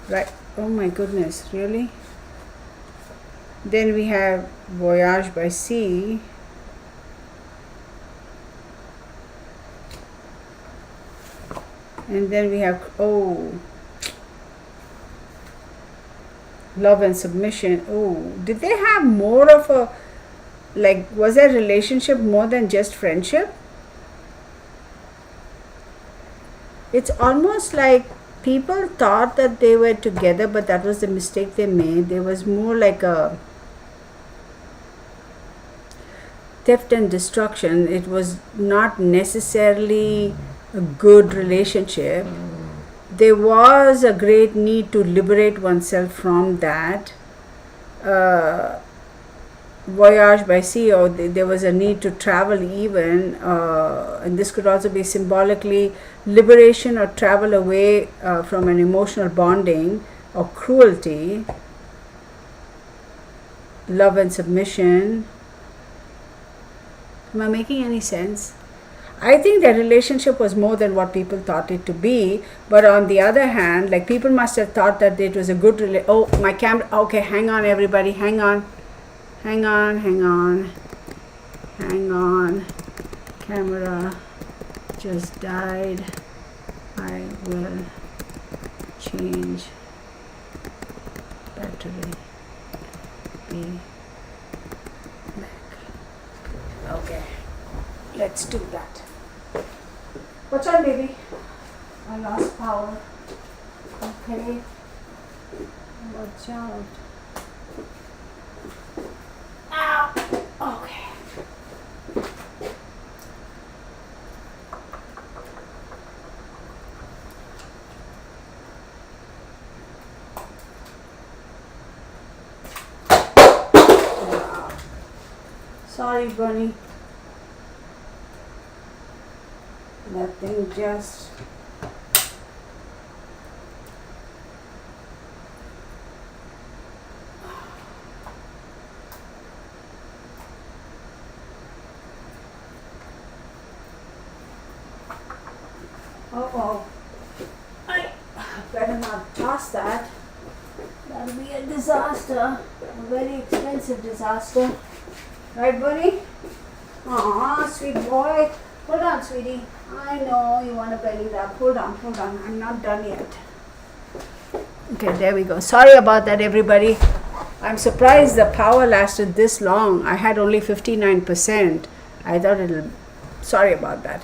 Right? Oh my goodness, really? Then we have Voyage by Sea. And then we have, Love and Submission. Oh, did they have more of a, was their relationship more than just friendship? It's almost like people thought that they were together, but that was the mistake they made. There was more like a theft and destruction. It was not necessarily a good relationship. There was a great need to liberate oneself from that. Voyage by sea, or there was a need to travel even, and this could also be symbolically liberation or travel away from an emotional bonding or cruelty. Love and submission. Am I making any sense? I think their relationship was more than what people thought it to be. But on the other hand, people must have thought that it was a good Oh, my camera. Okay, hang on, everybody. Hang on. Camera just died. I will change battery. Be back. Okay. Let's do that. What's on, baby? I lost power. Okay. Watch out. Ow. Okay. Wow. Sorry, Bunny. That thing just... Uh-oh. better not pass that. That'll be a disaster, a very expensive disaster. Right, Bunny? Aw, sweet boy. Hold on, sweetie. I know you want to belly rub. Hold on. I'm not done yet. Okay, there we go. Sorry about that, everybody. I'm surprised the power lasted this long. I had only 59%. I thought sorry about that.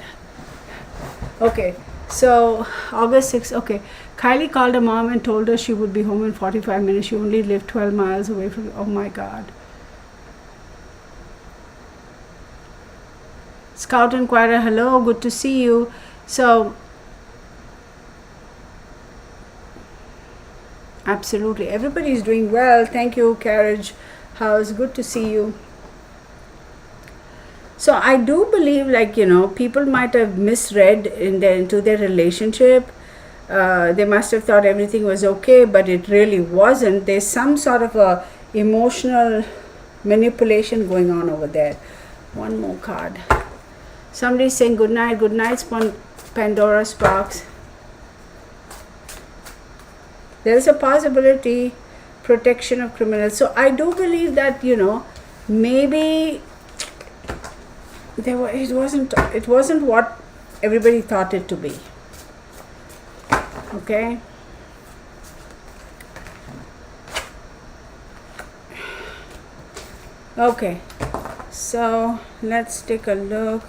Okay, so August 6th. Okay, Kylie called her mom and told her she would be home in 45 minutes. She only lived 12 miles away from. Oh my God. Scout Inquirer, hello, good to see you. So, absolutely, everybody is doing well. Thank you, Carriage House, good to see you. So, I do believe, like, people might have misread into their relationship. They must have thought everything was okay, but it really wasn't. There's some sort of a emotional manipulation going on over there. One more card. Somebody's saying good night, Pandora Sparks. There's a possibility, protection of criminals. So I do believe that, maybe it wasn't what everybody thought it to be. Okay. Okay. So let's take a look.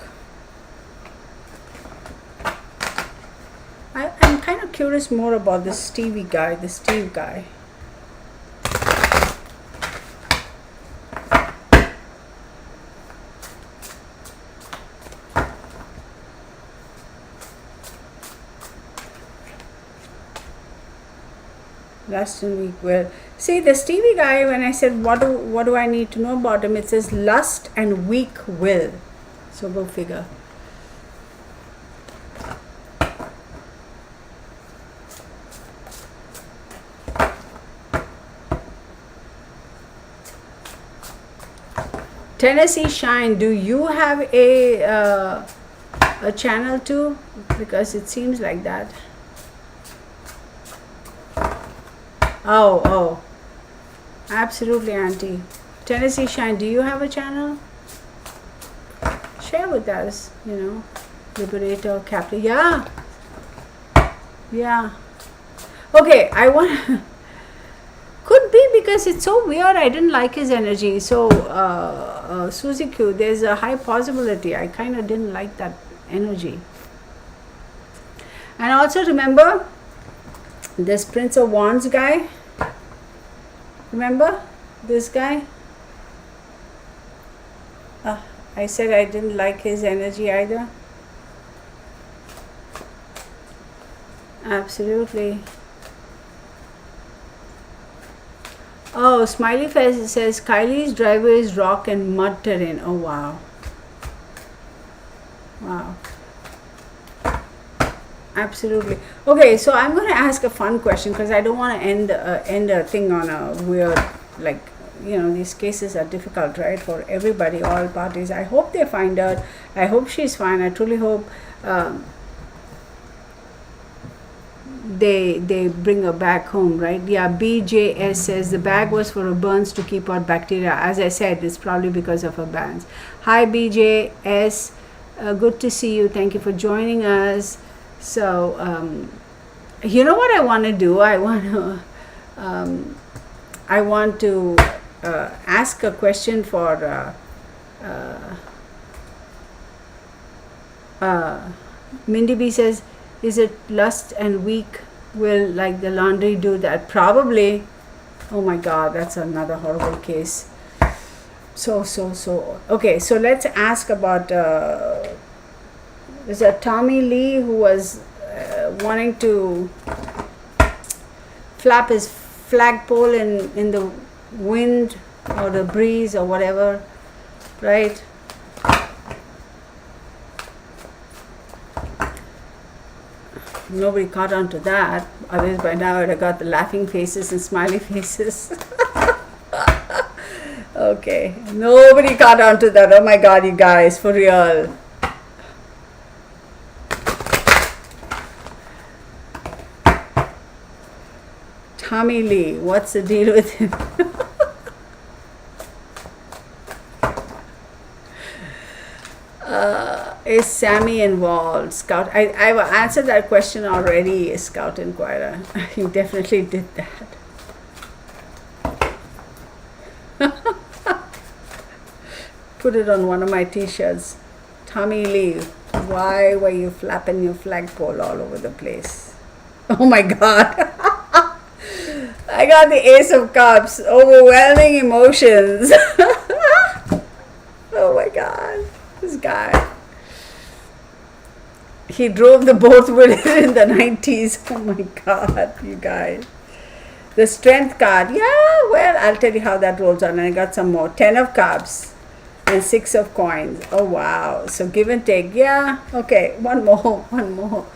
I'm kind of curious more about this Steve guy. Lust and weak will. See, the Stevie guy, when I said what do I need to know about him, it says lust and weak will. So go figure. Tennessee Shine, do you have a channel too? Because it seems like that. Oh, absolutely, Auntie. Tennessee Shine, do you have a channel? Share with us, Liberator, Captain. Yeah. Okay, I want. Could be because it's so weird. I didn't like his energy. So, Suzy Q, there's a high possibility. I kind of didn't like that energy. And also remember this Prince of Wands guy. Remember this guy? I said I didn't like his energy either. Absolutely. Oh, Smiley Face says Kylie's driveway is rock and mud terrain. Oh, wow. Absolutely. Okay, so I'm going to ask a fun question because I don't want to end a thing on a weird, these cases are difficult, right, for everybody, all parties. I hope they find out. I hope she's fine. I truly hope they bring her back home, right? Yeah, BJS says the bag was for her burns to keep out bacteria. As I said, it's probably because of her burns. Hi, BJS. Good to see you. Thank you for joining us. So, you know what I want to do? I want to ask a question for Mindy B says, is it lust and weak will like the laundry do that? Probably. Oh my God, that's another horrible case. So. Okay, so let's ask about, there's a Tommy Lee who was wanting to flap his flagpole in the wind or the breeze or whatever, right? Nobody caught on to that. Otherwise, by now I'd have got the laughing faces and smiley faces. Okay, nobody caught on to that. Oh my God, you guys, for real. Tommy Lee, what's the deal with him? Is Sammy involved? Scout, I've answered that question already, Scout Inquirer. You definitely did that. Put it on one of my t-shirts. Tommy Lee, why were you flapping your flagpole all over the place? Oh my God. I got the Ace of Cups. Overwhelming emotions. Oh my God. This guy. He drove the boat with it in the 90s. Oh my God, you guys. The Strength card. Yeah, well, I'll tell you how that rolls on. And I got some more. 10 of Cups and 6 of Coins. Oh, wow. So give and take. Yeah, okay. One more. One more.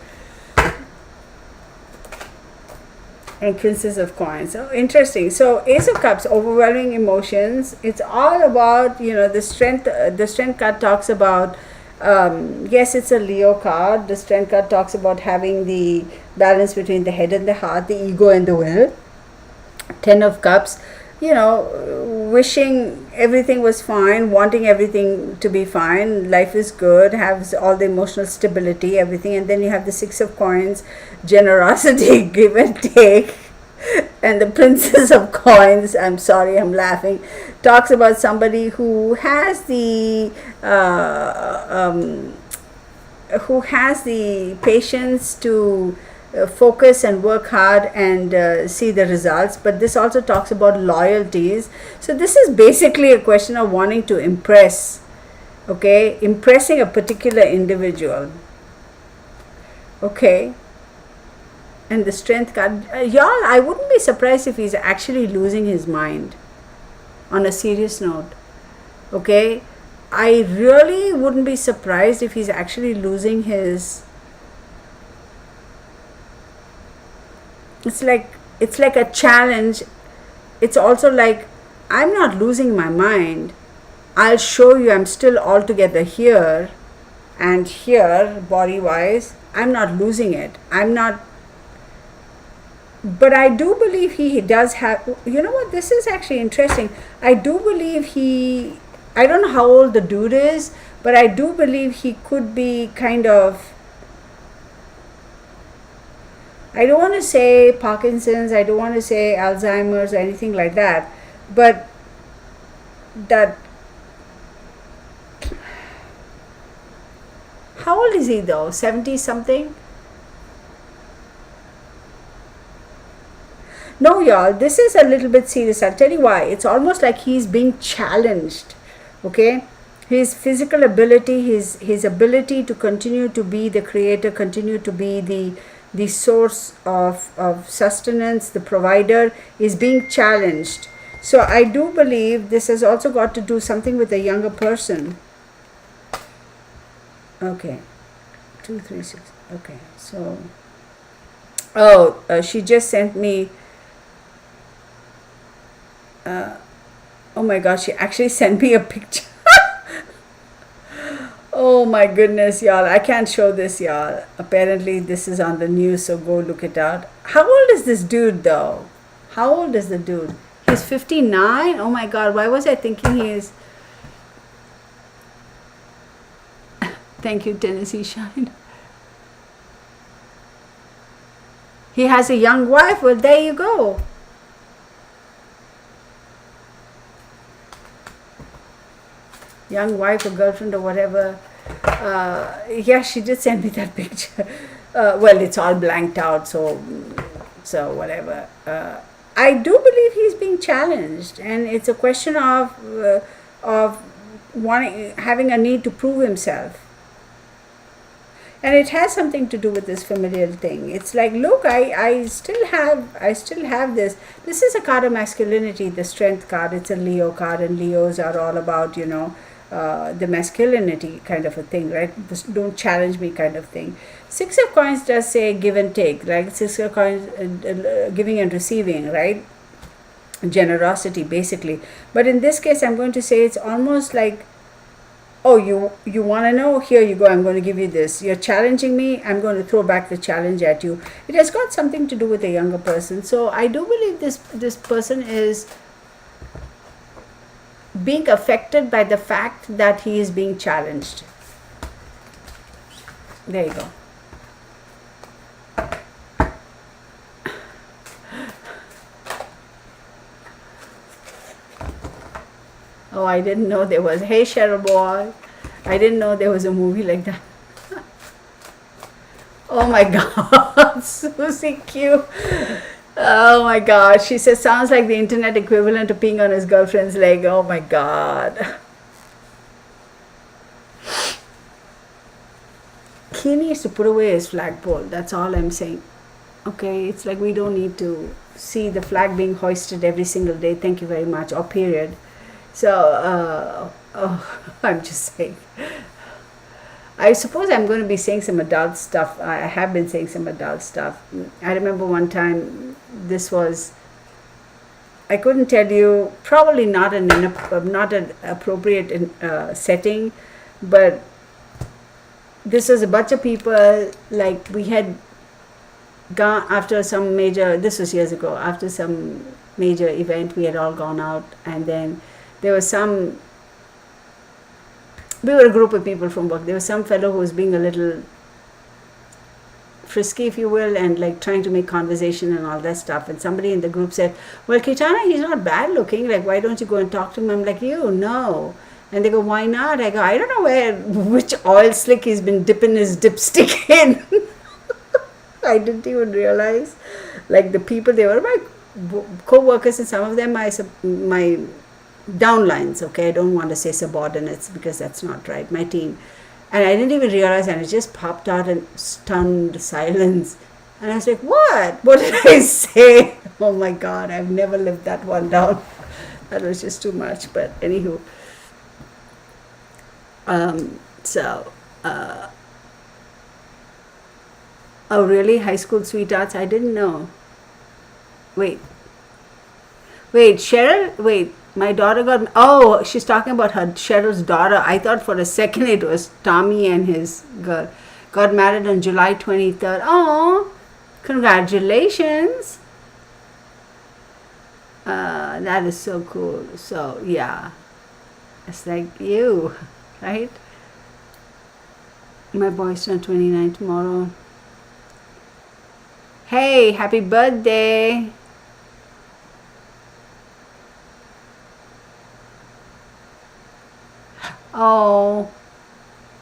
And Princess of Coins. Oh, interesting. So Ace of Cups, overwhelming emotions. It's all about, the strength. The Strength card talks about, yes, it's a Leo card. The Strength card talks about having the balance between the head and the heart, the ego and the will. 10 of Cups, wishing everything was fine, wanting everything to be fine, life is good, has all the emotional stability, everything. And then you have the 6 of Coins, generosity, give and take. And the Princess of Coins, I'm sorry, I'm laughing, talks about somebody who has the patience to focus and work hard and see the results. But this also talks about loyalties. So this is basically a question of wanting to impress, okay, impressing a particular individual, okay. And the Strength card, y'all, I wouldn't be surprised if he's actually losing his mind, on a serious note, okay. I really wouldn't be surprised if he's actually losing his. It's like a challenge. It's also like, I'm not losing my mind. I'll show you I'm still altogether here and here, body-wise. I'm not losing it. I'm not. But I do believe he does have, you know what, this is actually interesting. I do believe I don't know how old the dude is, but I do believe he could be kind of, I don't want to say Parkinson's, I don't want to say Alzheimer's or anything like that, but that, how old is he though? 70 something? No, y'all, this is a little bit serious. I'll tell you why. It's almost like he's being challenged, okay? His physical ability, his ability to continue to be the creator, continue to be the source of sustenance, the provider, is being challenged. So I do believe this has also got to do something with a younger person. Okay, 2, 3, 6. Okay, so, she just sent me, oh my gosh, she actually sent me a picture. Oh my goodness, y'all. I can't show this, y'all. Apparently this is on the news, so go look it out. How old is this dude though? How old is the dude? He's 59? Oh my God, why was I thinking he is... Thank you, Tennessee Shine. He has a young wife. Well, there you go. Young wife or girlfriend or whatever. Yeah, she did send me that picture. Well, it's all blanked out, so whatever. I do believe he's being challenged, and it's a question of having a need to prove himself. And it has something to do with this familial thing. It's like, look, I still have this. This is a card of masculinity, the Strength card. It's a Leo card, and Leos are all about, the masculinity kind of a thing, right? This don't challenge me kind of thing. 6 of Coins does say give and take, like 6 of Coins, giving and receiving, right? Generosity, basically. But in this case, I'm going to say it's almost like oh, you want to know? Here you go. I'm going to give you this. You're challenging me. I'm going to throw back the challenge at you. It has got something to do with a younger person. So I do believe this person is being affected by the fact that he is being challenged. There you go. Oh, I didn't know there was. Hey, Cheryl boy. I didn't know there was a movie like that. Oh my God, Susie Q. Oh my God. She says, sounds like the internet equivalent of peeing on his girlfriend's leg. Oh my God. He needs to put away his flagpole. That's all I'm saying. Okay, it's like we don't need to see the flag being hoisted every single day. Thank you very much. Or period. So, I'm just saying. I suppose I'm going to be saying some adult stuff. I have been saying some adult stuff. I remember one time I couldn't tell you, probably not an appropriate setting, but this was a bunch of people, like we had gone after some major, this was years ago, after some major event, we had all gone out, and then there was we were a group of people from work. There was some fellow who was being a little frisky, if you will, and like trying to make conversation and all that stuff. And somebody in the group said, well, Kitana, he's not bad looking. Like, why don't you go and talk to him? I'm like, no. And they go, why not? I go, I don't know which oil slick he's been dipping his dipstick in. I didn't even realize. Like the people, they were my co-workers, and some of them my downlines, okay? I don't want to say subordinates because that's not right. My team. And I didn't even realize, and it just popped out in stunned silence. And I was like, what? What did I say? Oh my God, I've never lived that one down. That was just too much. But anywho. Oh really? High school sweethearts? I didn't know. Wait, Cheryl? Wait, my daughter she's talking about Cheryl's daughter. I thought for a second it was Tommy and his girl. Got married on July 23rd. Oh, congratulations. That is so cool. So, yeah. It's like you, right? My boy's turn 29 tomorrow. Hey, happy birthday. Oh,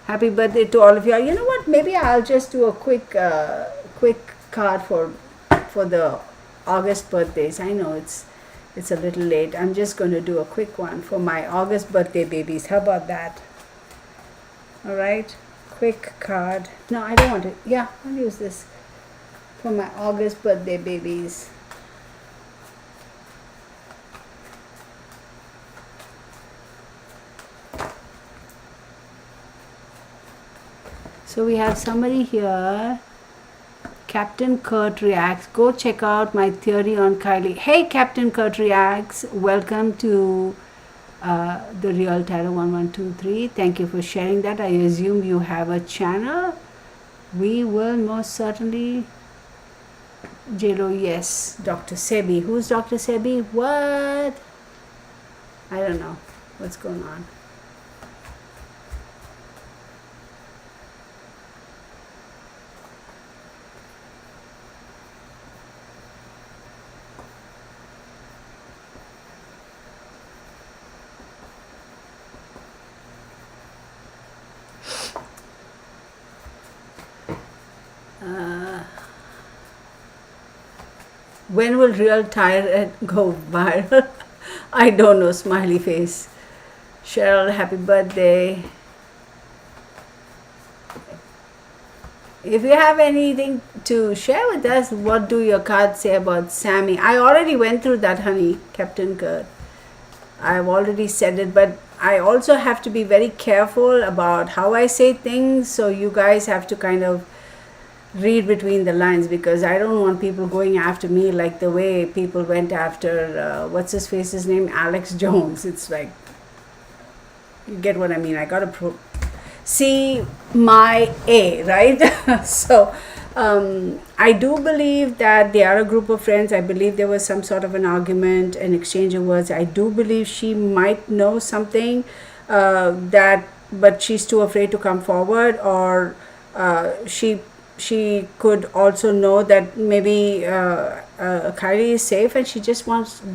happy birthday to all of you. You know what? Maybe I'll just do a quick card for the August birthdays. I know it's a little late. I'm just going to do a quick one for my August birthday babies. How about that? All right. Quick card. No, I don't want it. Yeah, I'll use this for my August birthday babies. So we have somebody here. Captain Kurt Reacts. Go check out my theory on Kiely. Hey, Captain Kurt Reacts. Welcome to the Real Tarot 1123. Thank you for sharing that. I assume you have a channel. We will most certainly. JLo, yes. Dr. Sebi. Who's Dr. Sebi? What? I don't know. What's going on? When will Real Tarot go viral? I don't know, smiley face. Cheryl, happy birthday. If you have anything to share with us, what do your cards say about Sammy? I already went through that, honey, Captain Kurt. I've already said it, but I also have to be very careful about how I say things, so you guys have to kind of read between the lines, because I don't want people going after me like the way people went after what's his face's name, Alex Jones. It's like, You get what I mean? I gotta see my A, right? So I do believe that they are a group of friends. I believe there was some sort of an argument, an exchange of words. I do believe she might know something but she's too afraid to come forward, or she could also know that maybe Kylie is safe and she just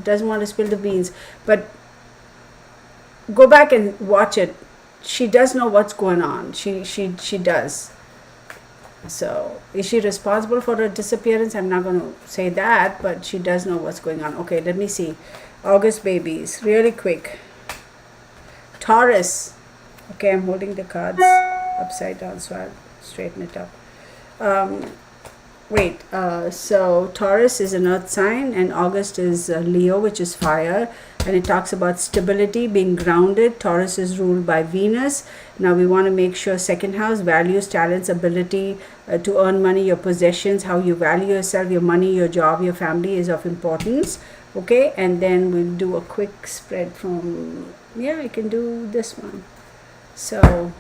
doesn't want to spill the beans. But go back and watch it. She does know what's going on. She does. So is she responsible for her disappearance? I'm not going to say that, but she does know what's going on. Okay, let me see. August babies, really quick. Taurus. Okay, I'm holding the cards upside down, so I'll straighten it up. So Taurus is an earth sign, and August is Leo, which is fire, and it talks about stability, being grounded. Taurus is ruled by Venus. Now we want to make sure second house, values, talents, ability to earn money, your possessions, how you value yourself, your money, your job, your family is of importance. Okay, and then we'll do a quick spread from, I can do this one. So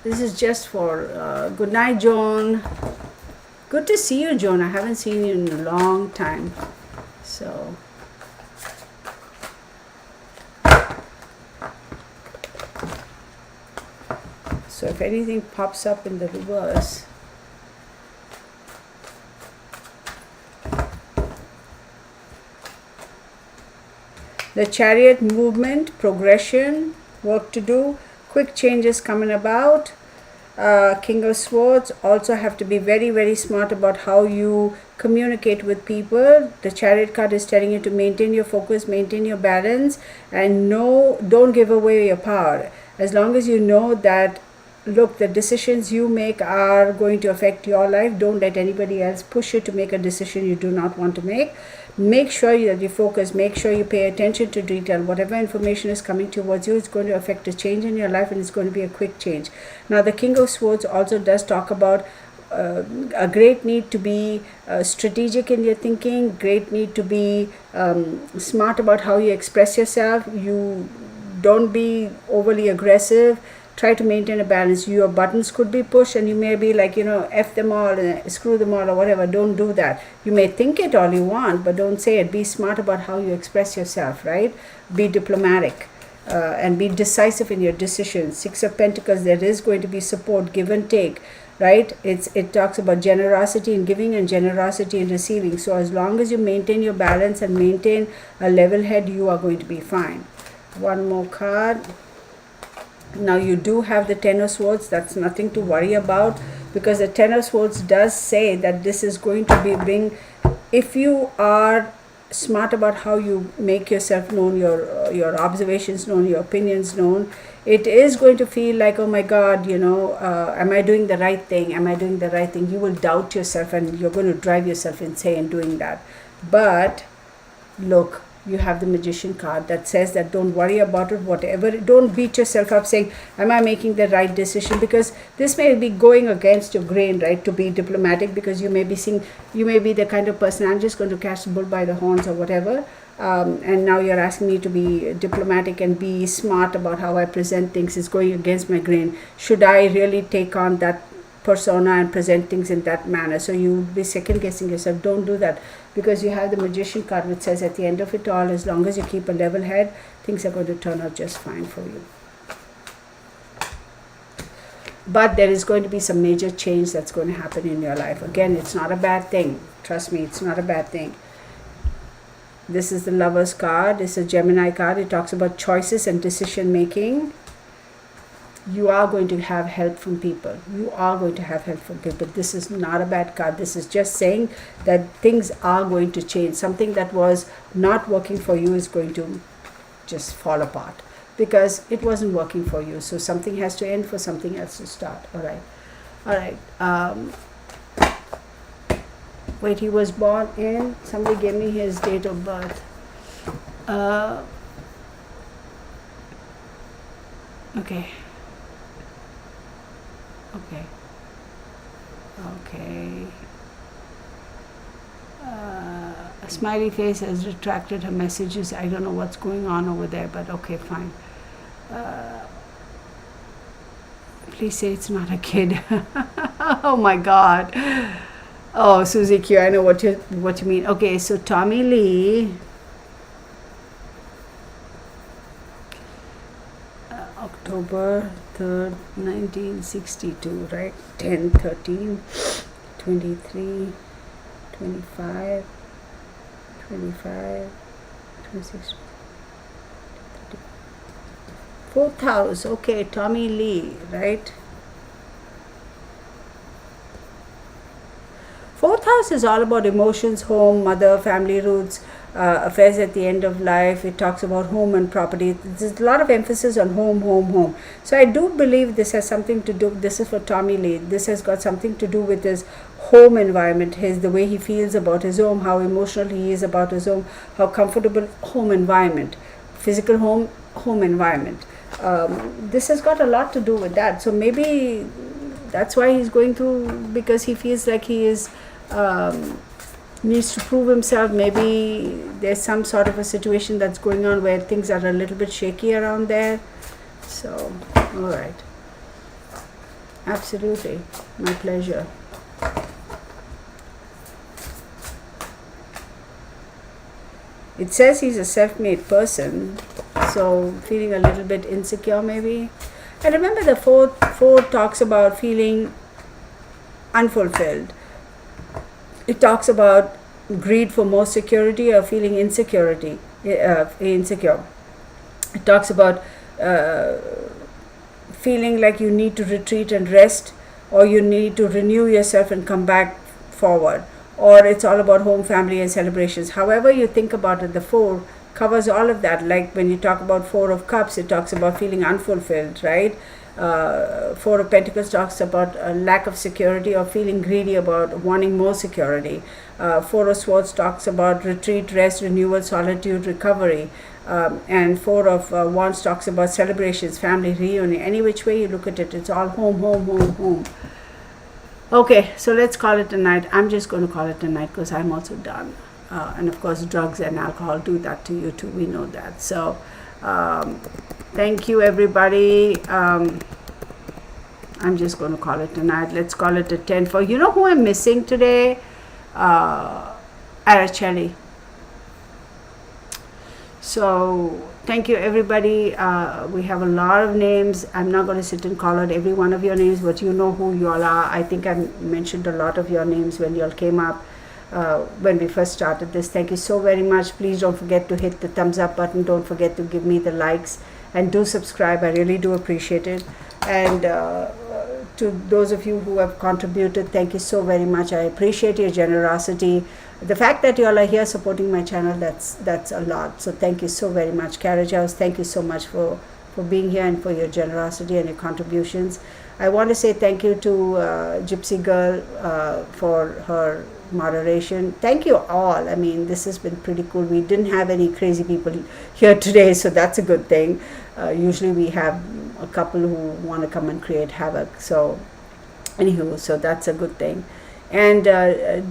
this is just for good night, Joan. Good to see you, Joan. I haven't seen you in a long time. So if anything pops up in the reverse, the Chariot movement, progression, work to do, quick changes coming about. King of Swords, also have to be very, very smart about how you communicate with people. The Chariot card is telling you to maintain your focus, maintain your balance, and don't give away your power. As long as you know that, look, the decisions you make are going to affect your life. Don't let anybody else push you to make a decision you do not want to make. Make sure that you focus, make sure you pay attention to detail. Whatever information is coming towards you is going to affect a change in your life, and it's going to be a quick change. Now the King of Swords also does talk about a great need to be strategic in your thinking, great need to be smart about how you express yourself. You don't be overly aggressive. Try to maintain a balance. Your buttons could be pushed and you may be like, F them all and screw them all or whatever. Don't do that. You may think it all you want, but don't say it. Be smart about how you express yourself, right? Be diplomatic and be decisive in your decisions. Six of Pentacles, there is going to be support, give and take, right? It talks about generosity in giving and generosity in receiving. So as long as you maintain your balance and maintain a level head, you are going to be fine. One more card. Now you do have the Ten of Swords. That's nothing to worry about, because the Ten of Swords does say that this is going to if you are smart about how you make yourself known, your observations known, your opinions known, it is going to feel like, oh my God, am I doing the right thing? Am I doing the right thing? You will doubt yourself and you're going to drive yourself insane doing that. But look, you have the Magician card that says that don't worry about it, whatever. Don't beat yourself up saying, am I making the right decision? Because this may be going against your grain, right, to be diplomatic, because you may be the kind of person, I'm just going to catch the bull by the horns or whatever. And now you're asking me to be diplomatic and be smart about how I present things. It's going against my grain. Should I really take on that persona and present things in that manner? So you would be second guessing yourself. Don't do that, because you have the Magician card which says at the end of it all, as long as you keep a level head, things are going to turn out just fine for you. But there is going to be some major change that's going to happen in your life. Again, it's not a bad thing. Trust me, it's not a bad thing. This is the Lover's card. It's a Gemini card. It talks about choices and decision making. You are going to have help from people. You are going to have help from people. This is not a bad card. This is just saying that things are going to change. Something that was not working for you is going to just fall apart, because it wasn't working for you. So something has to end for something else to start. All right. Wait, he was born in, somebody gave me his date of birth. Okay. A smiley face has retracted her messages. I don't know what's going on over there, but okay, fine. Please say it's not a kid. Oh my God. Oh, Susie Q, I know what you mean. Okay, so Tommy Lee. October 3rd, 1962, right? 10, 13, 23, 25, 25, 26, 30. Fourth house, okay, Tommy Lee, right? Fourth house is all about emotions, home, mother, family roots, affairs at the end of life. It talks about home and property. There's a lot of emphasis on home, home, home. So I do believe this has something to do, this is for Tommy Lee, this has got something to do with his home environment, the way he feels about his home, how emotional he is about his home, how comfortable home environment, physical home environment. This has got a lot to do with that. So maybe that's why he's going through, because he feels like he is needs to prove himself. Maybe there's some sort of a situation that's going on where things are a little bit shaky around there. So, all right. Absolutely. My pleasure. It says he's a self-made person, so feeling a little bit insecure maybe. And remember the four talks about feeling unfulfilled. It talks about greed for more security or feeling insecure. It talks about feeling like you need to retreat and rest, or you need to renew yourself and come back forward, or it's all about home, family, and celebrations. However you think about it, the four covers all of that. Like when you talk about Four of Cups, it talks about feeling unfulfilled, right? Four of Pentacles talks about a lack of security or feeling greedy about wanting more security. Four of Swords talks about retreat, rest, renewal, solitude, recovery. And Four of Wands talks about celebrations, family, reunion. Any which way you look at it, it's all home, home, home, home. Okay, so let's call it a night. I'm just going to call it a night because I'm also done. And of course, drugs and alcohol do that to you too. We know that. So, thank you, everybody. I'm just going to call it a night. Let's call it a 10 for. You know who I'm missing today? Araceli. So, thank you, everybody. We have a lot of names. I'm not going to sit and call out every one of your names, but you know who you all are. I think I mentioned a lot of your names when you all came up. When we first started this. Thank you so very much. Please don't forget to hit the thumbs up button. Don't forget to give me the likes, and do subscribe. I really do appreciate it. And to those of you who have contributed, thank you so very much. I appreciate your generosity. The fact that you all are here supporting my channel, that's a lot. So thank you so very much. Carriage House, thank you so much for being here and for your generosity and your contributions. I want to say thank you to Gypsy Girl for her moderation. Thank you all. I mean, this has been pretty cool. We didn't have any crazy people here today, so that's a good thing. Usually we have a couple who want to come and create havoc. So anywho, so that's a good thing. And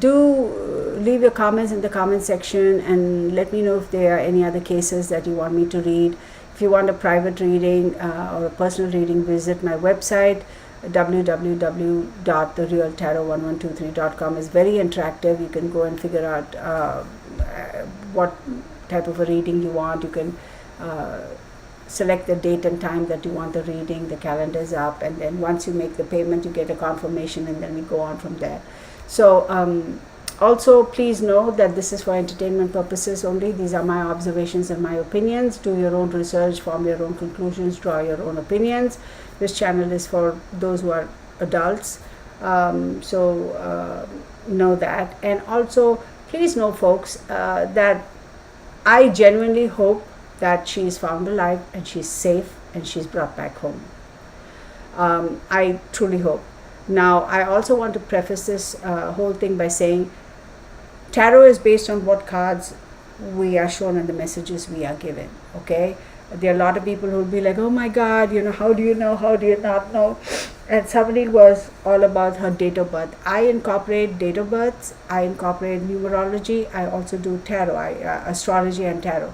do leave your comments in the comment section and let me know if there are any other cases that you want me to read. If you want a private reading or a personal reading, visit my website www.therealtarot1123.com. is very interactive. You can go and figure out what type of a reading you want. You can select the date and time that you want the reading. The calendar is up, and then once you make the payment, you get a confirmation, and then we go on from there. So also, please know that this is for entertainment purposes only. These are my observations and my opinions. Do your own research, form your own conclusions, draw your own opinions. This channel is for those who are adults. So know that. And also, please know, folks, that I genuinely hope that she is found alive and she's safe and she's brought back home. I truly hope. Now, I also want to preface this whole thing by saying tarot is based on what cards we are shown and the messages we are given, okay? There are a lot of people who will be like, oh my God, how do you know, how do you not know? and somebody was all about her date of birth. I incorporate date of births, I incorporate numerology, I also do tarot, astrology and tarot.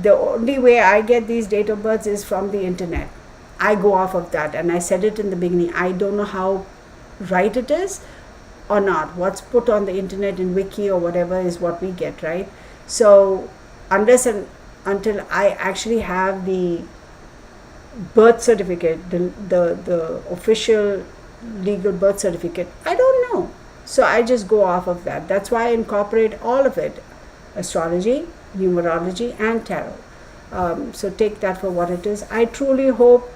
The only way I get these date of births is from the internet. I go off of that, and I said it in the beginning. I don't know how right it is or not. What's put on the internet in wiki or whatever is what we get, right? So unless and until I actually have the birth certificate, the official legal birth certificate, I don't know. So I just go off of that. That's why I incorporate all of it: astrology, numerology, and tarot. So take that for what it is. I truly hope,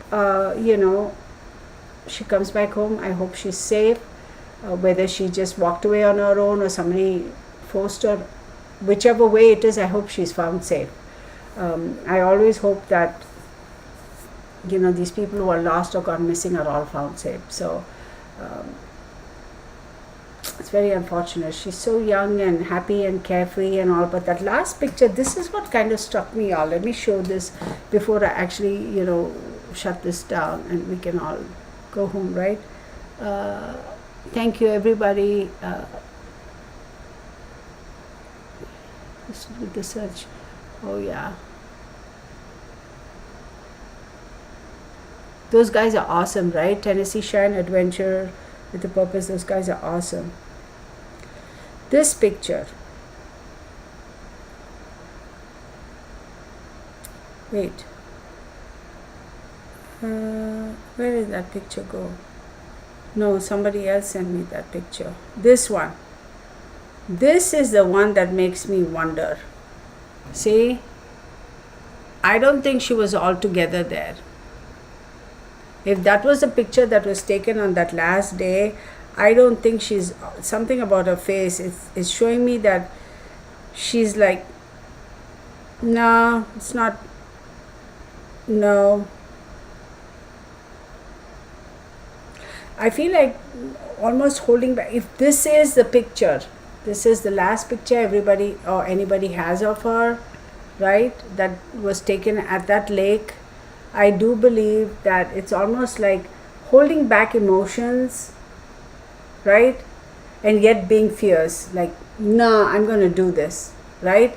she comes back home. I hope she's safe. Whether she just walked away on her own or somebody forced her, whichever way it is, I hope she's found safe. I always hope that these people who are lost or gone missing are all found safe. So it's very unfortunate. She's so young and happy and carefree and all, but that last picture, this is what kind of struck me all. Let me show this before I actually shut this down and we can all go home, right? Thank you, everybody. Let's do the search. Oh yeah, those guys are awesome, right? Tennessee Shine Adventure with a Purpose. Those guys are awesome. This picture, wait, where did that picture go? No, somebody else sent me that picture. This one. This is the one that makes me wonder. See, I don't think she was all together there. If that was a picture that was taken on that last day, I don't think she's, something about her face is showing me that she's like, no, it's not, no. I feel like almost holding back. If this is the picture, this is the last picture everybody or anybody has of her, right, that was taken at that lake, I do believe that it's almost like holding back emotions, right, and yet being fierce, like, nah, I'm going to do this, right?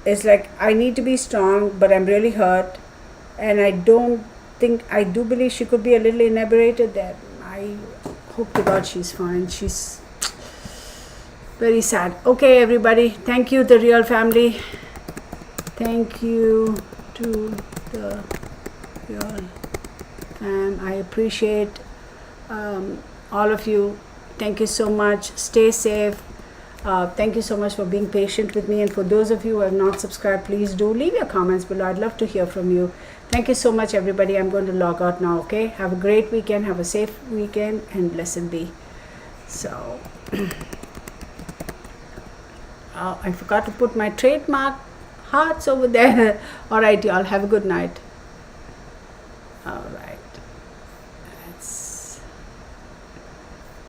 It's like, I need to be strong, but I'm really hurt, and I do believe she could be a little inebriated there. I hope to God she's fine. She's very sad. Okay, everybody, thank you, the real family. Thank you to the real fam. I appreciate all of you. Thank you so much. Stay safe. Thank you so much for being patient with me, and for those of you who have not subscribed, please do leave your comments below. I'd love to hear from you. Thank you so much, everybody. I'm going to log out now. Okay, have a great weekend, have a safe weekend, and blessed be. So I forgot to put my trademark hearts over there. All right, y'all, have a good night. All right.